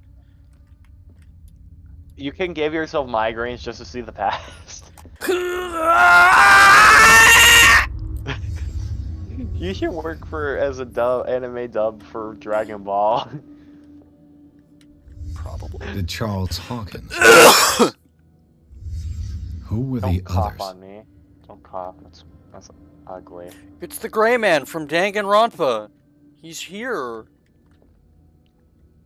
You can give yourself migraines just to see the past. You should work as a anime dub for Dragon Ball. Probably. Did Charles Hawkins? Who were Don't the cough others? on me. Don't cough. That's ugly. It's the Gray Man from Danganronpa. He's here.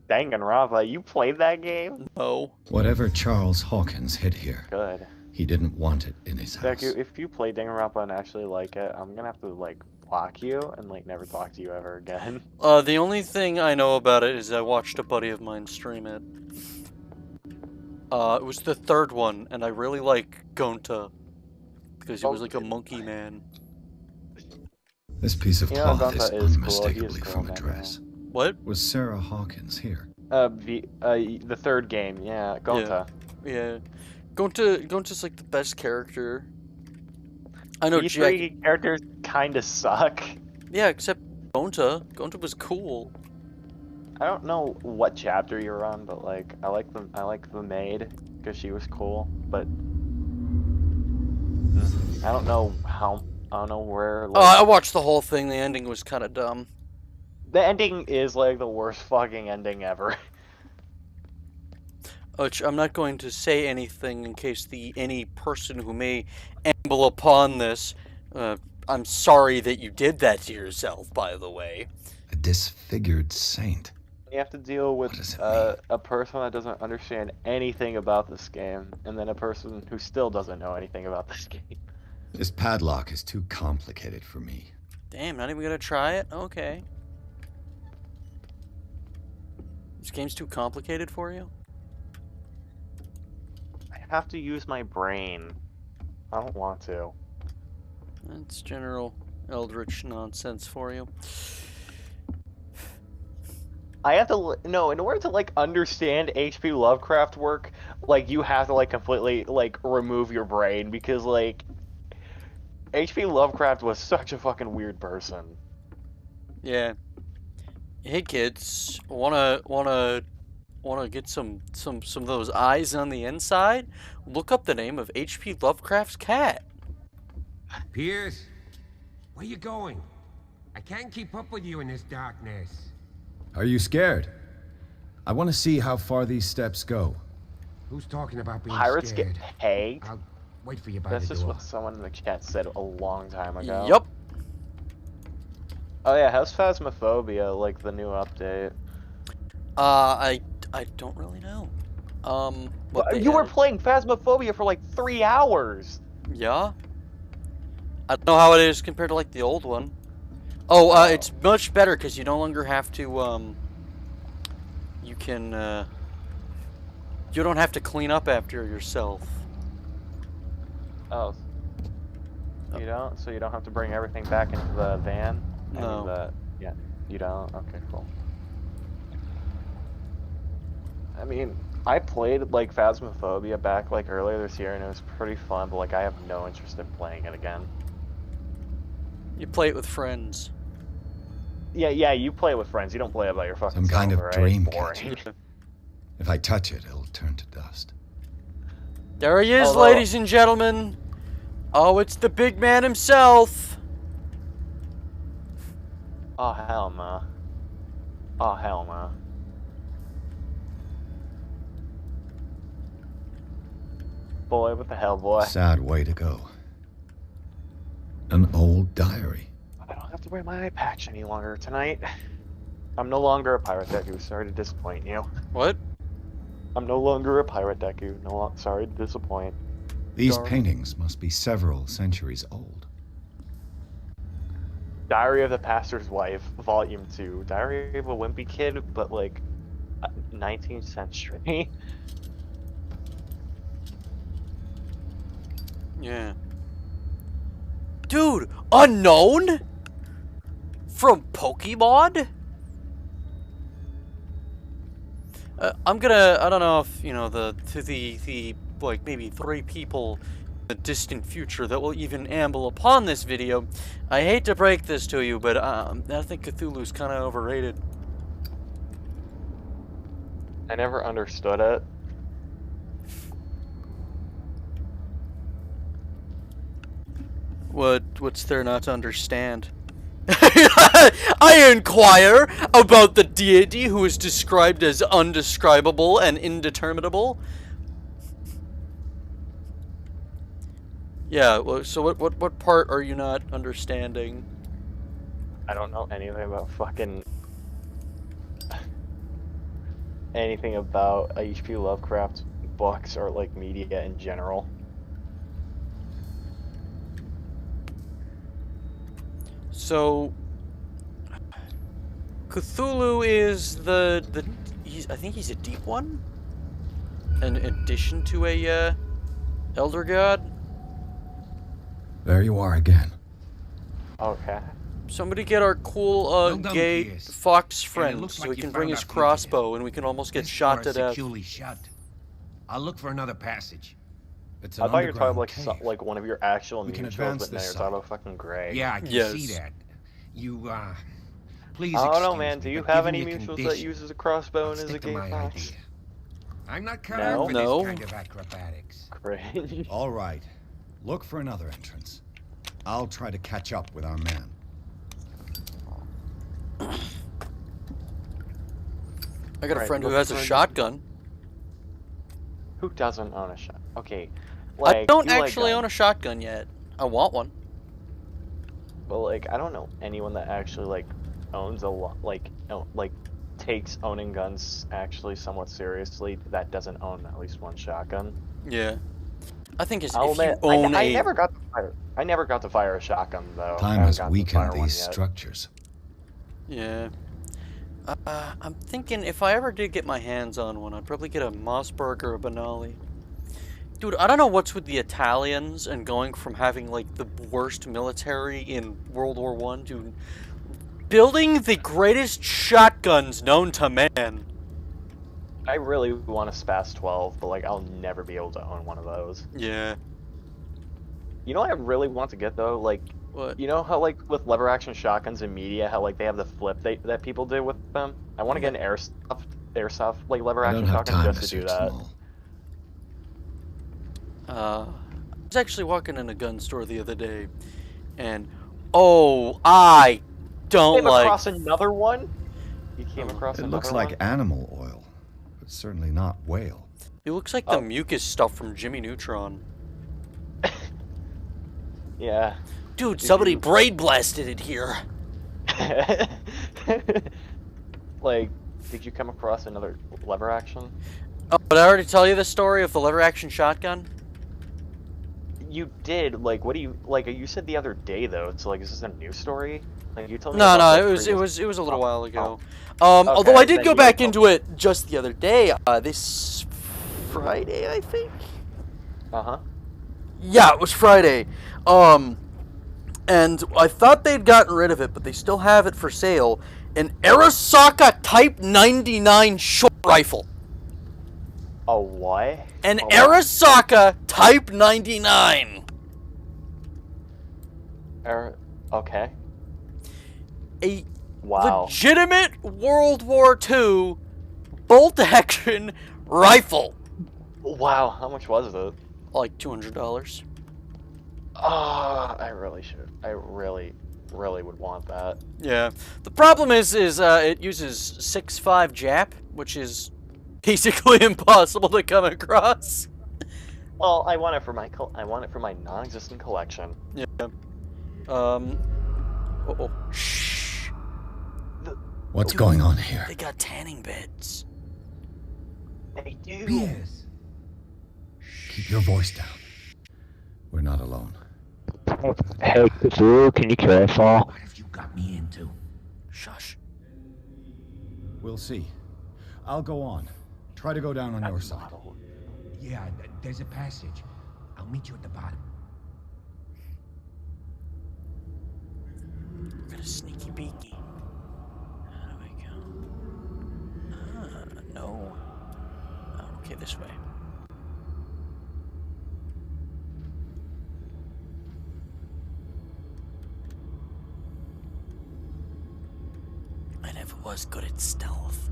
Danganronpa, you played that game? No. Whatever Charles Hawkins hid here, Good. he didn't want it in his house. Deku, if you play Danganronpa and actually like it, I'm gonna have to block you and never talk to you ever again. The only thing I know about it is I watched a buddy of mine stream it. It was the third one, and I really like Gonta because he was like a monkey man. This piece of You know, cloth is Gonta is cool. He is unmistakably cool, from a man. dress. What? Was Sarah Hawkins here? The third game, yeah, Gonta. Yeah. Gonta's like the best character. I know These Jack. three characters kind of suck. Yeah, except Gonta. Gonta was cool. I don't know what chapter you're on, but I like the maid because she was cool, but I don't know where. I watched the whole thing. The ending was kind of dumb. The ending is the worst fucking ending ever. Which I'm not going to say anything in case any person who may amble upon this. I'm sorry that you did that to yourself, by the way. A disfigured saint. You have to deal with a person that doesn't understand anything about this game, and then a person who still doesn't know anything about this game. This padlock is too complicated for me. Damn, not even gonna try it? Okay. This game's too complicated for you? I have to use my brain. I don't want to. That's general eldritch nonsense for you. I have to no, in order to like understand H.P. Lovecraft work, like you have to like completely like remove your brain, because like H.P. Lovecraft was such a fucking weird person. Yeah. Hey kids, wanna get some of those eyes on the inside? Look up the name of H.P. Lovecraft's cat. Pierce, where you going? I can't keep up with you in this darkness. Are you scared? I want to see how far these steps go. Who's talking about being Pirates scared? get pegged? I'll wait for you by That's the just door. what someone in the chat said a long time ago. Yup. Oh yeah, how's Phasmophobia, like the new update? I don't really know. You were playing Phasmophobia for like 3 hours. Yeah. I don't know how it is compared to like the old one. Oh, it's much better because you no longer have to you can you don't have to clean up after yourself. Oh. You don't? So you don't have to bring everything back into the van? No. Yeah, you don't? Okay, cool. I mean, I played like Phasmophobia back like earlier this year and it was pretty fun, but like I have no interest in playing it again. You play it with friends. Yeah, you play it with friends. You don't play it by your fucking Some kind self, of right? dream Boring. catcher. If I touch it, it'll turn to dust. There he is, Although- ladies and gentlemen. Oh, it's the big man himself. Oh, hell no. Oh, hell no. Boy, what the hell, boy? Sad way to go. An old diary. I don't have to wear my eye patch any longer tonight. I'm no longer a pirate, Deku. Sorry to disappoint you. What? I'm no longer a pirate, Deku. Sorry to disappoint. These paintings must be several centuries old. Diary of the Pastor's Wife, Volume 2. Diary of a Wimpy Kid, but like 19th century. Yeah. Dude, unknown? From Pokemon? I don't know if, you know, the like, maybe 3 people in the distant future that will even amble upon this video. I hate to break this to you, but I think Cthulhu's kind of overrated. I never understood it. What's there not to understand? I inquire about the deity who is described as undescribable and indeterminable. Yeah, well, so what part are you not understanding? I don't know anything about fucking anything about H.P. Lovecraft books or like media in general. So Cthulhu is I think he's a deep one? In addition to a elder god? There you are again. Okay. Somebody get our cool Well done, gay Pierce. fox And it friend looks so like he you can bring found his our fugitive. crossbow and we can almost get This shot door to is death. securely shut. I'll look for another passage. It's I an thought you were talking underground like cave. like one of your actual We can meme shows, advance but now this you're side. talking about fucking Grey. Yeah, I can Yes. see that. You, please I don't know, excuse man. me, Do you but have given any your mutuals that condition, uses a crossbow I'll and is a stick to gay my fox? idea. I'm not cut No? out for No. this kind of acrobatics. Cringe. All right. Look for another entrance. I'll try to catch up with our man. I got a Right, friend who looking has a for a- shotgun. Who doesn't own a shot? Okay. I don't you like actually own a shotgun yet. I want one. But like, I don't know anyone that actually like owns a lot, like takes owning guns actually somewhat seriously, that doesn't own at least one shotgun. Yeah. I think if I'll you admit, own I never got to fire. I never got to fire a shotgun though. Time I haven't has gotten to weakened fire one these yet. structures. Yeah. I'm thinking if I ever did get my hands on one, I'd probably get a Mossberg or a Benelli. Dude, I don't know what's with the Italians and going from having, like, the worst military in World War I to building the greatest shotguns known to man. I really want a Spas 12, but, like, I'll never be able to own one of those. Yeah. You know what I really want to get, though? Like, what? You know how, like, with lever action shotguns in media, how, like, they have the flip that people do with them? I want to get an airsoft, like, lever action shotgun just to do that. I was actually walking in a gun store the other day, and I don't Came like. across another one? You came across It another looks one? like animal oil, but certainly not whale. It looks like the mucus stuff from Jimmy Neutron. Yeah. Dude, somebody braid blasted it here. Like, did you come across another lever action? Oh, did I already tell you the story of the lever action shotgun? You did. Like, what do you like? You said the other day though. It's like, is this a new story? Like, you told me. No, about it like was a little while ago. Okay, Although I did then go you back told into it just the other day. This Friday, I think. Yeah, it was Friday. And I thought they'd gotten rid of it, but they still have it for sale. An Arasaka Type 99 short rifle. A what? An Arasaka Type 99. Okay. A Wow. legitimate World War II bolt-action rifle. Wow, how much was it? Like $200. I really should. I really would want that. Yeah. The problem is it uses 6.5 JAP, which is basically impossible to come across. Well, I want it for my non-existent collection. Yeah. Shh. What's going on here? They got tanning beds. They do. Yes. Keep your voice down. We're not alone. Hey, Cthulhu, can you clarify? What have you got me into? Shush. We'll see. I'll go on. Try to go down on your side. Yeah, there's a passage. I'll meet you at the bottom. Got a sneaky beaky. How do we go? No. Oh, okay, this way. I never was good at stealth.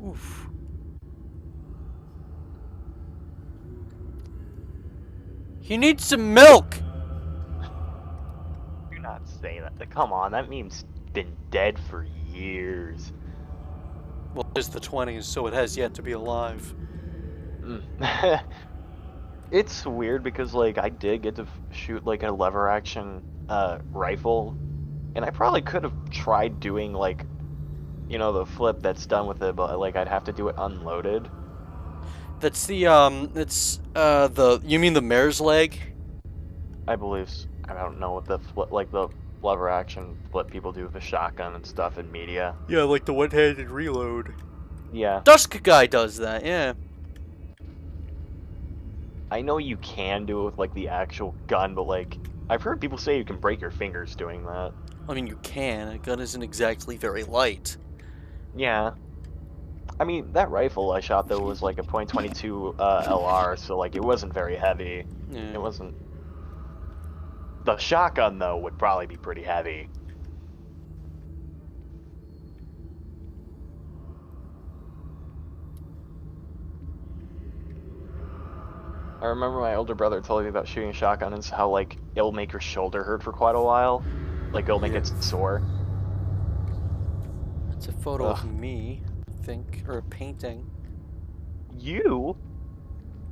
Oof. He needs some milk! Do not say that. Come on, that meme's been dead for years. Well, it's the 20s, so it has yet to be alive. It's weird because, like, I did get to shoot, like, a lever action rifle, and I probably could have tried doing, like, you know, the flip that's done with it, but, like, I'd have to do it unloaded. That's the, you mean the mare's leg? I believe, I don't know what the flip, like, the lever action flip people do with the shotgun and stuff in media. Yeah, like the one-handed reload. Yeah. Dusk guy does that, yeah. I know you can do it with, like, the actual gun, but, like, I've heard people say you can break your fingers doing that. I mean, you can. A gun isn't exactly very light. Yeah. I mean, that rifle I shot, though, was, like, a .22 LR, so, like, it wasn't very heavy. Yeah. It wasn't... The shotgun, though, would probably be pretty heavy. I remember my older brother told me about shooting a shotgun and how, like, it'll make your shoulder hurt for quite a while. Like, it'll make it sore. It's a photo of me, I think, or a painting. You?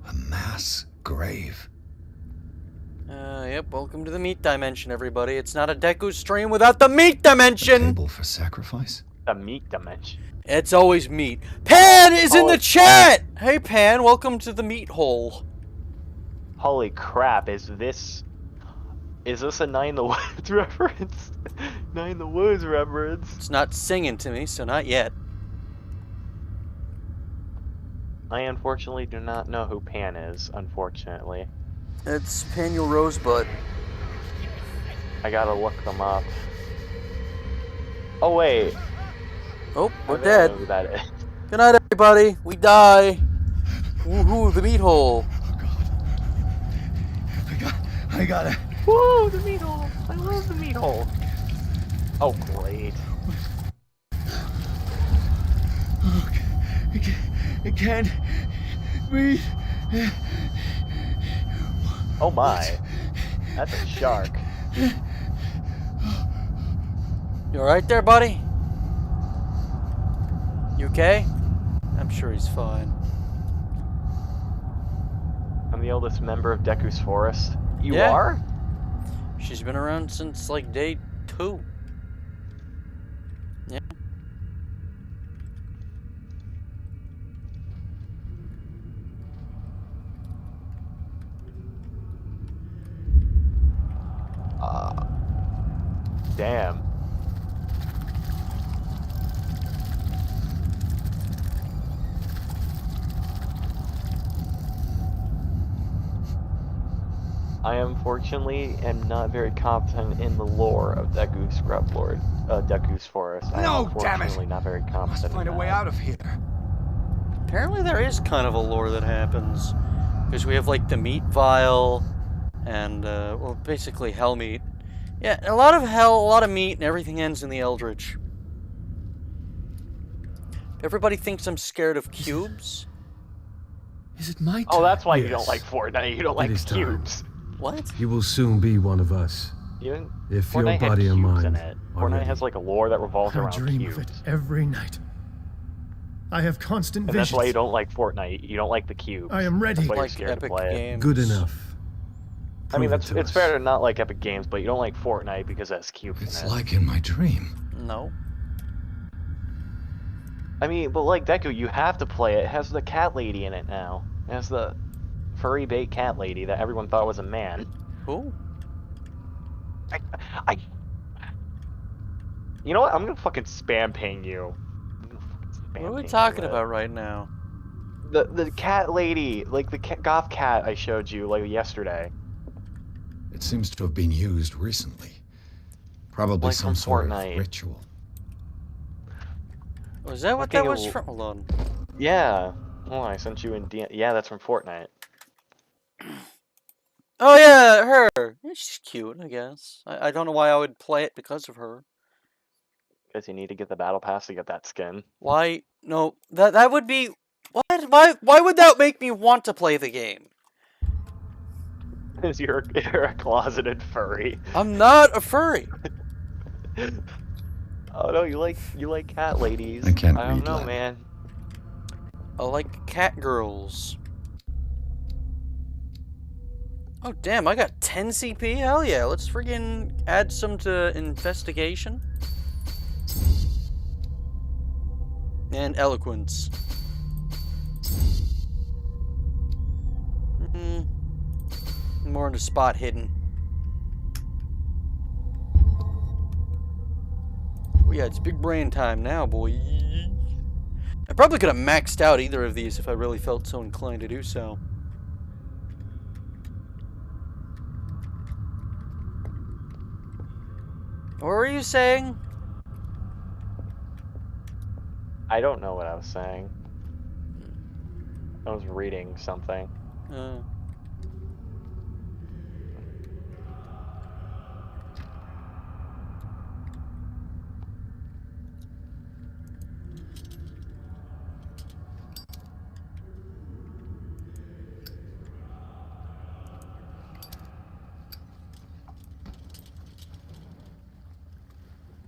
A mass grave. Yep, welcome to the meat dimension, everybody. It's not a Deku stream without the meat dimension! A table for sacrifice? The meat dimension. It's always meat. Pan is in the chat! Hey, Pan, welcome to the meat hole. Holy crap, is this a Nine in the Woods reference? Nine in the Woods reference. It's not singing to me, so not yet. I unfortunately do not know who Pan is, unfortunately. It's Paniel Rosebud. I gotta look them up. Oh, wait. Oh, we're I don't dead. know who that is. Good night, everybody. We die. Woohoo, the meat hole. I got it. Woo, the meat hole. I love the meat hole. Oh, great. I can't breathe. Oh my. That's a shark. You alright there, buddy? You okay? I'm sure he's fine. I'm the oldest member of Deku's Forest. You Yeah. are? She's been around since, like, day 2. Yeah. Damn. I unfortunately am not very competent in the lore of Deku Scrublord, Deku's Forest. I am No, damn it! unfortunately not very competent. Must find a way out of here. Apparently there is kind of a lore that happens. Because we have, like, the meat vial, and, well, basically hell meat. Yeah, a lot of hell, a lot of meat, and everything ends in the Eldritch. Everybody thinks I'm scared of cubes. Is it my turn? Oh, that's why you don't like Fortnite. You don't like is time. cubes. What? You will soon be one of us. You If your Fortnite had body and cubes in mind it. are Fortnite ready. has like a lore that revolves I around dream cubes. of it every night. I have constant And visions. that's why you don't like Fortnite. You don't like the cubes. I am ready. That's why you're Like scared to Epic play it. Games. Good enough. I mean, Prove it to it's us. fair to not like Epic Games, but you don't like Fortnite because it has cubes It's in it. like in my dream. No. I mean, but like Deku, you have to play it. It has the cat lady in it now. It has the furry bait cat lady that everyone thought was a man. Who? You know what? I'm gonna fucking spam ping you. What are we talking about right now? The cat lady, like the goth cat I showed you like yesterday. It seems to have been used recently. Probably Like some from sort Fortnite. of ritual. Was that what Fucking that was l- from? Hold on. Yeah. Oh, I sent you in yeah, that's from Fortnite. Oh yeah, her. Yeah, she's cute, I guess. I don't know why I would play it because of her. Because you need to get the battle pass to get that skin. Why? No, that would be. What? Why would that make me want to play the game? Because you're a closeted furry. I'm not a furry. Oh no, you like cat ladies. I can't I don't read know, Latin. man. I like cat girls. Oh damn, I got 10 CP? Hell yeah, let's friggin' add some to investigation. And eloquence. More into spot hidden. Oh yeah, it's big brain time now, boy. I probably could have maxed out either of these if I really felt so inclined to do so. What were you saying? I don't know what I was saying. I was reading something.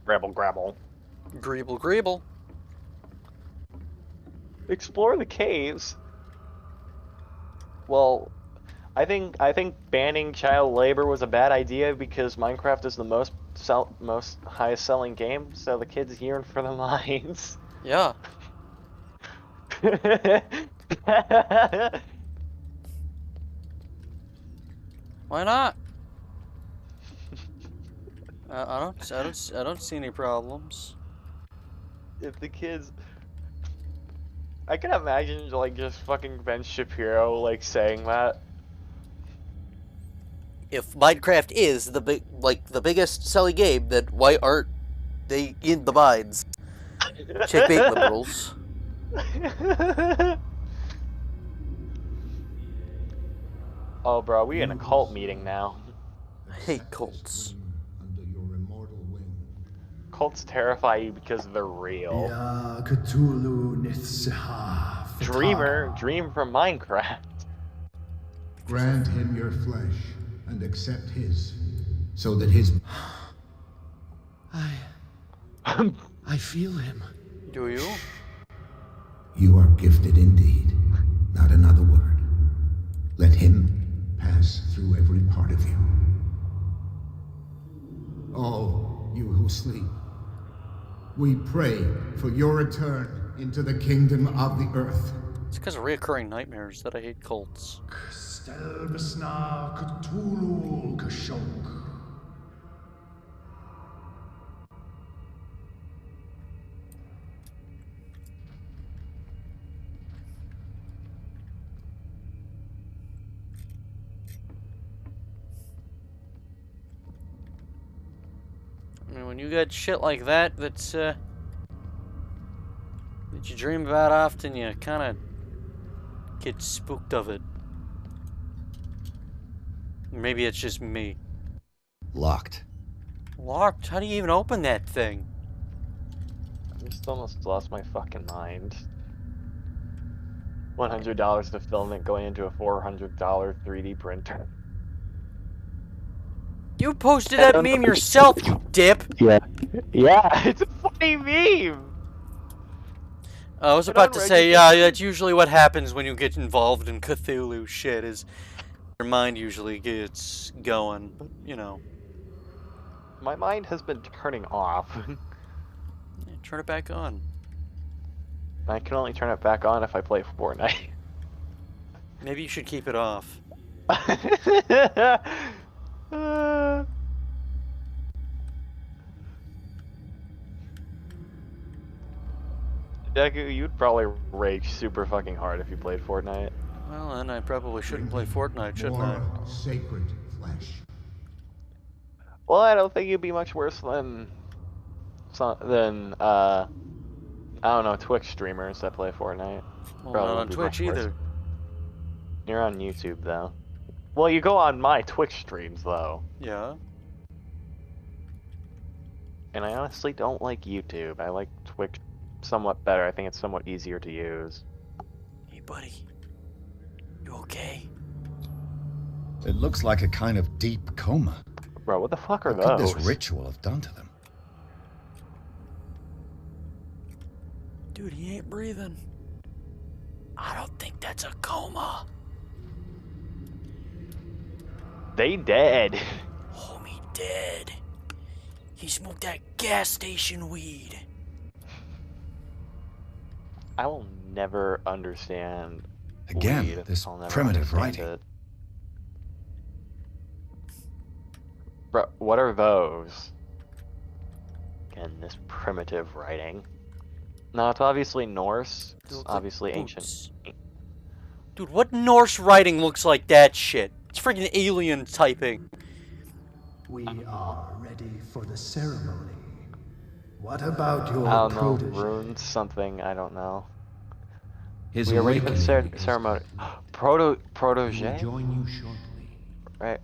Grabble, grabble. Greeble, greeble. Explore the caves. Well, I think banning child labor was a bad idea because Minecraft is the most highest selling game, so the kids yearn for the mines. Yeah. Why not? I don't see any problems. If the kids, I can imagine like just fucking Ben Shapiro like saying that. If Minecraft is the biggest selling game, then why aren't they in the mines? Checkmate, liberals. Oh, bro, we in a cult meeting now. I hate cults. Cults terrify you because they're real. Cthulu Nithsiha. Dream from Minecraft. Grant him your flesh and accept his, so that his... I feel him. Do you? You are gifted indeed. Not another word. Let him pass through every part of you. All you who sleep, we pray for your return into the kingdom of the earth. It's because of reoccurring nightmares that I hate cults. Stelbisna Cthulu Kashok. I mean, when you got shit like that, that you dream about often, you kind of get spooked of it. Maybe it's just me. Locked. Locked? How do you even open that thing? I just almost lost my fucking mind. $100 to film it going into a $400 3D printer. You posted that meme yourself, you dip! Yeah, it's a funny meme! I was about to say, yeah, that's usually what happens when you get involved in Cthulhu shit, is your mind usually gets going, but, you know. My mind has been turning off. Yeah, turn it back on. I can only turn it back on if I play Fortnite. Maybe you should keep it off. Deku, you'd probably rage super fucking hard if you played Fortnite. Well, then I probably shouldn't play Fortnite, shouldn't I? More sacred flesh. Well, I don't think you'd be much worse than I don't know, Twitch streamers that play Fortnite. Well, not on Twitch either. You're on YouTube though. Well, you go on my Twitch streams though. Yeah. And I honestly don't like YouTube. I like Twitch somewhat better. I think it's somewhat easier to use. Hey, buddy. You okay? It looks like a kind of deep coma. Bro, what the fuck are What could those? this ritual have done to them? Dude, he ain't breathing. I don't think that's a coma. They dead. Homie dead. He smoked that gas station weed. I will never understand Again, weed. this I'll never primitive understand writing. it. Bro, what are those? Again, this primitive writing. No, it's obviously Norse. It's obviously ancient. Dude, what Norse writing looks like that shit? It's freaking alien typing. We are ready for the ceremony. What about your I don't know, protege? runes, something, I don't know. His We are ready for the awakening is ceremony. Protege? join you shortly. Right.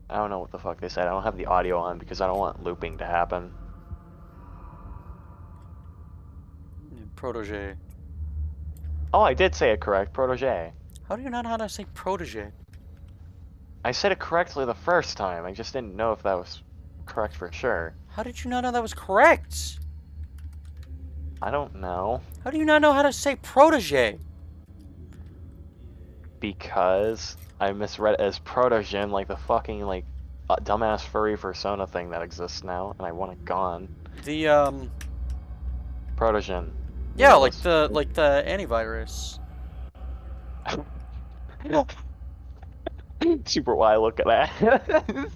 I don't know what the fuck they said. I don't have the audio on because I don't want looping to happen. Protege. Oh, I did say it correct. Protege. How do you not know how to say protege? I said it correctly the first time. I just didn't know if that was correct for sure. How did you not know that was correct? I don't know. How do you not know how to say protege? Because I misread it as Protogen, like the fucking, like, dumbass furry persona thing that exists now, and I want it gone. The, Protogen. Yeah, like the antivirus. Super why I look at that.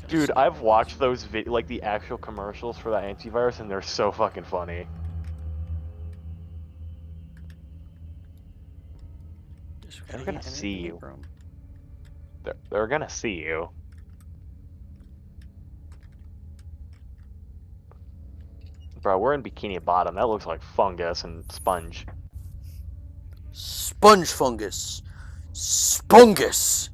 Dude, I've watched those like the actual commercials for that antivirus, and they're so fucking funny. They're gonna see you. They're gonna see you. Bro, we're in Bikini Bottom. That looks like fungus and sponge. Sponge fungus. Spungus.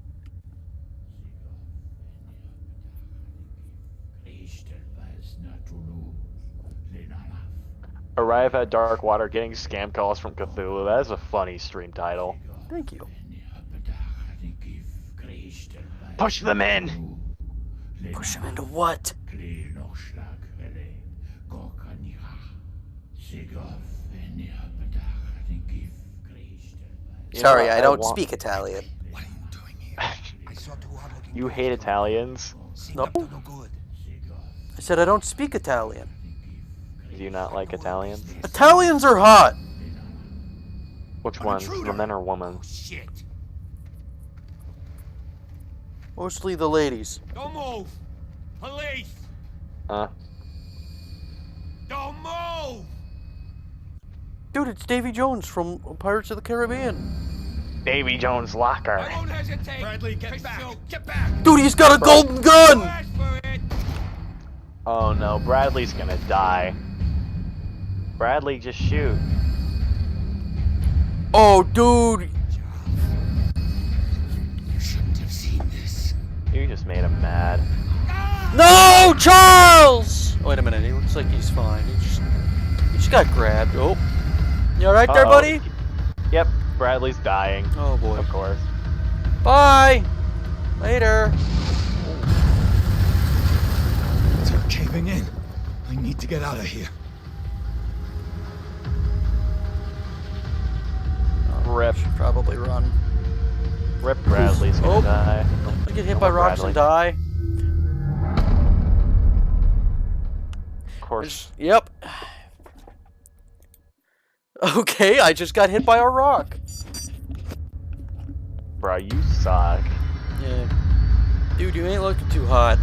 Arrive at Darkwater, getting scam calls from Cthulhu. That is a funny stream title. Thank you. Push them in! Push them into what? Sorry, I don't speak Italian. You hate Italians? No. I said I don't speak Italian. Do you not like Italians? Italians are hot. Which ones? The men or women? Mostly the ladies. Don't move! Police! Huh? Don't move! Dude, it's Davy Jones from Pirates of the Caribbean. Davy Jones' locker. I won't hesitate! Bradley, get back! Get back! Dude, he's got a golden gun! Oh no, Bradley's gonna die. Bradley, just shoot. Oh, dude! You shouldn't have seen this. You just made him mad. No, Charles! Wait a minute, he looks like he's fine. He just got grabbed. Oh. You alright there, buddy? Yep, Bradley's dying. Oh boy. Of course. Bye! Later. They're caving in. I need to get out of here. Rip. Should probably run. Rip Bradley's gonna die. I get hit by rocks and die. Of course. Yep. Okay, I just got hit by a rock. Bro, you suck. Yeah. Dude, you ain't looking too hot.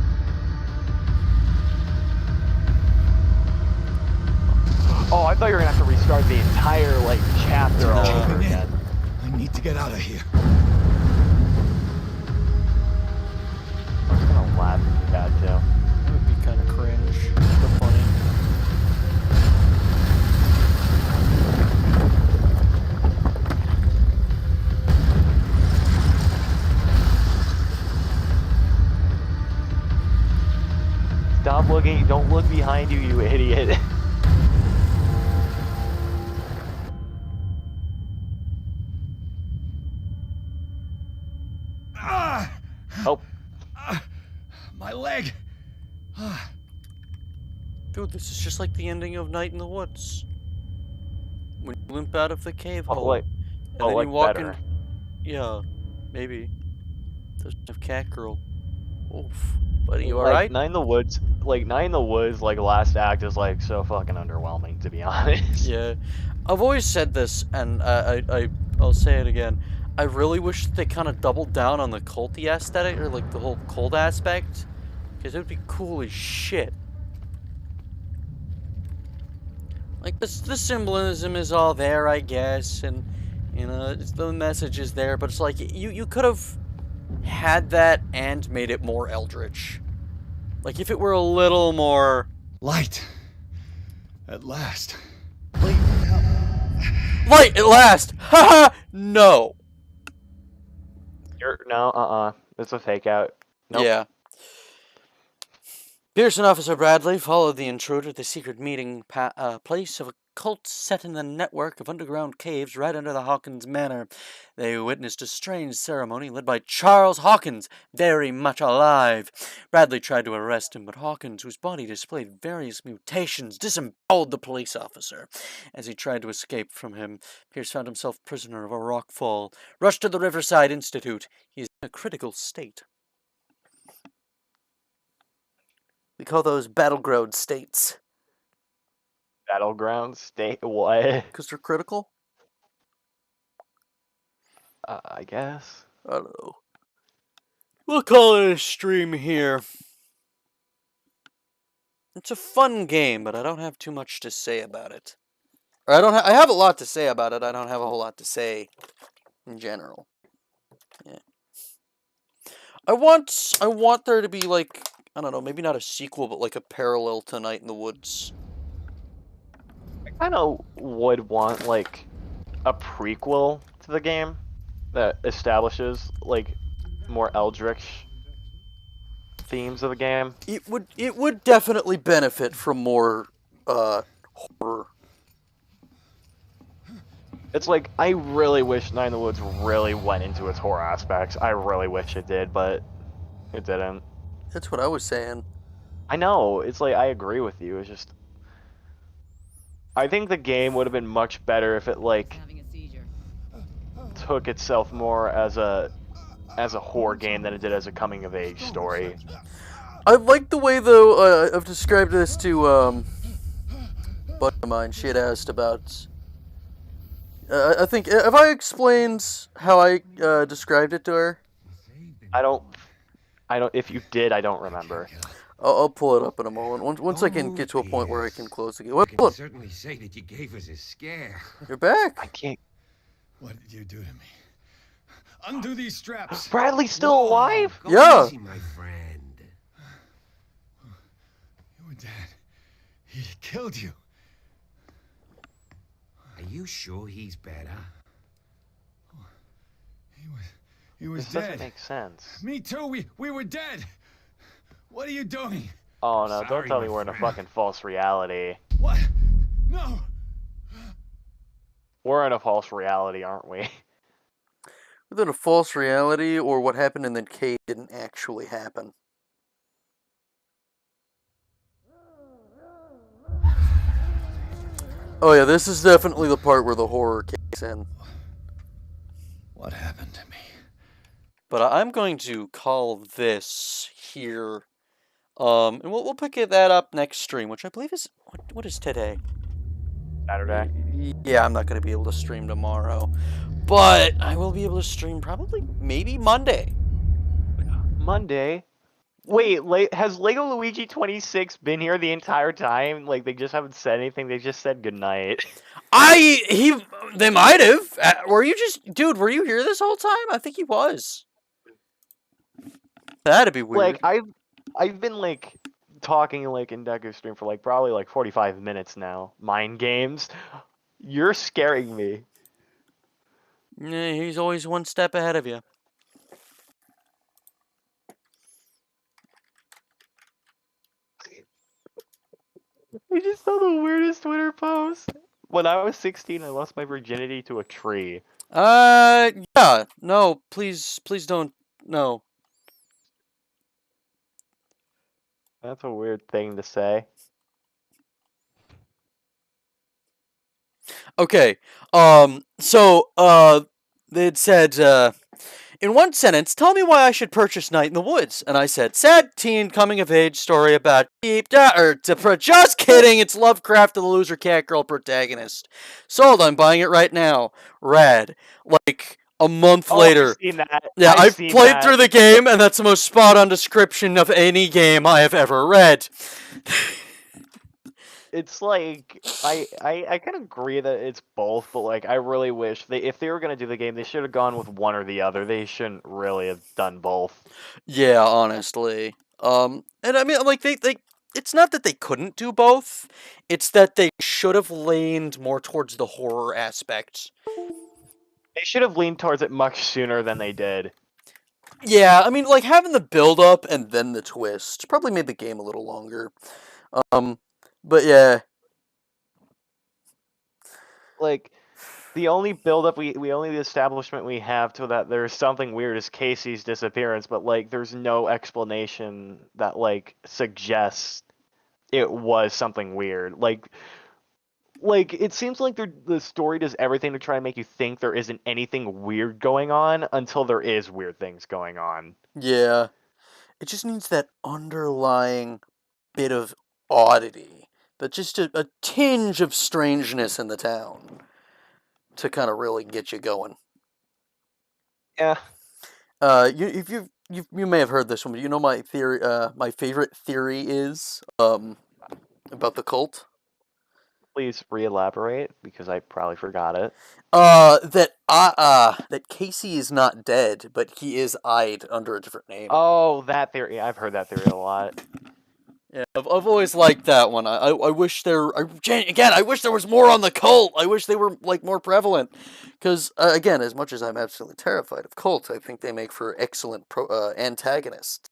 Oh, I thought you were gonna have to restart the entire, like, chapter all over again. I need to get out of here. I'm just gonna laugh at that, too. It would be kind of cringe, but funny. Stop looking, don't look behind you, you idiot. Oh. My leg. Dude, this is just like the ending of Night in the Woods. When you limp out of the cave Oh, hole. wait. And Oh, then like you walk better. in. Yeah, maybe. Doesn't have cat girl. Oof. Buddy, you Like, alright? Night in the Woods, like, last act is, like, so fucking underwhelming, to be honest. Yeah. I've always said this, and I'll say it again. I really wish they kind of doubled down on the culty aesthetic, or like the whole cult aspect, because it would be cool as shit. Like the symbolism is all there, I guess, and you know the message is there, but it's like you could have had that and made it more eldritch. Like if it were a little more light. At last. Light at last. Haha. No. No, it's a fake out. Nope. Yeah. Pearson Officer Bradley followed the intruder to the secret meeting place of a cult set in the network of underground caves right under the Hawkins Manor. They witnessed a strange ceremony led by Charles Hawkins, very much alive. Bradley tried to arrest him, but Hawkins, whose body displayed various mutations, disemboweled the police officer. As he tried to escape from him, Pierce found himself prisoner of a rock fall. Rushed to the Riverside Institute. He is in a critical state. We call those battleground states. Battleground state? What? Because they're critical? I guess. I don't know. We'll call it a stream here. It's a fun game, but I don't have too much to say about it. Or I have a lot to say about it. I don't have a whole lot to say in general. Yeah. I want there to be like, I don't know, maybe not a sequel, but like a parallel to Night in the Woods. I kind of would want like a prequel to the game that establishes like more Eldritch themes of the game. It would definitely benefit from more horror. It's like, I really wish Night in the Woods really went into its horror aspects. I really wish it did, but it didn't. That's what I was saying. I know, it's like, I agree with you, it's just... I think the game would have been much better if it, like, took itself more as a horror game than it did as a coming-of-age story. I like the way, though, I've described this to, a buddy of mine. She had asked about... I think, have I explained how I described it to her? I don't, if you did, I don't remember. I'll pull it up in a moment. Once I can get to a point where I can close the game. I can certainly say that you gave us a scare. You're back. I can't. What did you do to me? Undo these straps. Bradley's still alive? Go Yeah. easy, my friend. You were dead. He killed you. Are you sure he's better? He was This dead. doesn't make sense. Me too. We were dead. What are you doing? Oh no, Sorry, don't tell me my we're in a friend. fucking false reality. What? No. We're in a false reality, aren't we? Within a false reality, or what happened in the cave didn't actually happen. Oh yeah, this is definitely the part where the horror kicks in. What happened to me? But I'm going to call this here. And we'll pick that up next stream, which I believe is... What is today? Saturday. Yeah, I'm not going to be able to stream tomorrow. But I will be able to stream probably, maybe Monday. Monday? Wait, has Lego Luigi 26 been here the entire time? Like, they just haven't said anything, they just said goodnight. They might have. Dude, were you here this whole time? I think he was. That'd be weird. Like, I've been, like, talking, like, in Deku stream for, like, probably, like, 45 minutes now. Mind games. You're scaring me. Yeah, he's always one step ahead of you. I just saw the weirdest Twitter post. When I was 16, I lost my virginity to a tree. Yeah. No, please don't. No. That's a weird thing to say. Okay. They had said, in one sentence, tell me why I should purchase Night in the Woods. And I said, sad teen coming-of-age story about just kidding, it's Lovecraft the loser cat girl protagonist. Sold, I'm buying it right now. Rad. Like, a month later. I've seen that. Yeah, I've seen played that. through the game, and that's the most spot-on description of any game I have ever read. It's like, I can agree that it's both, but like, I really wish if they were gonna do the game, they should have gone with one or the other. They shouldn't really have done both. Yeah, honestly. And I mean, like, they it's not that they couldn't do both, it's that they should have leaned more towards the horror aspect. They should have leaned towards it much sooner than they did. Yeah, I mean, like, having the build-up and then the twist probably made the game a little longer. But yeah. like the only buildup we only the establishment we have to that there's something weird is Casey's disappearance, but like there's no explanation that like suggests it was something weird. Like it seems like the story does everything to try and make you think there isn't anything weird going on until there is weird things going on. Yeah. It just needs that underlying bit of oddity. That just a tinge of strangeness in the town to kind of really get you going. Yeah. You may have heard this one, but you know my theory. My favorite theory is about the cult. Please re-elaborate because I probably forgot it. That Casey is not dead, but he is eyed under a different name. Oh, that theory. I've heard that theory a lot. Yeah, I've always liked that one. I wish I wish there was more on the cult. I wish they were like more prevalent. Because again, as much as I'm absolutely terrified of cults, I think they make for excellent antagonists.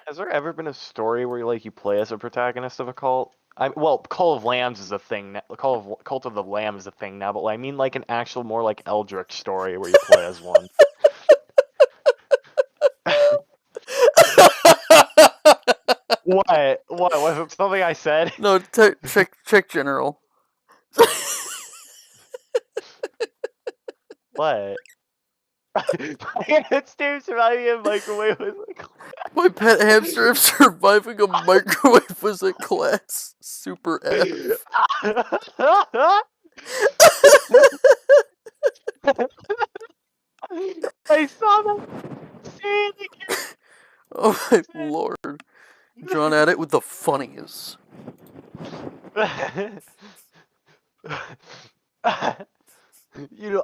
Has there ever been a story where you play as a protagonist of a cult? Well, Cult of Lambs is a thing. Cult of the Lamb is a thing now, but I mean like an actual more like Eldritch story where you play as one. What? What? Was it something I said? No, check general. What? It stares around me and microwave was like. My pet hamster surviving a microwave was a class super F. I saw that. Oh my lord. John at it with the funnies.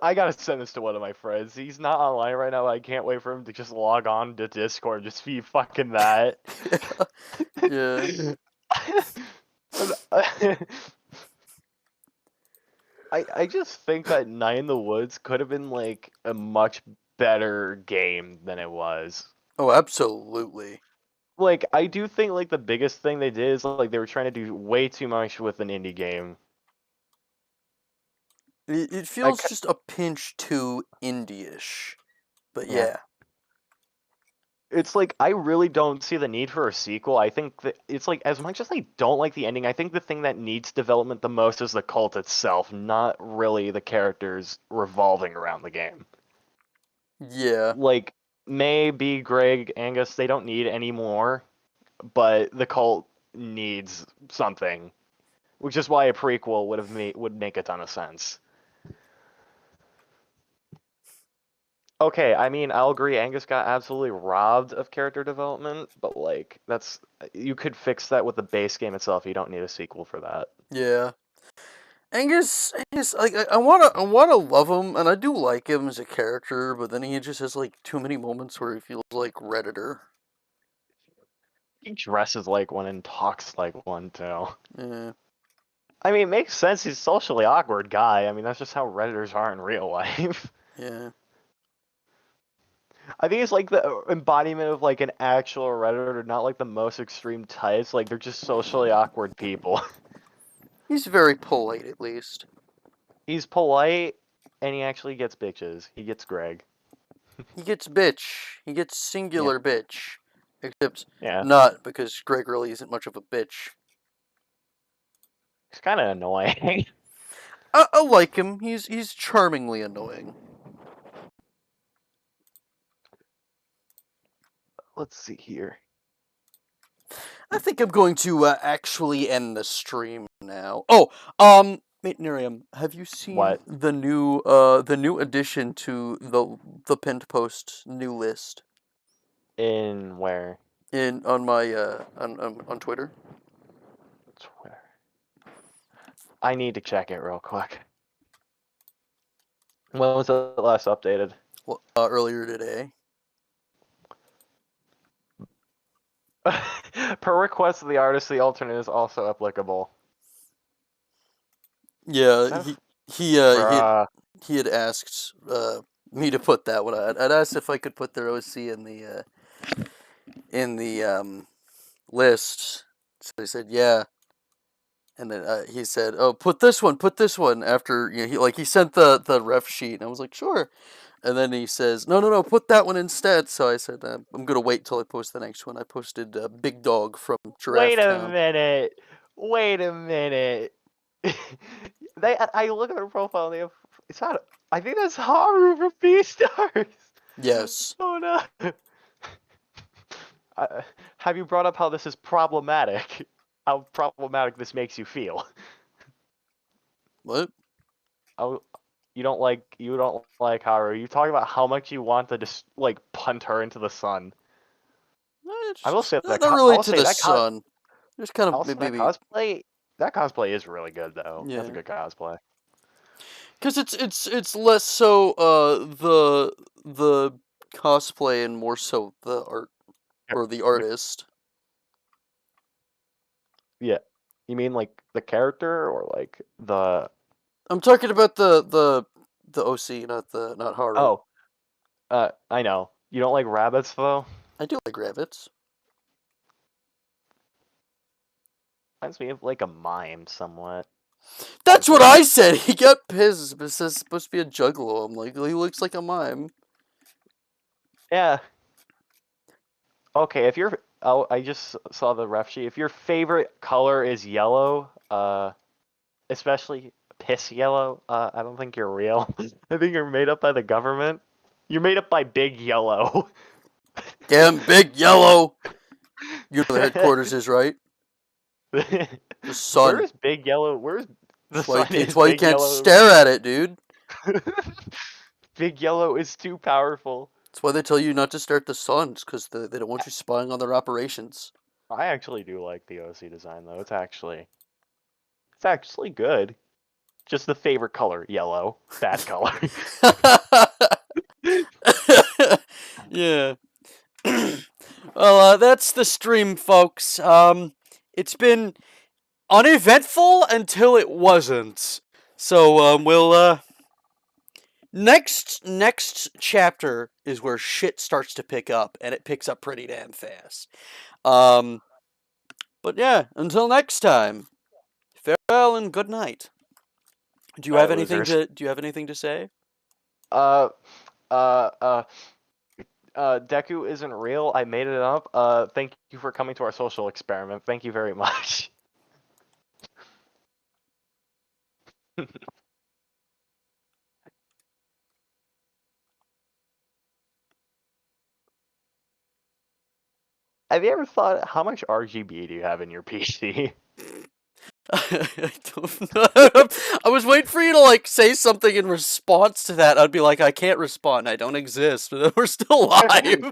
I gotta send this to one of my friends. He's not online right now. I can't wait for him to just log on to Discord and just be fucking that. Yeah. I just think that Night in the Woods could have been like a much better game than it was. Oh, absolutely. Like, I do think like the biggest thing they did is like they were trying to do way too much with an indie game. It feels just a pinch too indie-ish. But yeah. It's like, I really don't see the need for a sequel. I think that it's like, as much as I don't like the ending, I think the thing that needs development the most is the cult itself, not really the characters revolving around the game. Yeah. Like, May, B, Greg, Angus, they don't need any more, but the cult needs something. Which is why a prequel would make a ton of sense. Okay, I mean, I'll agree Angus got absolutely robbed of character development, but like you could fix that with the base game itself. You don't need a sequel for that. Yeah. Angus, like I wanna love him, and I do like him as a character, but then he just has like too many moments where he feels like Redditor. He dresses like one and talks like one too. Yeah. I mean, it makes sense. He's a socially awkward guy. I mean, that's just how Redditors are in real life. Yeah. I think it's like the embodiment of like an actual Redditor, not like the most extreme types. Like they're just socially awkward people. He's very polite, at least. He's polite, and he actually gets bitches. He gets Greg. He gets bitch. He gets singular bitch. Except Yeah. not, because Greg really isn't much of a bitch. He's kind of annoying. I like him. He's charmingly annoying. Let's see here. I think I'm going to actually end the stream now. Oh, Miriam, have you seen the new addition to the pinned post new list? In where? On my on Twitter. Twitter. I need to check it real quick. When was it last updated? Well, earlier today. Per request of the artist, the alternate is also applicable. Yeah, he had asked me to put that one. I'd asked if I could put their OC in the list. So they said yeah, And then he said, "Oh, put this one." After he sent the ref sheet, and I was like, "Sure." And then he says, "No, put that one instead." So I said, "I'm gonna wait till I post the next one." I posted Big Dog from Giraffe Wait a Town. minute. Wait a minute. I look at their profile and they have. It's not. I think that's Haru from Beastars. Yes. Oh no. Have you brought up how this is problematic? How problematic this makes you feel? What? Oh, you don't like Haru. You talking about how much you want to just like punt her into the sun. I will say not really to the sun. Just kind of maybe that cosplay is really good though. Yeah. That's a good cosplay. Because it's less so the cosplay and more so the art or the artist. Yeah, you mean like the character or like the? I'm talking about the OC, not Haru. Oh, I know. You don't like rabbits though. I do like rabbits. Reminds me of like a mime somewhat. That's what I said. He got pissed. But it says it's supposed to be a juggalo. I'm like, he looks like a mime. Yeah. Okay, if you're I just saw the ref sheet. If your favorite color is yellow, especially piss yellow, I don't think you're real. I think you're made up by the government. You're made up by Big Yellow. Damn Big Yellow. You know the headquarters is, right? The sun. Where is Big Yellow? Where's the sun? That's why you can't stare at it, dude. Big Yellow is too powerful. That's why they tell you not to stare at the sun, because they don't want you spying on their operations. I actually do like the OC design, though. It's actually good. Just the favorite color, yellow. Bad color. Yeah. Well, that's the stream, folks. It's been uneventful until it wasn't. So, we'll, Next chapter is where shit starts to pick up, and it picks up pretty damn fast. But yeah, until next time, farewell and good night. Do you have anything to say? Deku isn't real. I made it up. Thank you for coming to our social experiment. Thank you very much. Have you ever thought, how much RGB do you have in your PC? I don't know. I was waiting for you to like say something in response to that. I'd be like, I can't respond. I don't exist. We're still live.